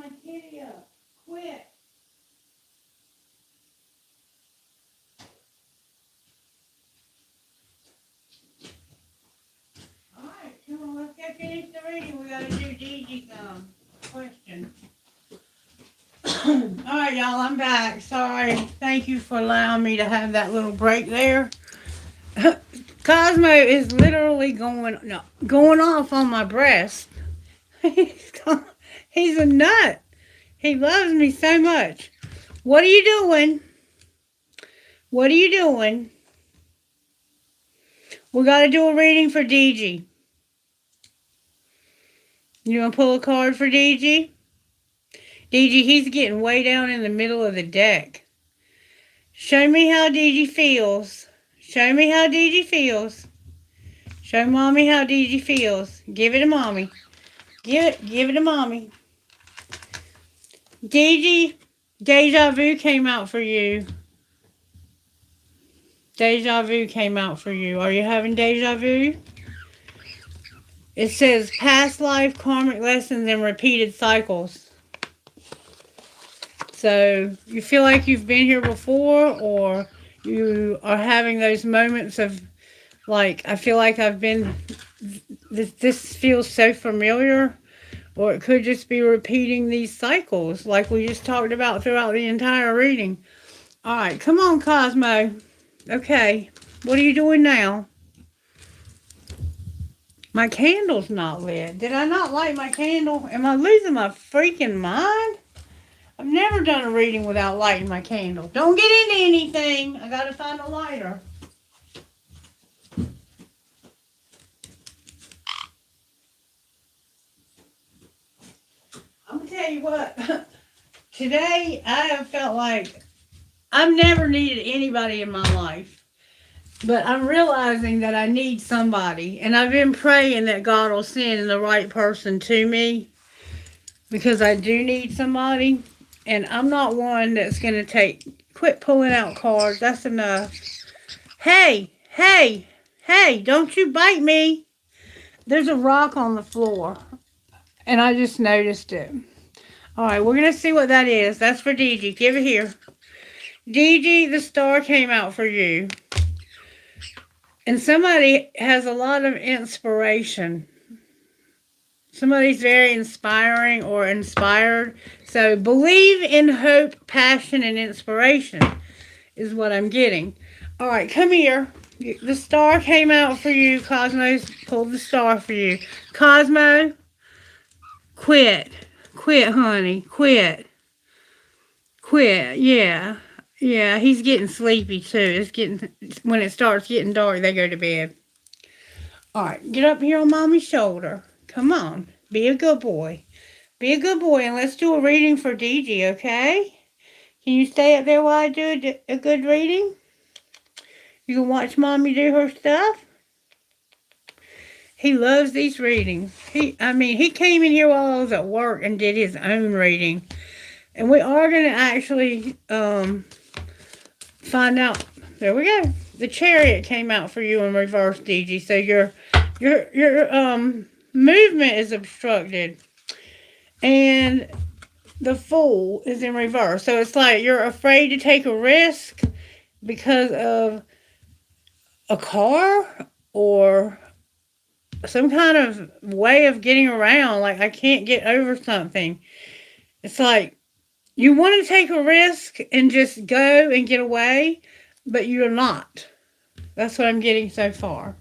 my kitty up. Quit. Alright, come on, let's get finished the reading. We gotta do Gigi's question. Alright, y'all, I'm back. Sorry. Thank you for allowing me to have that little break there. Cosmo is literally going off on my breast. He's a nut. He loves me so much. What are you doing? What are you doing? We got to do a reading for DG. You want to pull a card for DG? DG, he's getting way down in the middle of the deck. Show me how DG feels. Show me how DG feels. Show mommy how DG feels. Give it to mommy. Give it to mommy. DG, deja vu came out for you. Deja vu came out for you. Are you having deja vu? It says past life, karmic lessons, and repeated cycles. So you feel like you've been here before, or you are having those moments of like, I feel like I've been, this feels so familiar, or it could just be repeating these cycles like we just talked about throughout the entire reading. All right, come on, Cosmo. Okay, what are you doing now? My candle's not lit. Did I not light my candle? Am I losing my freaking mind? I've never done a reading without lighting my candle. Don't get into anything. I gotta find a lighter. I'm gonna tell you what. Today, I have felt like I've never needed anybody in my life. But I'm realizing that I need somebody. And I've been praying that God will send the right person to me. Because I do need somebody. And I'm not one that's going to quit pulling out cards. That's enough. Hey, hey, hey, don't you bite me. There's a rock on the floor. And I just noticed it. All right, we're going to see what that is. That's for DG. Give it here. DG, the star came out for you. And somebody has a lot of inspiration. Somebody's very inspiring or inspired. So believe in hope, passion, and inspiration is what I'm getting. All right, come here. The star came out for you. Cosmo's pulled the star for you. Cosmo, quit. Quit, honey. Quit. Quit. Yeah. Yeah, he's getting sleepy too. When it starts getting dark, they go to bed. All right, get up here on mommy's shoulder. Come on, be a good boy. Be a good boy, and let's do a reading for DG, okay? Can you stay up there while I do a good reading? You can watch mommy do her stuff. He loves these readings. He came in here while I was at work and did his own reading. And we are going to actually find out. There we go. The Chariot came out for you in reverse, DG. So your movement is obstructed, and the Fool is in reverse. So it's like you're afraid to take a risk because of a car or some kind of way of getting around. Like, I can't get over something. It's like you want to take a risk and just go and get away, but you're not. That's what I'm getting so far.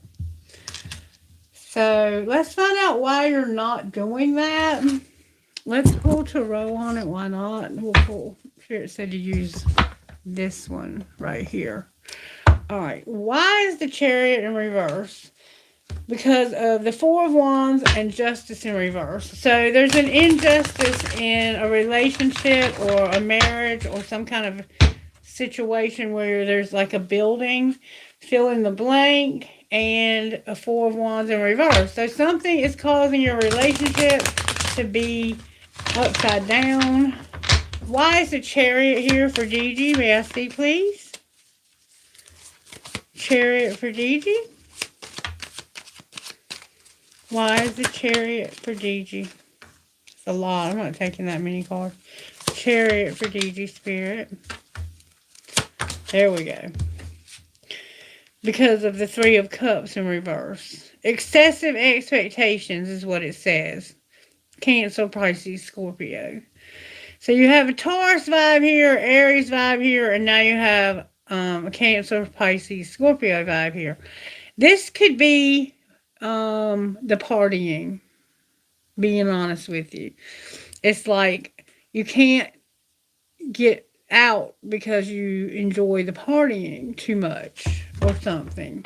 So let's find out why you're not doing that. Let's pull Tarot on it. Why not? We'll pull. Here it said to use this one right here. All right. Why is the Chariot in reverse? Because of the Four of Wands and Justice in reverse. So there's an injustice in a relationship or a marriage or some kind of situation where there's like a building, fill in the blank, and a Four of Wands in reverse. So something is causing your relationship to be upside down. Why is the Chariot here for DG? May I see, please? Chariot for DG. Why is the Chariot for DG? It's a lot. I'm not taking that many cards. Chariot for DG Spirit. There we go. Because of the Three of Cups in reverse. Excessive expectations is what it says. Cancer, Pisces, Scorpio. So you have a Taurus vibe here, Aries vibe here, and now you have a Cancer, Pisces, Scorpio vibe here. This could be the partying, being honest with you. It's like you can't get out because you enjoy the partying too much or something.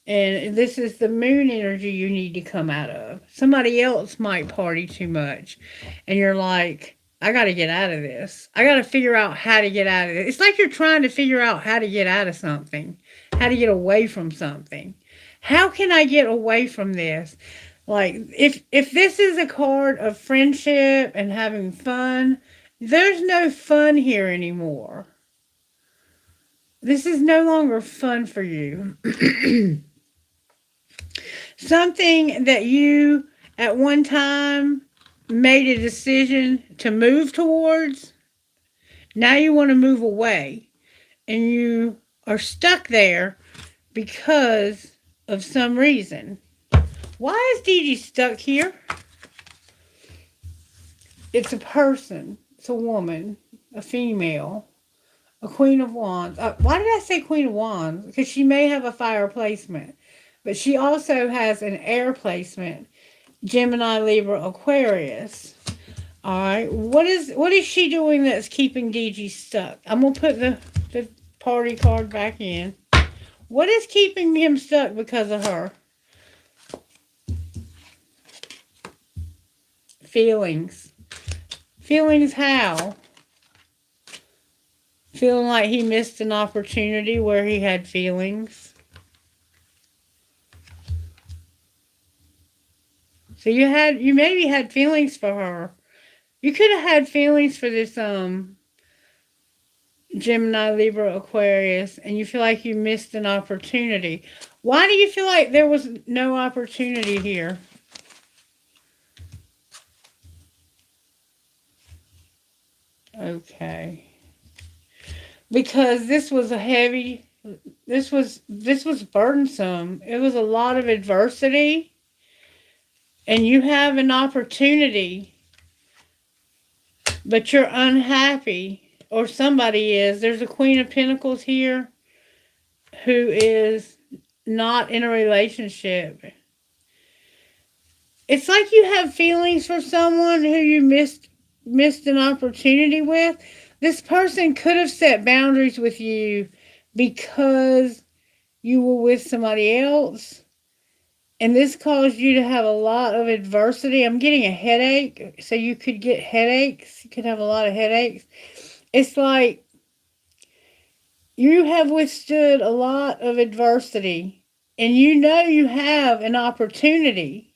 And this is the moon energy you need to come out of. Somebody else might party too much. And you're like, I got to get out of this. I got to figure out how to get out of it. It's like you're trying to figure out how to get out of something. How to get away from something. How can I get away from this? Like, if this is a card of friendship and having fun, there's no fun here anymore. This is no longer fun for you. Something that you at one time made a decision to move towards, now you want to move away. And you are stuck there because of some reason. Why is DG stuck here? It's a person. It's a woman. A female. A Queen of Wands. Why did I say Queen of Wands? Because she may have a fire placement. But she also has an air placement. Gemini, Libra, Aquarius. Alright. What is she doing that's keeping DG stuck? I'm going to put the party card back in. What is keeping him stuck because of her? Feelings. Feelings how? Feeling like he missed an opportunity where he had feelings. So you maybe had feelings for her. You could have had feelings for this Gemini, Libra, Aquarius, and you feel like you missed an opportunity. Why do you feel like there was no opportunity here? Okay. Because this was this was burdensome. It was a lot of adversity. And you have an opportunity, but you're unhappy, or somebody is. There's a Queen of Pentacles here who is not in a relationship. It's like you have feelings for someone who you missed an opportunity with. This person could have set boundaries with you because you were with somebody else. And this caused you to have a lot of adversity. I'm getting a headache. So you could get headaches. You could have a lot of headaches. It's like you have withstood a lot of adversity. And you know you have an opportunity.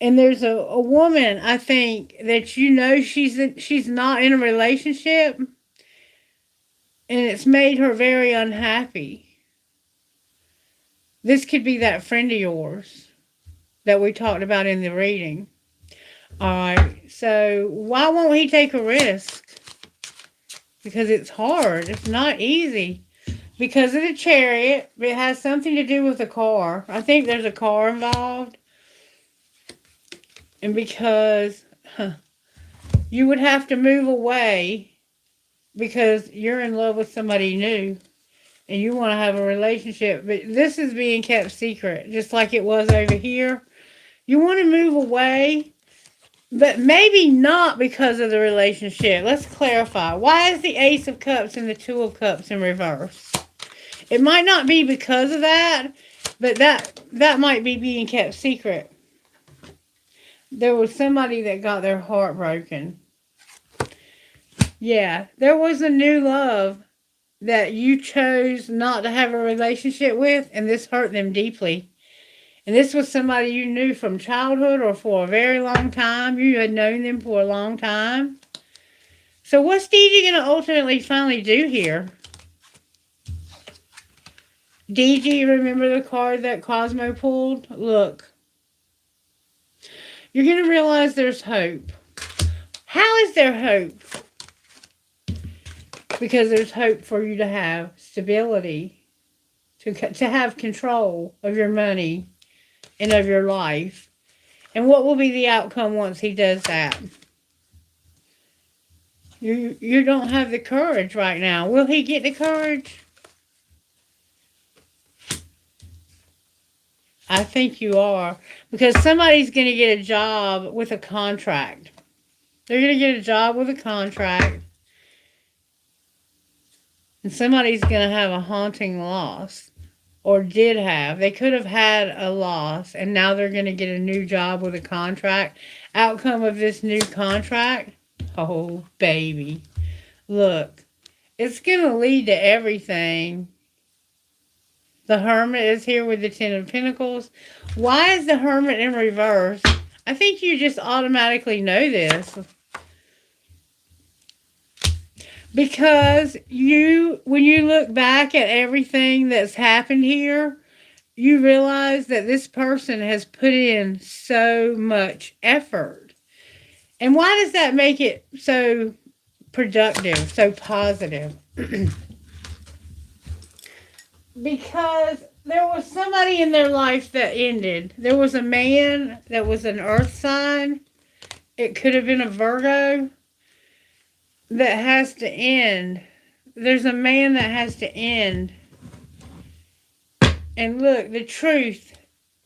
And there's a woman, I think, that you know she's not in a relationship. And it's made her very unhappy. This could be that friend of yours that we talked about in the reading. Alright, so why won't he take a risk? Because it's hard. It's not easy. Because of the Chariot, it has something to do with a car. I think there's a car involved. And because you would have to move away because you're in love with somebody new. And you want to have a relationship. But this is being kept secret. Just like it was over here. You want to move away. But maybe not because of the relationship. Let's clarify. Why is the Ace of Cups and the Two of Cups in reverse? It might not be because of that. But that might be being kept secret. There was somebody that got their heart broken. Yeah. There was a new love that you chose not to have a relationship with, and this hurt them deeply. And this was somebody you knew from childhood or for a very long time. You had known them for a long time. So what's DG going to ultimately finally do here? DG, remember the card that Cosmo pulled? Look. You're going to realize there's hope. How is there hope? Because there's hope for you to have stability, to have control of your money and of your life. And what will be the outcome once he does that? You don't have the courage right now. Will he get the courage? I think you are. Because somebody's going to get a job with a contract. They're going to get a job with a contract. And somebody's going to have a haunting loss. Or did have. They could have had a loss. And now they're going to get a new job with a contract. Outcome of this new contract. Oh, baby. Look. It's going to lead to everything. The Hermit is here with the Ten of Pentacles. Why is the Hermit in reverse? I think you just automatically know this. Because when you look back at everything that's happened here, you realize that this person has put in so much effort. And why does that make it so productive, so positive? Because there was somebody in their life that ended. There was a man that was an earth sign. It could have been a Virgo that has to end. There's a man that has to end. And look, the truth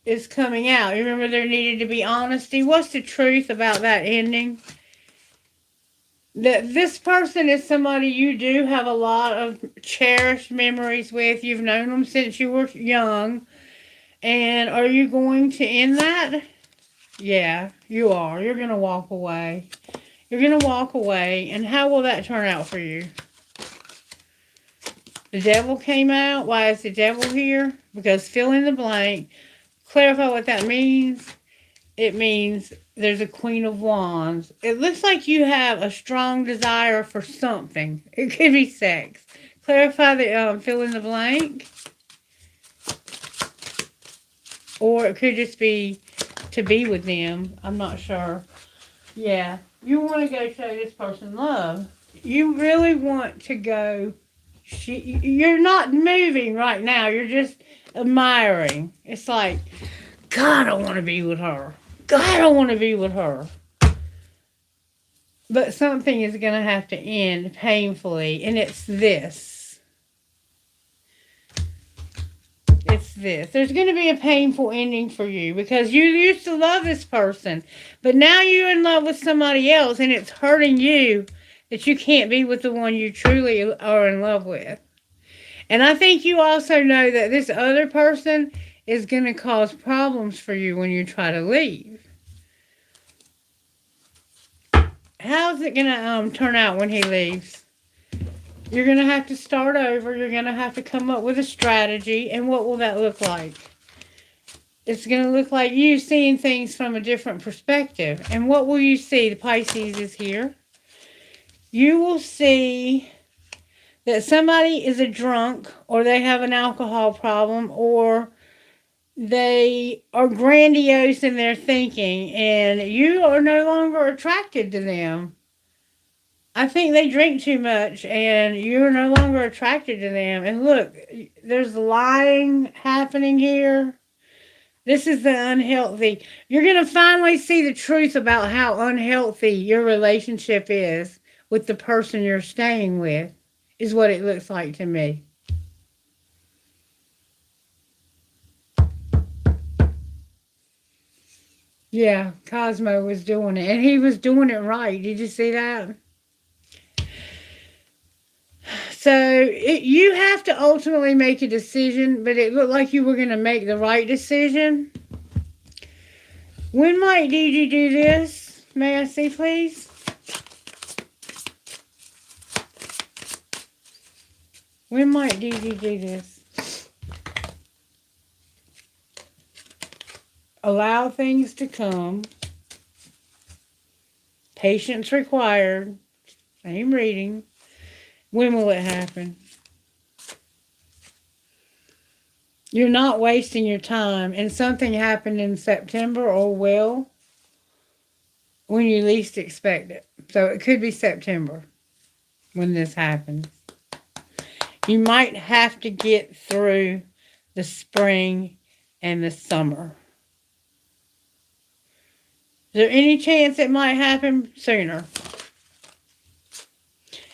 is coming out. You remember there needed to be honesty. What's the truth about that ending? That this person is somebody you do have a lot of cherished memories with. You've known them since you were young. And are you going to end that? Yeah, you are. You're going to walk away. You're going to walk away. And how will that turn out for you? The devil came out. Why is the devil here? Because fill in the blank. Clarify what that means. It means there's a Queen of Wands. It looks like you have a strong desire for something. It could be sex. Clarify the fill in the blank. Or it could just be to be with them. I'm not sure. Yeah. You want to go show this person love. You really want to go. You're not moving right now. You're just admiring. It's like, God, I want to be with her. God, I want to be with her. But something is going to have to end painfully. And it's this. It's this. There's going to be a painful ending for you. Because you used to love this person. But now you're in love with somebody else. And it's hurting you that you can't be with the one you truly are in love with. And I think you also know that this other person is going to cause problems for you when you try to leave. How's it going to turn out when he leaves? You're going to have to start over. You're going to have to come up with a strategy. And what will that look like? It's going to look like you seeing things from a different perspective. And what will you see? The Pisces is here. You will see that somebody is a drunk, or they have an alcohol problem, or they are grandiose in their thinking, and you are no longer attracted to them. I think they drink too much, and you're no longer attracted to them. And look, there's lying happening here. This is the unhealthy. You're going to finally see the truth about how unhealthy your relationship is with the person you're staying with, is what it looks like to me. Yeah, Cosmo was doing it. And he was doing it right. Did you see that? So you have to ultimately make a decision, but it looked like you were going to make the right decision. When might Dee do this? May I see, please? When might Dee do this? Allow things to come. Patience required. Same reading. When will it happen? You're not wasting your time. And something happened in September or will. when you least expect it. So it could be September when this happens. You might have to get through the spring and the summer. Is there any chance it might happen sooner?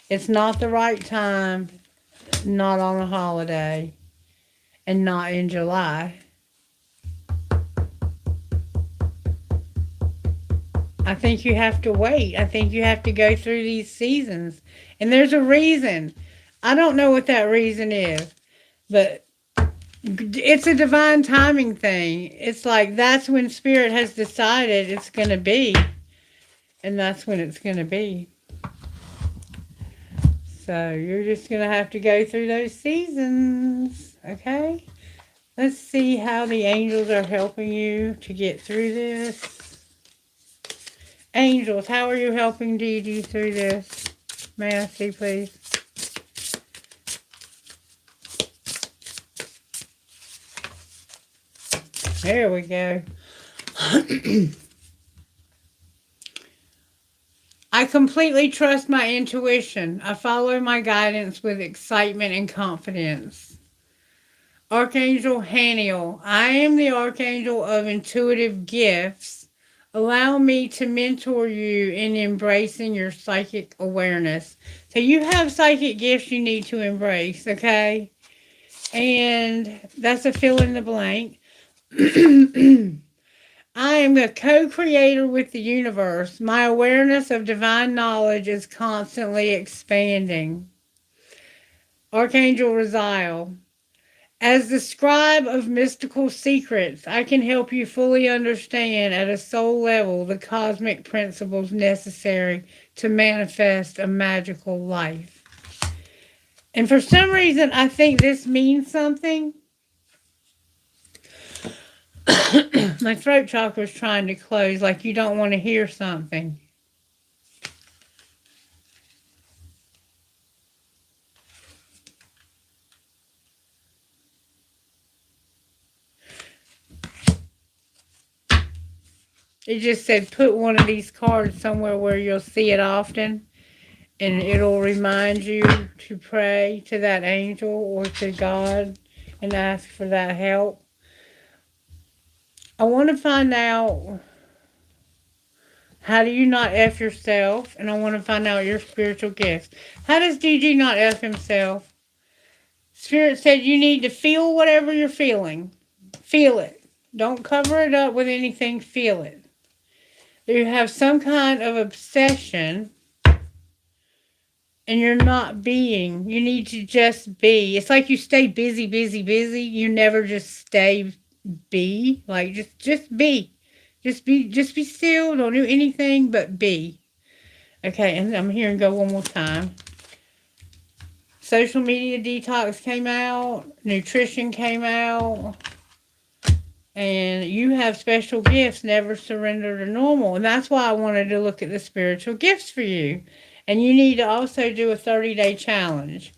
It's not the right time, not on a holiday, and not in July. I think you have to wait. I think you have to go through these seasons. And there's a reason. I don't know what that reason is, but it's a divine timing thing. It's like that's when Spirit has decided it's going to be. And that's when it's going to be. So you're just going to have to go through those seasons. Okay? Let's see how the angels are helping you to get through this. Angels, how are you helping Dee Dee through this? May I see, please? There we go. I completely trust my intuition. I follow my guidance with excitement and confidence. Archangel Haniel, I am the Archangel of intuitive gifts. Allow me to mentor you in embracing your psychic awareness. So you have psychic gifts you need to embrace, okay? And that's a fill in the blank. I am a co-creator with the universe. My awareness of divine knowledge is constantly expanding. Archangel Raziel, as the scribe of mystical secrets, I can help you fully understand at a soul level the cosmic principles necessary to manifest a magical life. And for some reason, I think this means something. My throat chakra is trying to close, like you don't want to hear something. It just said put one of these cards somewhere where you'll see it often, and it'll remind you to pray to that angel or to God and ask for that help. I want to find out, how do you not F yourself? And I want to find out your spiritual gifts. How does DG not F himself? Spirit said you need to feel whatever you're feeling. Feel it. Don't cover it up with anything. Feel it. You have some kind of obsession and you're not being. You need to just be. It's like you stay busy, busy, busy. You never just stay be. Like just be. Just be still. Don't do anything but be. Okay, and I'm hearing go one more time. Social media detox came out. Nutrition came out. And you have special gifts, never surrender to normal. And that's why I wanted to look at the spiritual gifts for you. And you need to also do a 30-day challenge.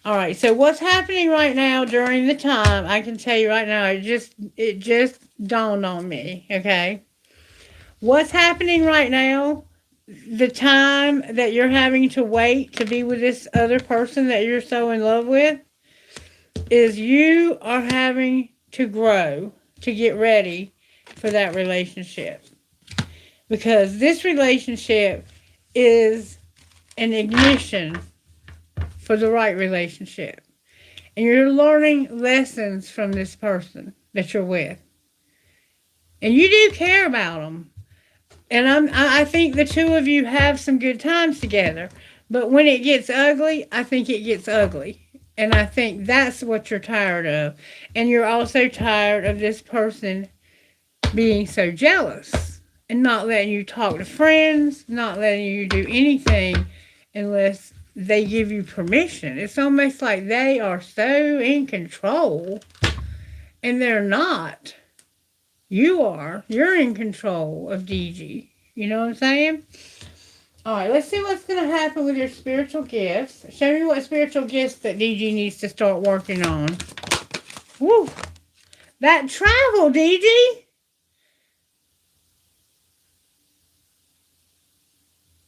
All right, so what's happening right now during the time, I can tell you right now, it just dawned on me, okay? What's happening right now, the time that you're having to wait to be with this other person that you're so in love with, is you are having to grow to get ready for that relationship. Because this relationship is an ignition for the right relationship. And you're learning lessons from this person that you're with. And you do care about them. And I think the two of you have some good times together. But when it gets ugly, I think it gets ugly. And I think that's what you're tired of. And you're also tired of this person being so jealous and not letting you talk to friends, not letting you do anything unless they give you permission. It's almost like they are so in control and they're not. You are. You're in control of DG. You know what I'm saying? All right, let's see what's going to happen with your spiritual gifts. Show me what spiritual gifts that DG needs to start working on. Woo! That travel, DG!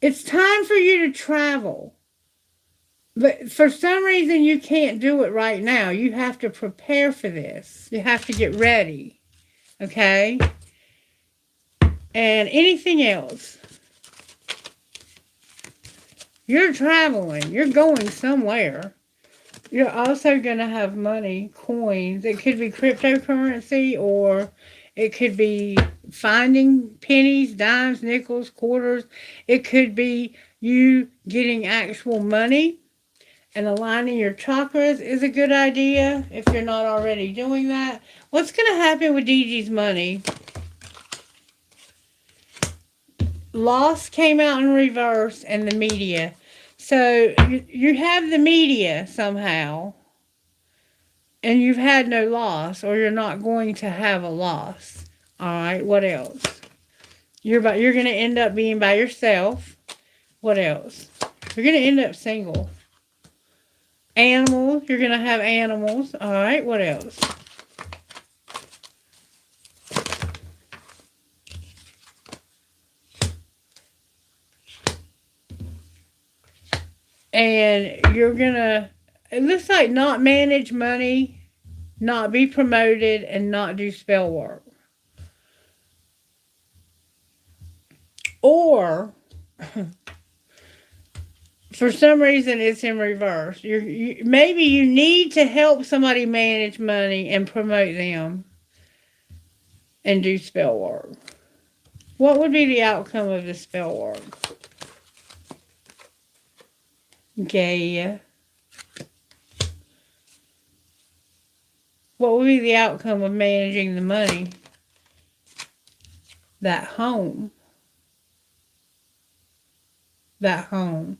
It's time for you to travel. But for some reason, you can't do it right now. You have to prepare for this. You have to get ready. Okay? And anything else. You're traveling. You're going somewhere. You're also going to have money, coins. It could be cryptocurrency, or it could be finding pennies, dimes, nickels, quarters. It could be you getting actual money, and aligning your chakras is a good idea if you're not already doing that. What's going to happen with DG's money? Loss came out in reverse, and the media. So you have the media somehow, and you've had no loss, or you're not going to have a loss. All right, what else? You're going to end up being by yourself. What else? You're going to end up single. Animals, you're going to have animals. All right, what else? And you're going to, it looks like, not manage money, not be promoted, and not do spell work. Or, for some reason, it's in reverse. Maybe you need to help somebody manage money and promote them and do spell work. What would be the outcome of the spell work? Gaia. What would be the outcome of managing the money? That home. That home.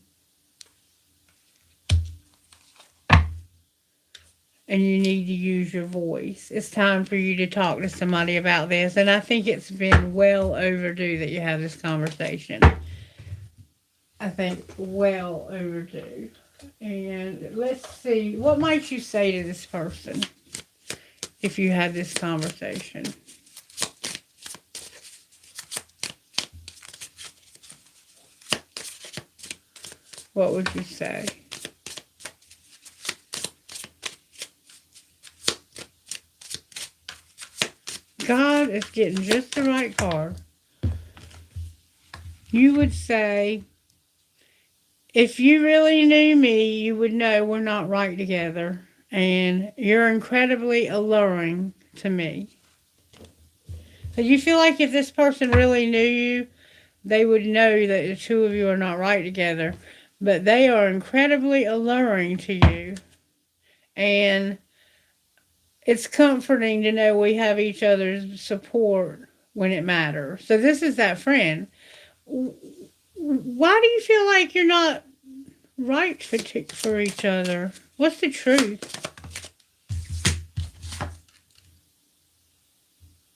And you need to use your voice. It's time for you to talk to somebody about this. And I think it's been well overdue that you have this conversation. I think well overdue. And let's see, what might you say to this person if you had this conversation? What would you say? God is getting just the right card. You would say, if you really knew me, you would know we're not right together. And you're incredibly alluring to me. So you feel like if this person really knew you, they would know that the two of you are not right together. But they are incredibly alluring to you. And it's comforting to know we have each other's support when it matters. So this is that friend. Why do you feel like you're not right for each other? What's the truth?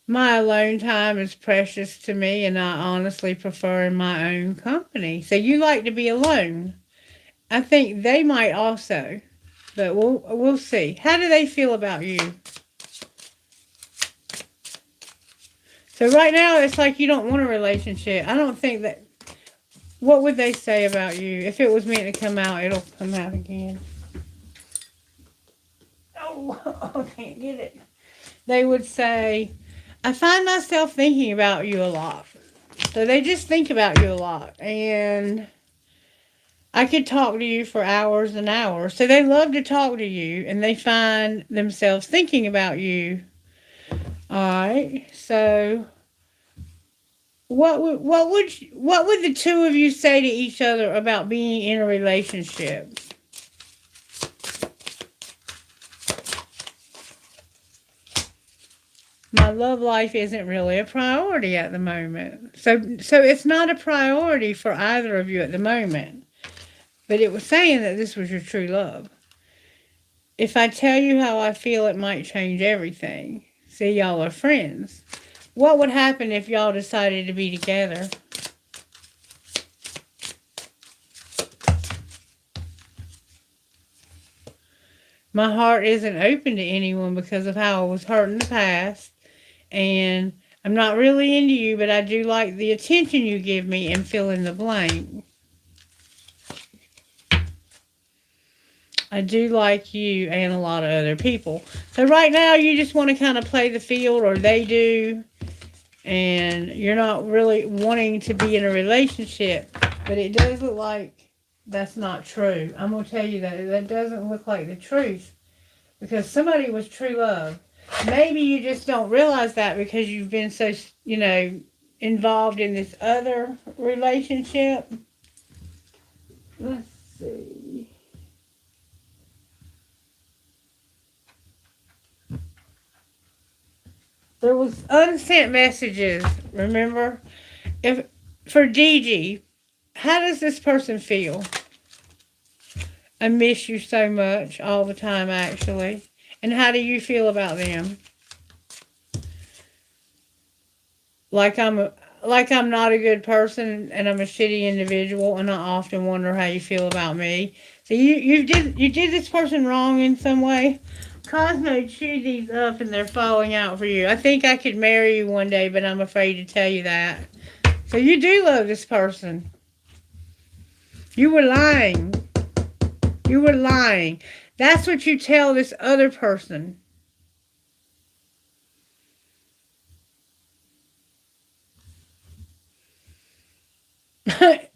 My alone time is precious to me, and I honestly prefer in my own company. So you like to be alone. I think they might also, but we'll see. How do they feel about you? So right now, it's like you don't want a relationship. I don't think that... What would they say about you? If it was meant to come out, it'll come out again. Oh, I can't get it. They would say, I find myself thinking about you a lot. So they just think about you a lot. And I could talk to you for hours and hours. So they love to talk to you, and they find themselves thinking about you. All right. So what would the two of you say to each other about being in a relationship? My love life isn't really a priority at the moment. So it's not a priority for either of you at the moment. But it was saying that this was your true love. If I tell you how I feel, it might change everything. See, y'all are friends. What would happen if y'all decided to be together? My heart isn't open to anyone because of how I was hurt in the past. And I'm not really into you, but I do like the attention you give me and fill in the blank. I do like you and a lot of other people. So right now you just want to kind of play the field, or they do, and you're not really wanting to be in a relationship. But it does look like that's not true. I'm going to tell you that. That doesn't look like the truth. Because somebody was true love. Maybe you just don't realize that because you've been so, involved in this other relationship. Let's see. There was unsent messages, remember? If for DG, how does this person feel? I miss you so much all the time, actually. And how do you feel about them? Like I'm not a good person and I'm a shitty individual, and I often wonder how you feel about me. So you did this person wrong in some way. Cosmo chewed these up and they're falling out for you. I think I could marry you one day, but I'm afraid to tell you that. So you do love this person. You were lying. You were lying. That's what you tell this other person.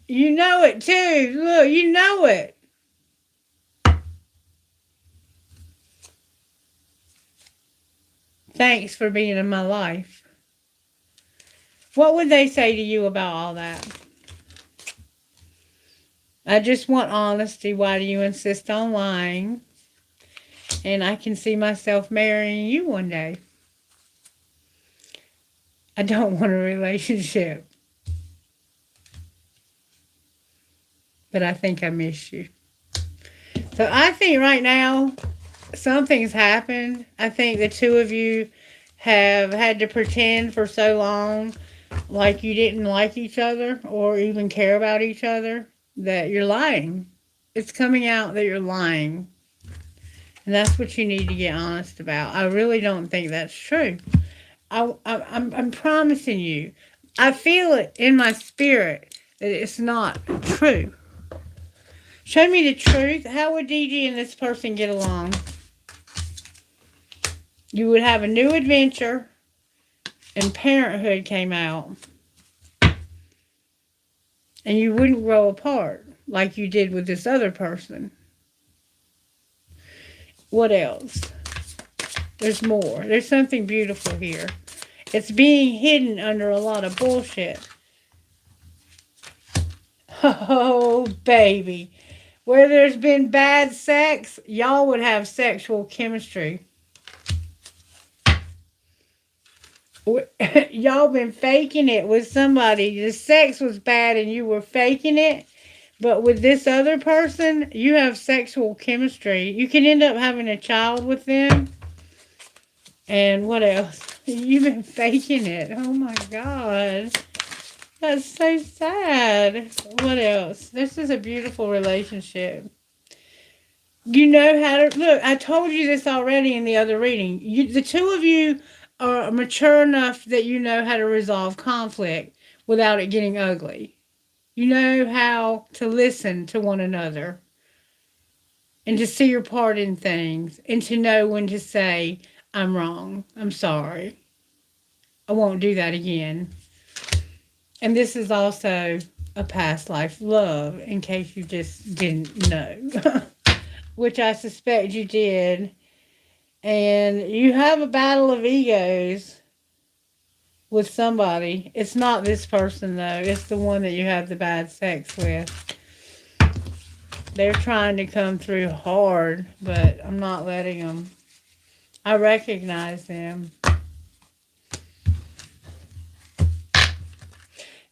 You know it too. Look, you know it. Thanks for being in my life. What would they say to you about all that? I just want honesty. Why do you insist on lying? And I can see myself marrying you one day. I don't want a relationship. But I think I miss you. So I think right now something's happened. I think the two of you have had to pretend for so long like you didn't like each other or even care about each other that you're lying. It's coming out that you're lying. And that's what you need to get honest about. I really don't think that's true. I'm promising you. I feel it in my spirit that it's not true. Show me the truth. How would DG and this person get along? You would have a new adventure and parenthood came out. And you wouldn't grow apart like you did with this other person. What else? There's more. There's something beautiful here. It's being hidden under a lot of bullshit. Oh, baby. Where there's been bad sex, y'all would have sexual chemistry. Y'all been faking it with somebody. The sex was bad and you were faking it. But with this other person, you have sexual chemistry. You can end up having a child with them. And what else? You've been faking it. Oh my God. That's so sad. What else? This is a beautiful relationship. You know how to... Look, I told you this already in the other reading. The two of you are mature enough that you know how to resolve conflict without it getting ugly. You know how to listen to one another and to see your part in things and to know when to say, I'm wrong. I'm sorry. I won't do that again. And this is also a past life love, in case you just didn't know, which I suspect you did. And you have a battle of egos with somebody. It's not this person, though. It's the one that you have the bad sex with. They're trying to come through hard, but I'm not letting them. I recognize them.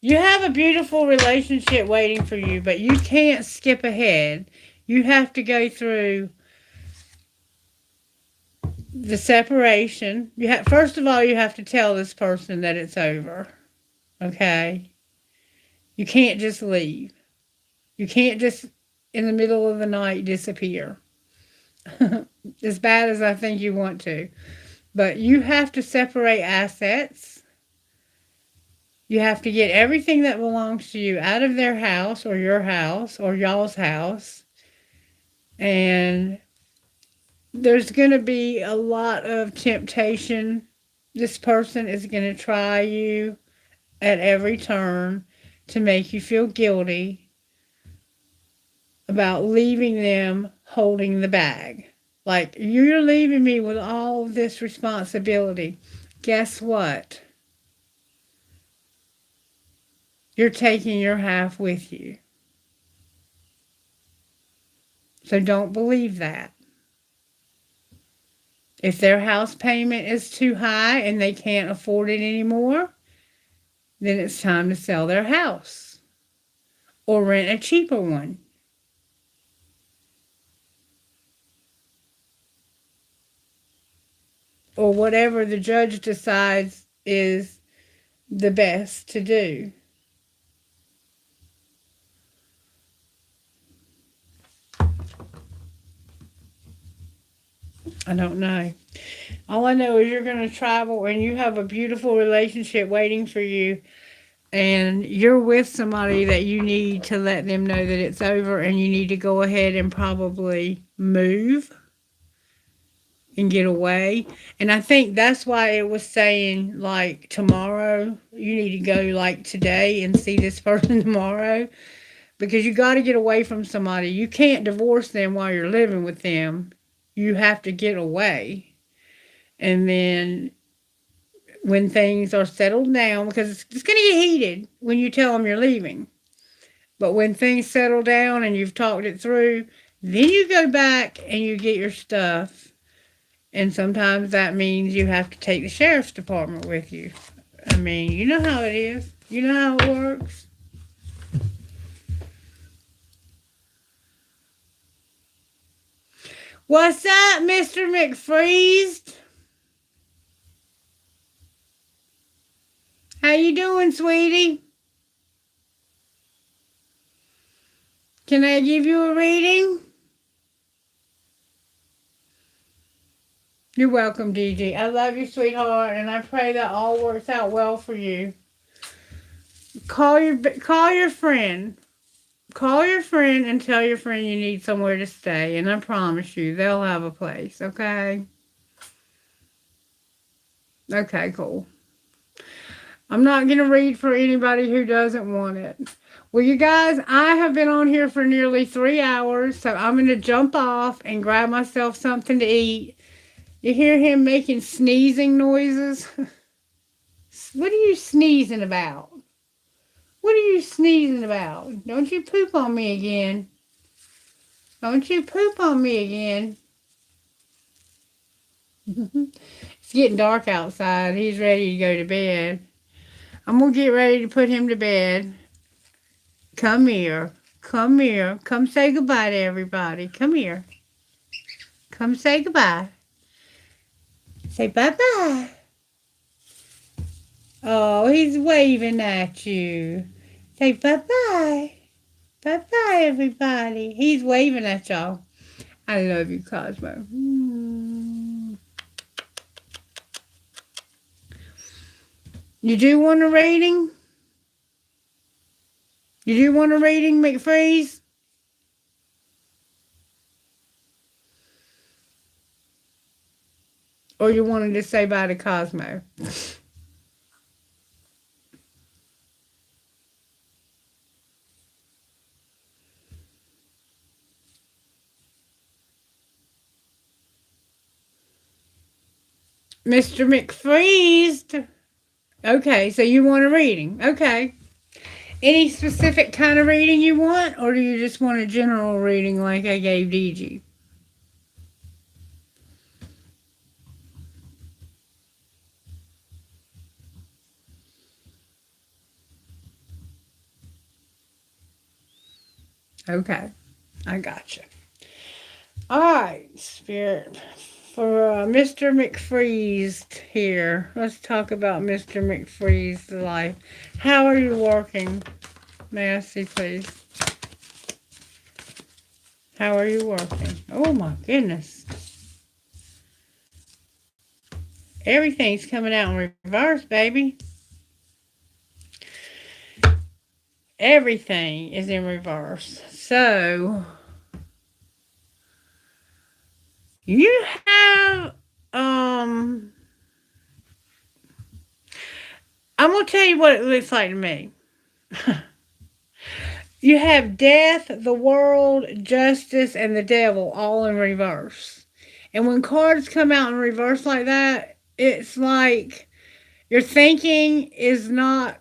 You have a beautiful relationship waiting for you, but you can't skip ahead. You have to go through the separation. First of all, you have to tell this person that it's over. Okay? You can't just leave. You can't just, in the middle of the night, disappear. As bad as I think you want to. But you have to separate assets. You have to get everything that belongs to you out of their house or your house or y'all's house And there's going to be a lot of temptation. This person is going to try you at every turn to make you feel guilty about leaving them holding the bag. Like, you're leaving me with all of this responsibility. Guess what? You're taking your half with you. So don't believe that. If their house payment is too high and they can't afford it anymore, then it's time to sell their house or rent a cheaper one. Or whatever the judge decides is the best to do. I don't know. All I know is you're going to travel and you have a beautiful relationship waiting for you. And you're with somebody that you need to let them know that it's over, and you need to go ahead and probably move and get away. And I think that's why it was saying, like, tomorrow, you need to go, like, today and see this person tomorrow, because you got to get away from somebody. You can't divorce them while you're living with them. You have to get away. And then when things are settled down, because it's going to get heated when you tell them you're leaving. But when things settle down and you've talked it through, then you go back and you get your stuff. And sometimes that means you have to take the sheriff's department with you. I mean, you know how it is. You know how it works. What's up, Mr. McFreeze? How you doing, sweetie? Can I give you a reading? You're welcome, DG. I love you, sweetheart, and I pray that all works out well for you. Call your friend. Call your friend and tell your friend you need somewhere to stay, and I promise you they'll have a place, okay? Okay, cool. I'm not going to read for anybody who doesn't want it. Well, you guys, I have been on here for nearly 3 hours, so I'm going to jump off and grab myself something to eat. You hear him making sneezing noises? What are you sneezing about? What are you sneezing about? Don't you poop on me again. Don't you poop on me again. It's getting dark outside. He's ready to go to bed. I'm going to get ready to put him to bed. Come here. Come here. Come say goodbye to everybody. Come here. Come say goodbye. Say bye-bye. Oh, he's waving at you. Say bye-bye. Bye-bye, everybody. He's waving at y'all. I love you, Cosmo. You do want a rating? You do want a rating, McFreeze? Or you wanted to say bye to Cosmo? Mr. McFreeze. Okay, so you want a reading. Okay. Any specific kind of reading you want, or do you just want a general reading like I gave DG? Okay, I gotcha. All right, Spirit. For Mr. McFreeze here, let's talk about Mr. McFreeze's life. How are you working? May I see, please? How are you working? Oh my goodness. Everything's coming out in reverse, baby. Everything is in reverse. So, You have, I'm going to tell you what it looks like to me. You have death, the world, justice, and the devil all in reverse. And when cards come out in reverse like that, it's like your thinking is not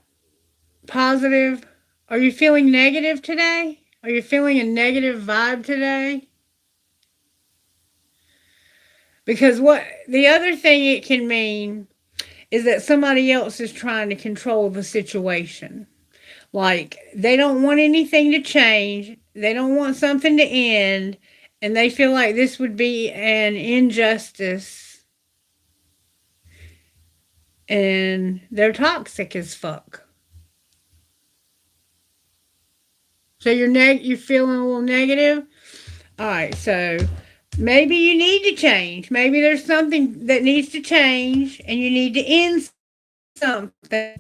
positive. Are you feeling negative today? Are you feeling a negative vibe today? Because what the other thing it can mean is that somebody else is trying to control the situation. Like they don't want anything to change, they don't want something to end, and they feel like this would be an injustice, and they're toxic as fuck. So you're feeling a little negative. All right, so maybe you need to change. Maybe there's something that needs to change, and you need to end something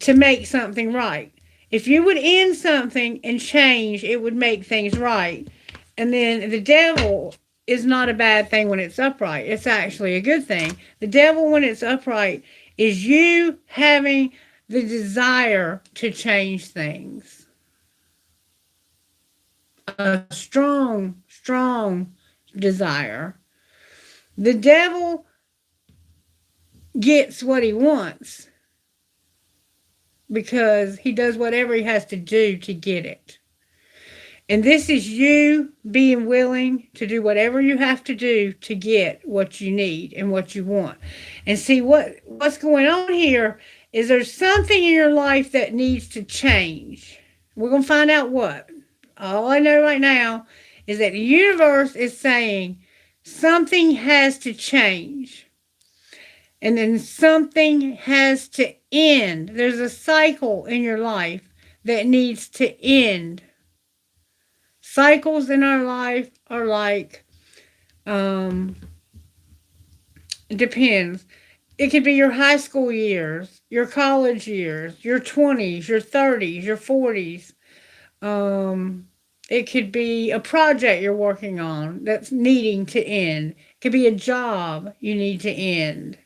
to make something right. If you would end something and change, it would make things right. And then the devil is not a bad thing when it's upright. It's actually a good thing. The devil, when it's upright, is you having the desire to change things. A strong, strong desire. The devil gets what he wants because he does whatever he has to do to get it. And this is you being willing to do whatever you have to do to get what you need and what you want. And see what's going on here is there's something in your life that needs to change. We're going to find out what. All I know right now is that the universe is saying something has to change. And then something has to end. There's a cycle in your life that needs to end. Cycles in our life are like, it depends. It could be your high school years, your college years, your 20s, your 30s, your 40s. It could be a project you're working on that's needing to end. It could be a job you need to end.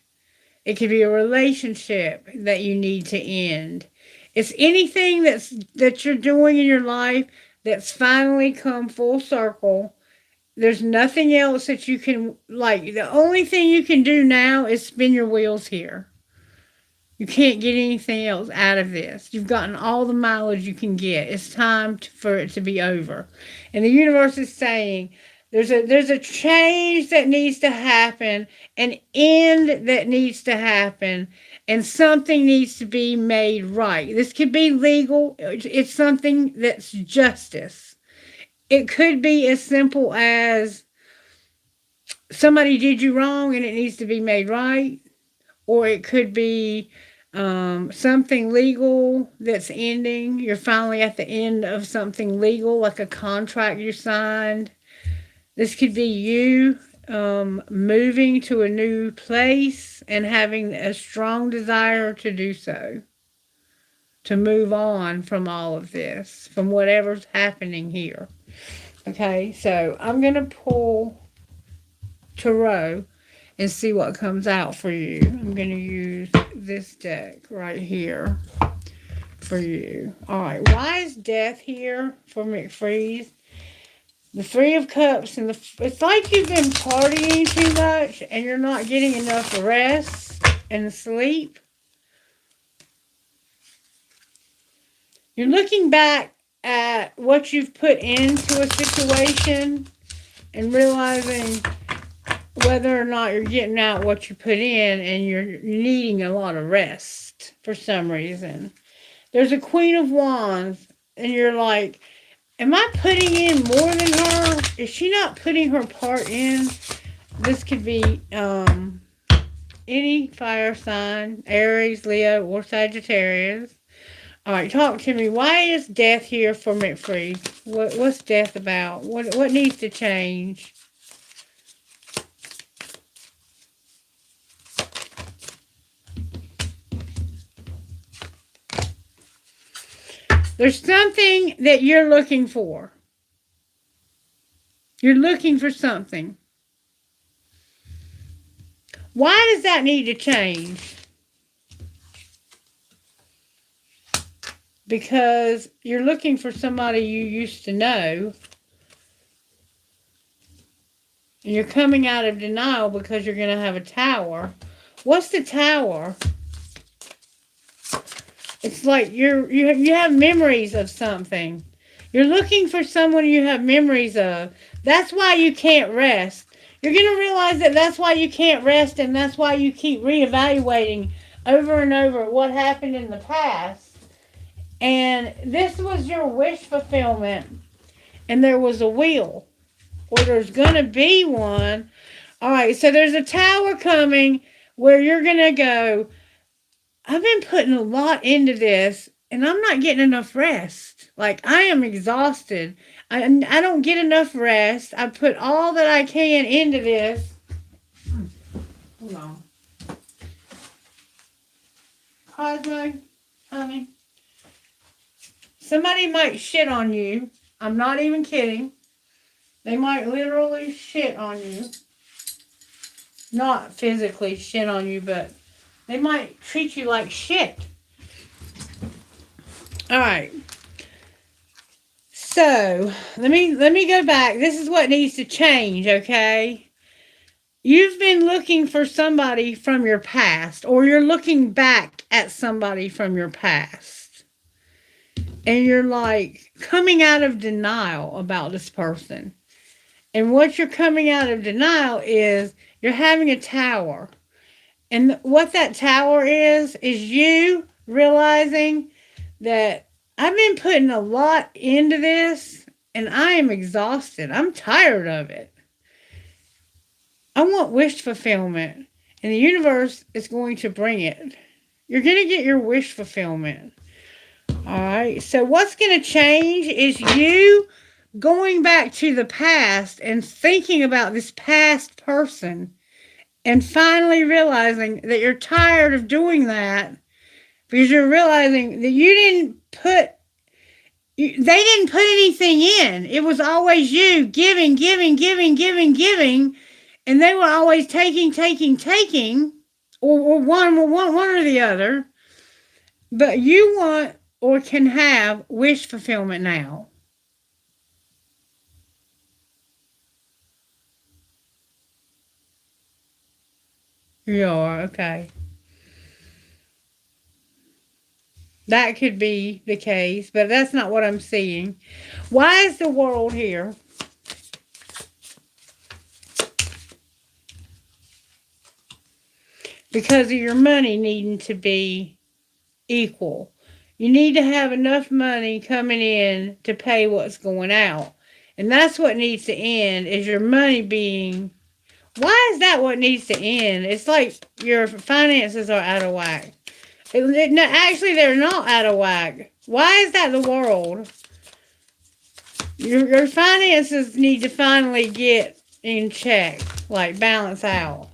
It could be a relationship that you need to end. It's anything that you're doing in your life that's finally come full circle. There's nothing else that you can, like, the only thing you can do now is spin your wheels here. You can't get anything else out of this. You've gotten all the mileage you can get. It's time for it to be over. And the universe is saying there's a change that needs to happen, an end that needs to happen, and something needs to be made right. This could be legal. It's something that's justice. It could be as simple as somebody did you wrong and it needs to be made right. Or it could be something legal that's ending. You're finally at the end of something legal, like a contract you signed. This could be you moving to a new place and having a strong desire to do so. To move on from all of this, from whatever's happening here. Okay, so I'm going to pull tarot and see what comes out for you. I'm going to use this deck right here for you. All right, why is death here for McFreeze? The Three of Cups, and it's like you've been partying too much and you're not getting enough rest and sleep. You're looking back at what you've put into a situation and realizing whether or not you're getting out what you put in, and you're needing a lot of rest for some reason. There's a Queen of Wands, and you're like, am I putting in more than her? Is she not putting her part in? This could be any fire sign, Aries, Leo, or Sagittarius. All right, talk to me. Why is death here for McFree? What's death about? What needs to change? There's something that you're looking for. You're looking for something. Why does that need to change? Because you're looking for somebody you used to know. And you're coming out of denial because you're going to have a tower. What's the tower? It's like you have memories of something. You're looking for someone you have memories of. That's why you can't rest. You're going to realize that that's why you can't rest, and that's why you keep reevaluating over and over what happened in the past. And this was your wish fulfillment, and there was a wheel, or there's going to be one. All right, so there's a tower coming where you're going to go, I've been putting a lot into this, and I'm not getting enough rest. Like, I am exhausted. I don't get enough rest. I put all that I can into this. Hold on. Cosmo, honey. Somebody might shit on you. I'm not even kidding. They might literally shit on you. Not physically shit on you, but they might treat you like shit. All right. So, let me go back. This is what needs to change, okay? You've been looking for somebody from your past, or you're looking back at somebody from your past. And you're like coming out of denial about this person. And what you're coming out of denial is you're having a tower. And what that tower is you realizing that I've been putting a lot into this and I am exhausted. I'm tired of it. I want wish fulfillment, and the universe is going to bring it. You're going to get your wish fulfillment. All right. So what's going to change is you going back to the past and thinking about this past person and finally realizing that you're tired of doing that because you're realizing that they didn't put anything in. It was always you giving, giving, giving, giving, giving, and they were always taking, or one or the other. But you want or can have wish fulfillment now. You are, okay. That could be the case, but that's not what I'm seeing. Why is the world here? Because of your money needing to be equal. You need to have enough money coming in to pay what's going out. And that's what needs to end, is your money being... Why is that what needs to end? It's like your finances are out of whack. No, actually, they're not out of whack. Why is that the world? Your finances need to finally get in check, like balance out.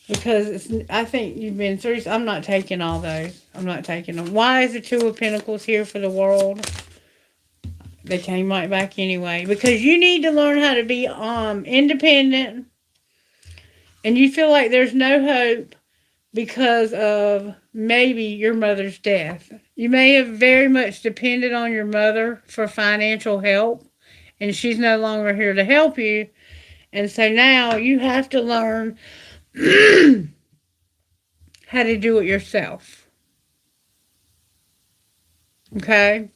Because I think you've been through. I'm not taking all those. I'm not taking them. Why is the Two of Pentacles here for the world? They came right back anyway. Because you need to learn how to be independent. And you feel like there's no hope because of maybe your mother's death. You may have very much depended on your mother for financial help. And she's no longer here to help you. And so now you have to learn how to do it yourself. Okay?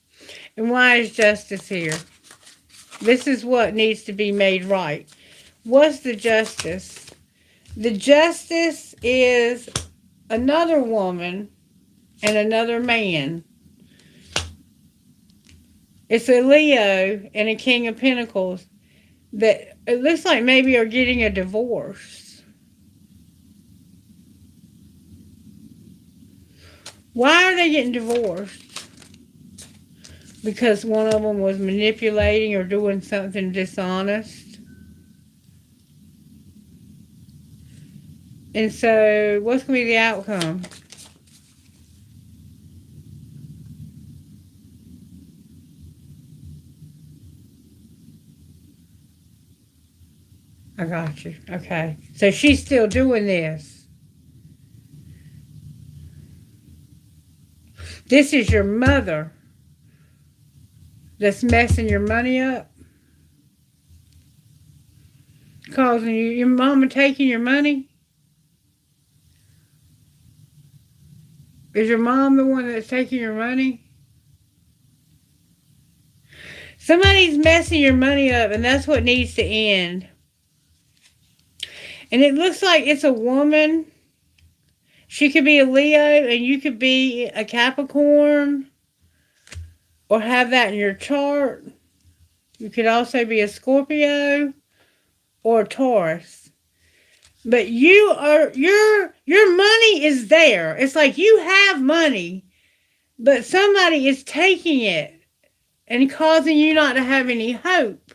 And why is justice here? This is what needs to be made right. What's the justice? The justice is another woman and another man. It's a Leo and a King of Pentacles that it looks like maybe are getting a divorce. Why are they getting divorced? Because one of them was manipulating or doing something dishonest. And so, what's going to be the outcome? I got you. Okay. So she's still doing this. This is your mother that's messing your money up, causing you, your mama taking your money. Is your mom the one that's taking your money? Somebody's messing your money up, and that's what needs to end. And it looks like it's a woman. She could be a Leo, and you could be a Capricorn, or have that in your chart. You could also be a Scorpio or a Taurus. But your money is there. It's like you have money, but somebody is taking it and causing you not to have any hope.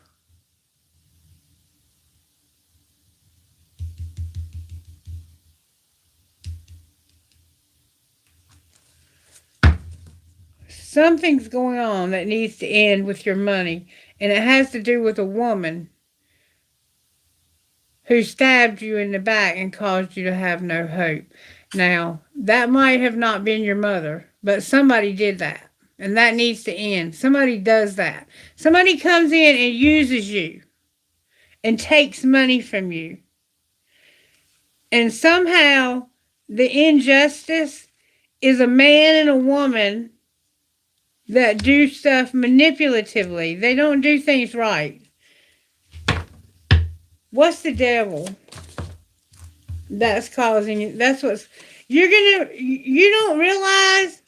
Something's going on that needs to end with your money, and it has to do with a woman who stabbed you in the back and caused you to have no hope. Now, that might have not been your mother, but somebody did that, and that needs to end. Somebody does that. Somebody comes in and uses you and takes money from you. And somehow the injustice is a man and a woman that do stuff manipulatively. They don't do things right. What's the devil that's causing you? That's what's, you don't realize,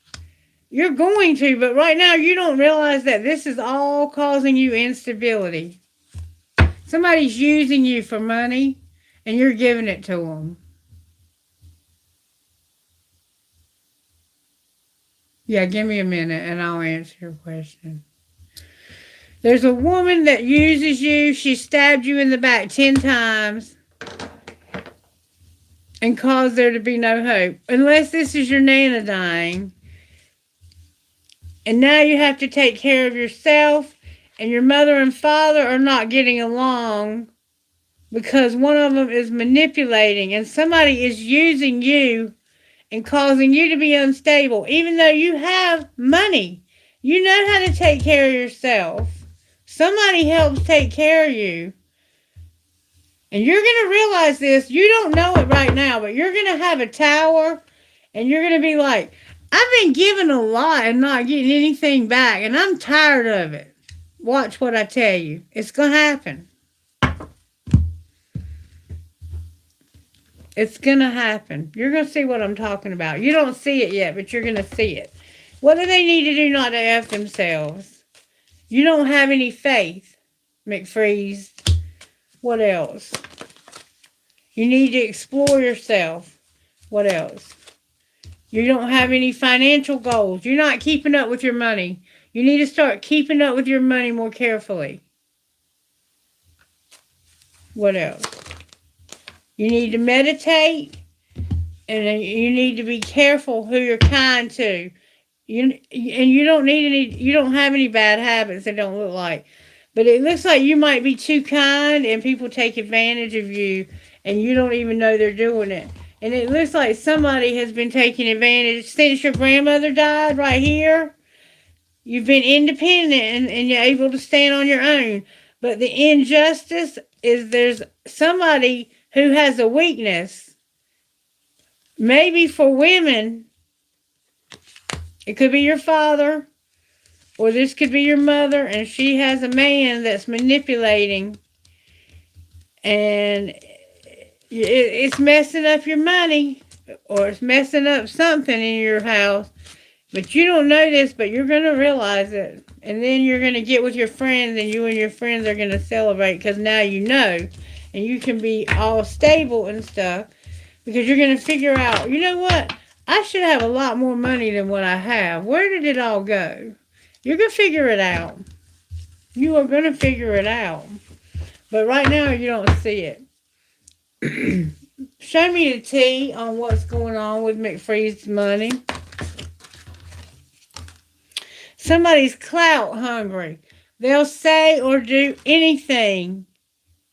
you're going to, but right now you don't realize that this is all causing you instability. Somebody's using you for money and you're giving it to them. Yeah, give me a minute and I'll answer your question. There's a woman that uses you. She stabbed you in the back 10 times and caused there to be no hope. Unless this is your Nana dying. And now you have to take care of yourself, and your mother and father are not getting along because one of them is manipulating and somebody is using you and causing you to be unstable, even though you have money. You know how to take care of yourself. Somebody helps take care of you. And you're going to realize this. You don't know it right now, but you're going to have a tower and you're going to be like, I've been given a lot and not getting anything back, and I'm tired of it. Watch what I tell you. It's going to happen. It's going to happen. You're going to see what I'm talking about. You don't see it yet, but you're going to see it. What do they need to do not to F themselves? You don't have any faith, McFreeze. What else? You need to explore yourself. What else? You don't have any financial goals. You're not keeping up with your money. You need to start keeping up with your money more carefully. What else? You need to meditate, and you need to be careful who you're kind to. You don't have any bad habits. They don't look like, but it looks like you might be too kind, and people take advantage of you, and you don't even know they're doing it. And it looks like somebody has been taking advantage since your grandmother died. Right here, you've been independent and you're able to stand on your own. But the injustice is there's somebody who has a weakness. Maybe for women, it could be your father, or this could be your mother, and she has a man that's manipulating, and it's messing up your money, or it's messing up something in your house, but you don't know this, but you're going to realize it, and then you're going to get with your friends, and you and your friends are going to celebrate, because now you know, and you can be all stable and stuff, because you're going to figure out, you know what, I should have a lot more money than what I have. Where did it all go? You're going to figure it out. You are going to figure it out, but right now you don't see it. Show me the tea on what's going on with McFreeze's money. Somebody's clout hungry. They'll say or do anything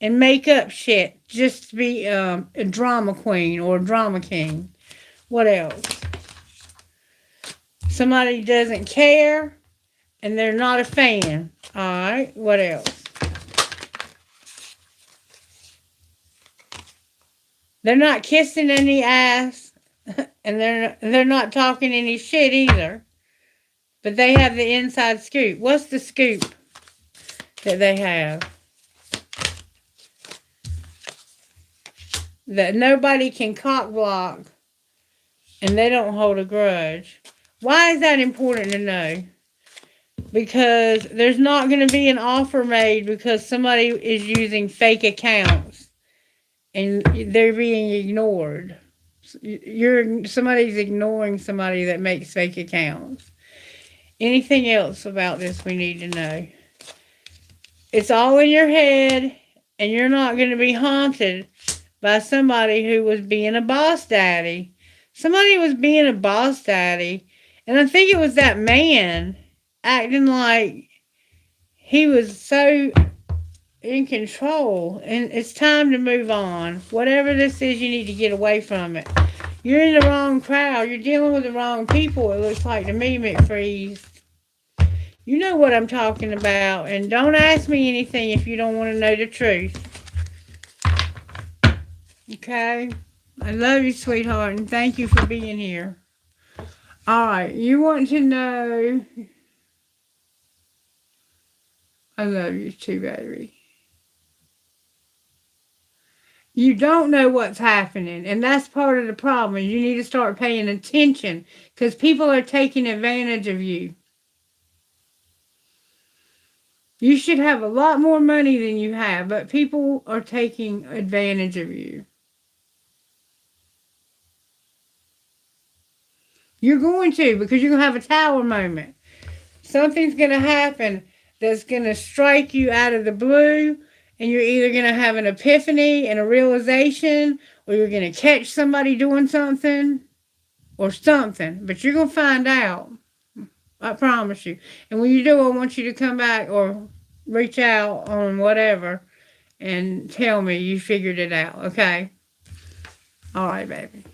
and make up shit just to be a drama queen or a drama king. What else? Somebody doesn't care and they're not a fan. Alright, what else? They're not kissing any ass and they're not talking any shit either. But they have the inside scoop. What's the scoop that they have? That nobody can cock block and they don't hold a grudge. Why is that important to know? Because there's not going to be an offer made because somebody is using fake accounts and they're being ignored. Somebody's ignoring somebody that makes fake accounts. Anything else about this we need to know? It's all in your head, and you're not going to be haunted by somebody who was being a boss daddy. Somebody was being a boss daddy, and I think it was that man acting like he was so in control, and it's time to move on. Whatever this is, you need to get away from it. You're in the wrong crowd. You're dealing with the wrong people, it looks like to me, McFreeze. You know what I'm talking about, and don't ask me anything if you don't want to know the truth. Okay? I love you, sweetheart, and thank you for being here. Alright, you want to know... I love you too, baby. You don't know what's happening, and that's part of the problem. You need to start paying attention, because people are taking advantage of you. You should have a lot more money than you have, but people are taking advantage of you. You're going to, because you're going to have a tower moment. Something's going to happen that's going to strike you out of the blue, and you're either going to have an epiphany and a realization, or you're going to catch somebody doing something, or something. But you're going to find out. I promise you. And when you do, I want you to come back or reach out on whatever and tell me you figured it out, okay? All right, baby.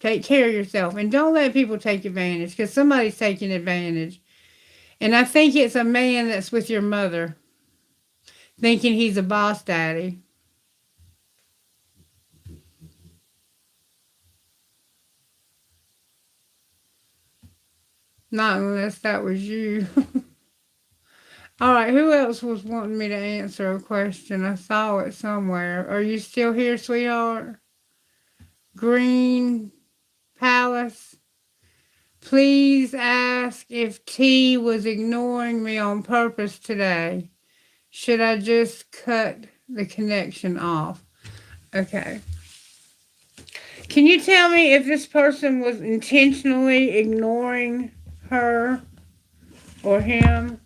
Take care of yourself. And don't let people take advantage, because somebody's taking advantage. And I think it's a man that's with your mother, thinking he's a boss daddy. Not unless that was you. All right, who else was wanting me to answer a question? I saw it somewhere. Are you still here, sweetheart? Green Palace. Please ask if T was ignoring me on purpose today. Should I just cut the connection off? Okay. Can you tell me if this person was intentionally ignoring her or him?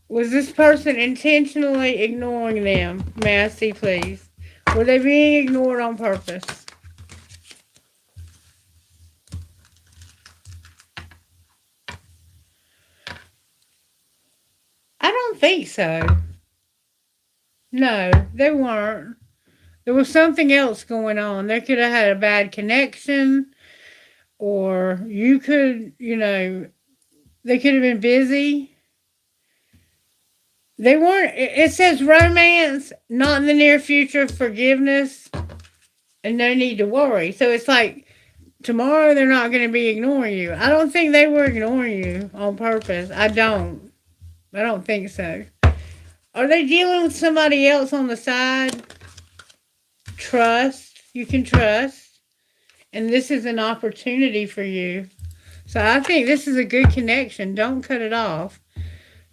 Was this person intentionally ignoring them? May I see, please? Were they being ignored on purpose? I don't think so. No, they weren't. There was something else going on. They could have had a bad connection, or you could, they could have been busy. They weren't, it says romance, not in the near future, forgiveness, and no need to worry. So it's like, tomorrow they're not going to be ignoring you. I don't think they were ignoring you on purpose. I don't think so. Are they dealing with somebody else on the side? Trust. You can trust. And this is an opportunity for you. So I think this is a good connection. Don't cut it off.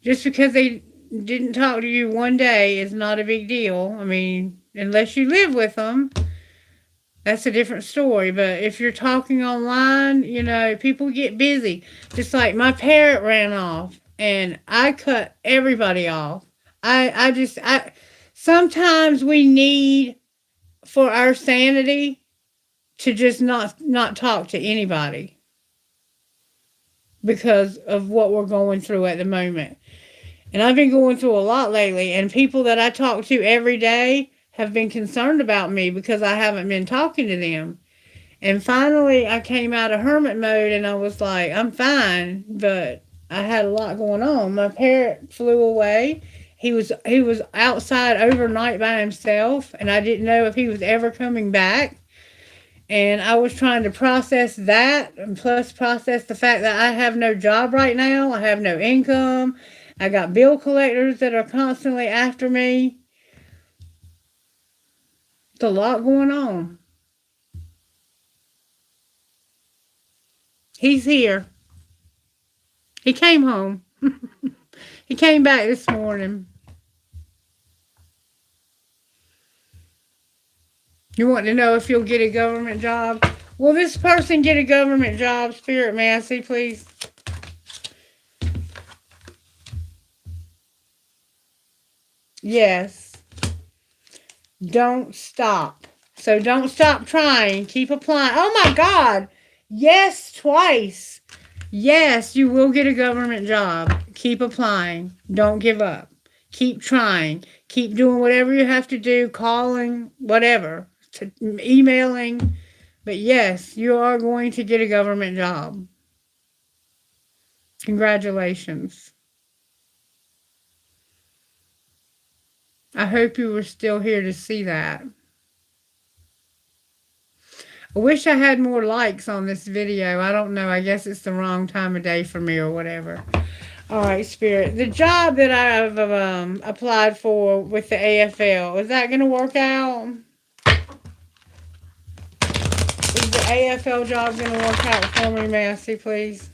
Just because they didn't talk to you one day is not a big deal. I mean, unless you live with them, that's a different story. But if you're talking online, people get busy. Just like my parrot ran off and I cut everybody off. Sometimes we need, for our sanity, to just not talk to anybody because of what we're going through at the moment. And I've been going through a lot lately, and people that I talk to every day have been concerned about me because I haven't been talking to them. And finally, I came out of hermit mode and I was like, I'm fine, but I had a lot going on. My parrot flew away. He was outside overnight by himself, and I didn't know if he was ever coming back. And I was trying to process that, and plus process the fact that I have no job right now. I have no income. I got bill collectors that are constantly after me. It's a lot going on. He's here. He came home. He came back this morning. You want to know if you'll get a government job? Will this person get a government job? Spirit, may I see, please? Yes. Don't stop. So don't stop trying. Keep applying. Oh my God. Yes, twice. Yes, you will get a government job. Keep applying. Don't give up. Keep trying. Keep doing whatever you have to do, calling, whatever, emailing. But yes, you are going to get a government job. Congratulations. I hope you were still here to see that. I wish I had more likes on this video. I don't know. I guess it's the wrong time of day for me or whatever. All right, Spirit. The job that I've applied for with the AFL, is that going to work out? Is the AFL job going to work out for me, may I see, please?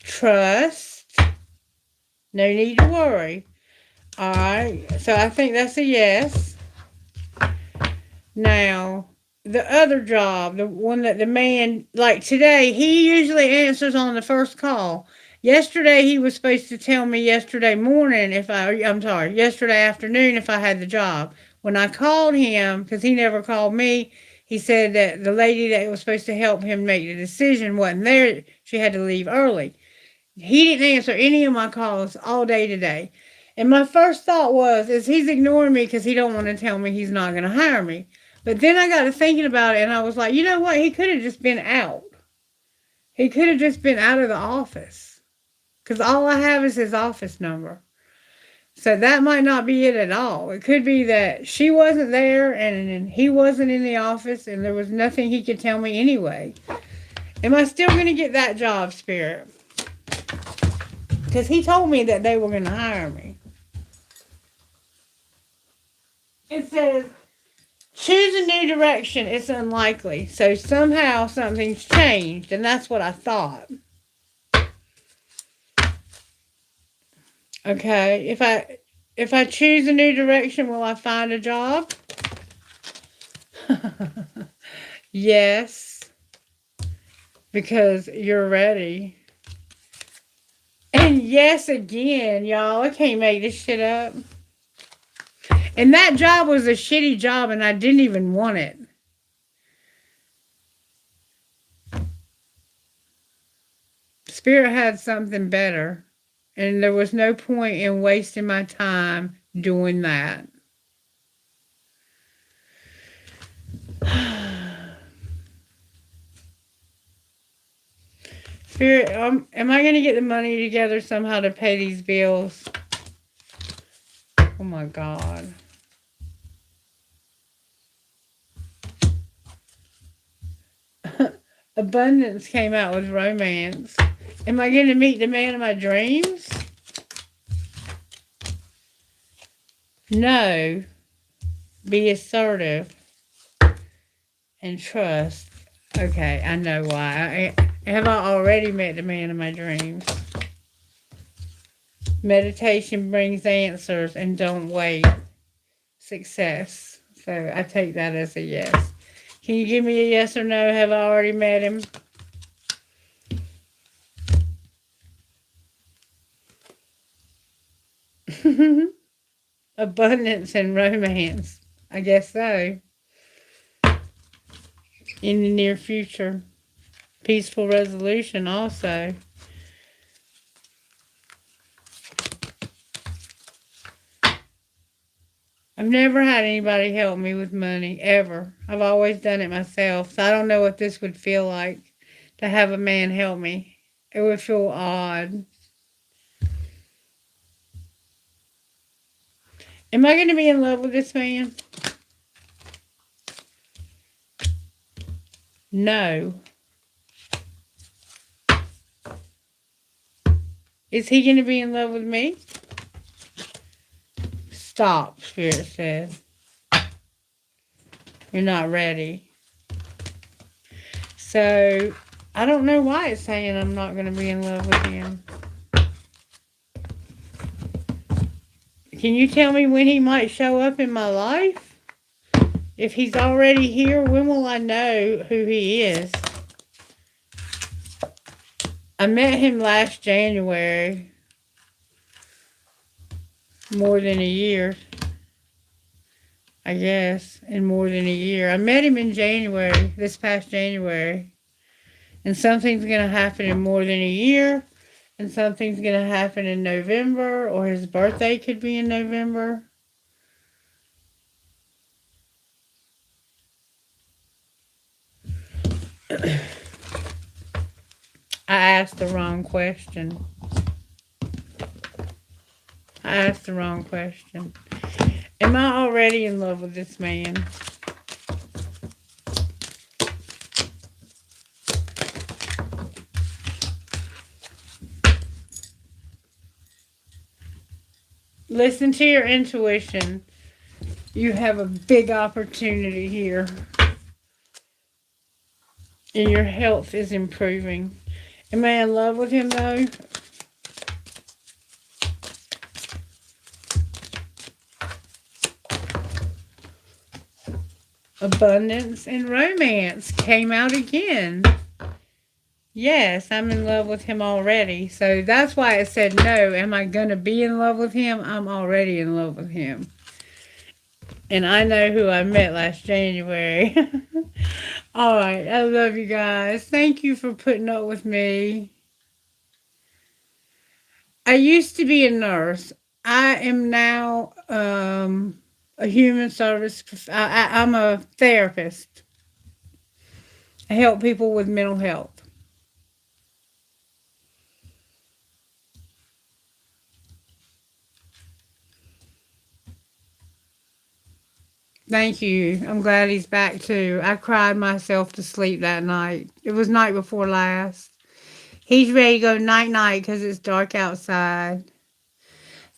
Trust. No need to worry. All right. So I think that's a yes. Now, the other job, the one that the man, like today, he usually answers on the first call. Yesterday, he was supposed to tell me yesterday morning yesterday afternoon if I had the job. When I called him, because he never called me, he said that the lady that was supposed to help him make the decision wasn't there. She had to leave early. He didn't answer any of my calls all day today. And my first thought is he's ignoring me because he don't want to tell me he's not going to hire me. But then I got to thinking about it, and I was like, you know what? He could have just been out. He could have just been out of the office. Because all I have is his office number. So that might not be it at all. It could be that she wasn't there, and he wasn't in the office, and there was nothing he could tell me anyway. Am I still going to get that job, Spirit? Because he told me that they were going to hire me. It says, choose a new direction. It's unlikely. So somehow something's changed, and that's what I thought. Okay, if I choose a new direction, will I find a job? Yes, because you're ready. And yes again, y'all. I can't make this shit up. And that job was a shitty job, and I didn't even want it. Spirit had something better, and there was no point in wasting my time doing that. Spirit, am I going to get the money together somehow to pay these bills? Oh my God. Abundance came out with romance. Am I going to meet the man of my dreams? No. Be assertive. And trust. Okay, I know why. Have I already met the man of my dreams? Meditation brings answers, and don't wait. Success. So I take that as a yes. Can you give me a yes or no? Have I already met him? Abundance and romance. I guess so. In the near future. Peaceful resolution also. I've never had anybody help me with money, ever. I've always done it myself. So I don't know what this would feel like to have a man help me. It would feel odd. Am I going to be in love with this man? No. Is he going to be in love with me? Stop, Spirit says. You're not ready. So, I don't know why it's saying I'm not going to be in love with him. Can you tell me when he might show up in my life? If he's already here, when will I know who he is? I met him last January. More than a year. I guess, in more than a year. I met him in January, this past January. And something's going to happen in more than a year. And something's going to happen in November, or his birthday could be in November. I asked the wrong question. I asked the wrong question. Am I already in love with this man? Listen to your intuition. You have a big opportunity here. And your health is improving. Am I in love with him, though? Abundance and romance came out again. Yes, I'm in love with him already. So that's why it said no. Am I going to be in love with him? I'm already in love with him. And I know who I met last January. All right. I love you guys. Thank you for putting up with me. I used to be a nurse. I am now a human service. I'm a therapist. I help people with mental health. Thank you. I'm glad he's back too. I cried myself to sleep that night. It was night before last. He's ready to go night-night because it's dark outside.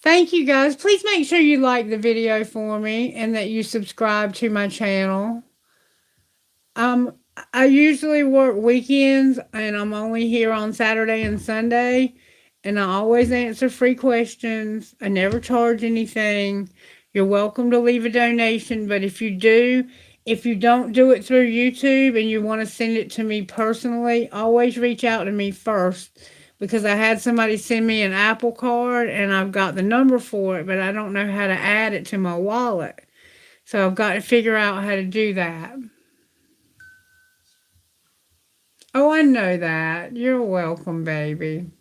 Thank you guys. Please make sure you like the video for me and that you subscribe to my channel. I usually work weekends and I'm only here on Saturday and Sunday. And I always answer free questions. I never charge anything. You're welcome to leave a donation, but if you don't do it through YouTube and you want to send it to me personally, always reach out to me first, because I had somebody send me an Apple card and I've got the number for it, but I don't know how to add it to my wallet. So I've got to figure out how to do that. Oh, I know that. You're welcome, baby.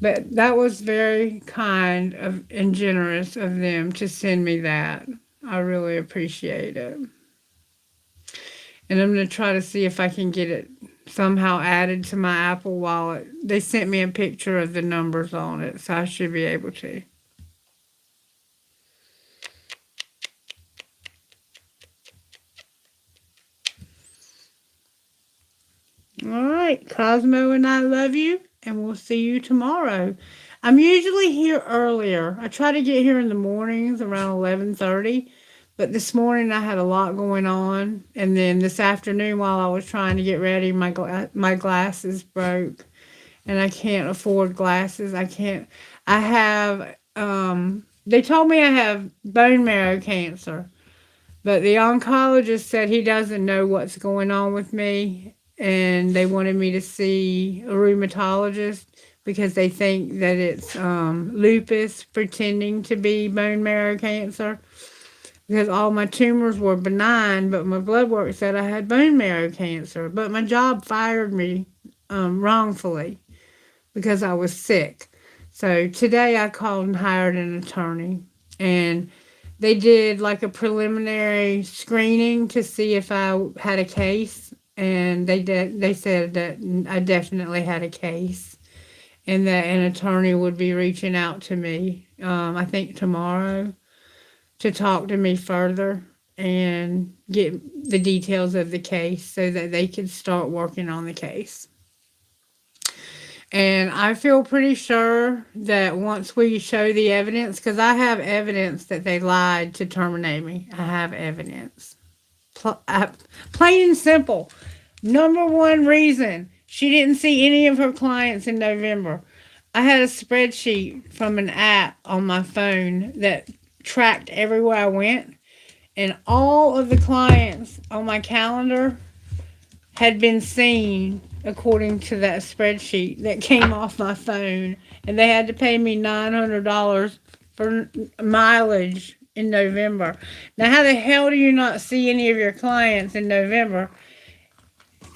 But that was very kind of and generous of them to send me that. I really appreciate it. And I'm going to try to see if I can get it somehow added to my Apple Wallet. They sent me a picture of the numbers on it, so I should be able to. All right, Cosmo and I love you, and we'll see you tomorrow. I'm usually here earlier. I try to get here in the mornings around 11:30, but this morning I had a lot going on, and then this afternoon while I was trying to get ready, my glasses broke, and I can't afford glasses. I have they told me I have bone marrow cancer, but the oncologist said he doesn't know what's going on with me, and they wanted me to see a rheumatologist because they think that it's lupus pretending to be bone marrow cancer, because all my tumors were benign, but my blood work said I had bone marrow cancer. But my job fired me wrongfully because I was sick. So today I called and hired an attorney, and They did like a preliminary screening to see if I had a case, and they said that I definitely had a case, and that an attorney would be reaching out to me, I think tomorrow, to talk to me further and get the details of the case so that they could start working on the case. And I feel pretty sure that once we show the evidence, because I have evidence that they lied to terminate me. I have evidence. Plain and simple. Number one reason, she didn't see any of her clients in November. I had a spreadsheet from an app on my phone that tracked everywhere I went, and all of the clients on my calendar had been seen according to that spreadsheet that came off my phone, and they had to pay me $900 for mileage in November. Now, how the hell do you not see any of your clients in November?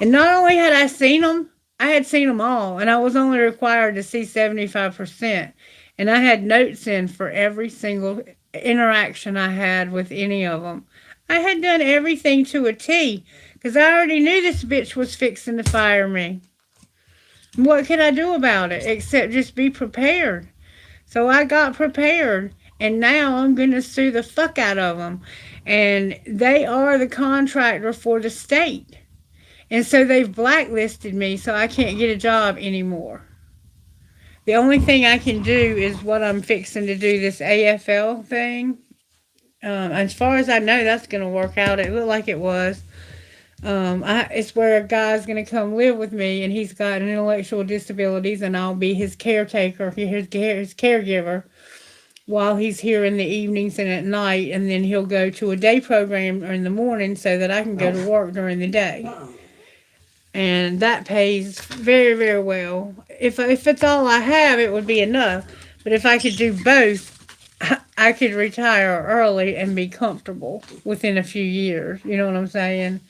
And not only had I seen them, I had seen them all, and I was only required to see 75%. And I had notes in for every single interaction I had with any of them. I had done everything to a T, because I already knew this bitch was fixing to fire me. What could I do about it except just be prepared? So I got prepared, and now I'm going to sue the fuck out of them. And they are the contractor for the state. And so they've blacklisted me, so I can't get a job anymore. The only thing I can do is what I'm fixing to do, this AFL thing. As far as I know, that's going to work out. It looked like it was. It's where a guy's going to come live with me, and he's got intellectual disabilities, and I'll be his caretaker, his caregiver, while he's here in the evenings and at night, and then he'll go to a day program in the morning so that I can go to work during the day. And that pays very, very well. If it's all I have, it would be enough. But if I could do both, I could retire early and be comfortable within a few years. You know what I'm saying?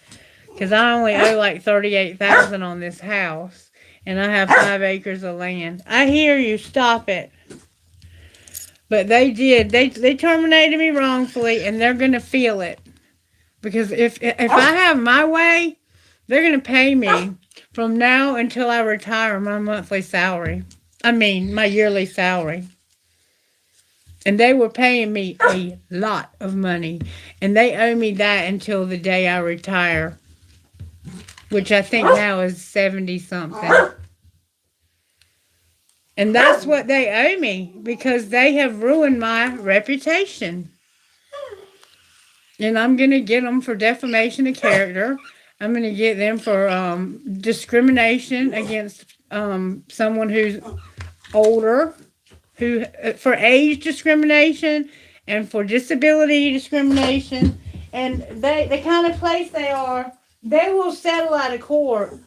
Because I only owe like $38,000 on this house, and I have 5 acres of land. I hear you. Stop it. But they did. They terminated me wrongfully, and they're gonna feel it. Because if I have my way, they're gonna pay me from now until I retire my monthly salary. I mean, my yearly salary. And they were paying me a lot of money, and they owe me that until the day I retire, which I think now is 70 something. And that's what they owe me, because they have ruined my reputation. And I'm going to get them for defamation of character. I'm going to get them for discrimination against someone who's older, for age discrimination, and for disability discrimination. And the kind of place they are, they will settle out of court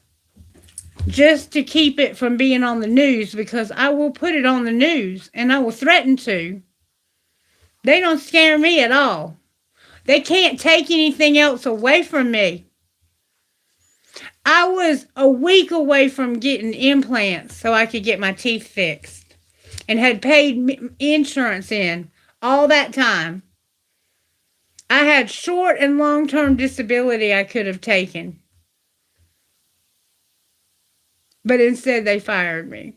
just to keep it from being on the news, because I will put it on the news, and I will threaten to. They don't scare me at all. They can't take anything else away from me. I was a week away from getting implants so I could get my teeth fixed, and had paid insurance in all that time. I had short and long-term disability I could have taken. But instead they fired me.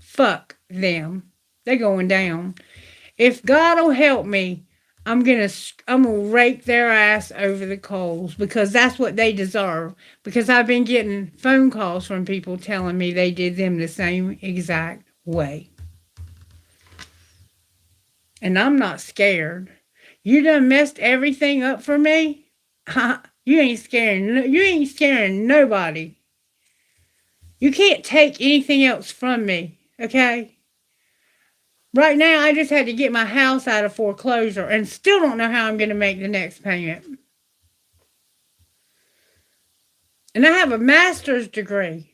Fuck them. They're going down. If God will help me, I'm gonna rake their ass over the coals, because that's what they deserve. Because I've been getting phone calls from people telling me they did them the same exact way. And I'm not scared. You done messed everything up for me? You ain't scaring nobody. You can't take anything else from me, okay? Right now, I just had to get my house out of foreclosure, and still don't know how I'm going to make the next payment. And I have a master's degree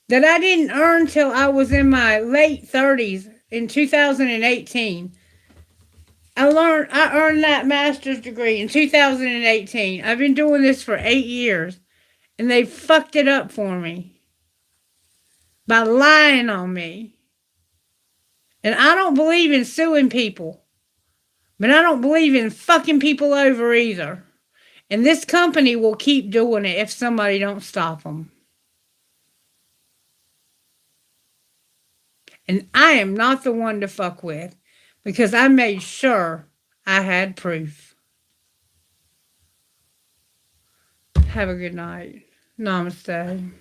that I didn't earn till I was in my late 30s in 2018. I earned that master's degree in 2018. I've been doing this for 8 years, and they fucked it up for me by lying on me. And I don't believe in suing people. But I don't believe in fucking people over either. And this company will keep doing it if somebody don't stop them. And I am not the one to fuck with because I made sure I had proof. Have a good night. Namaste.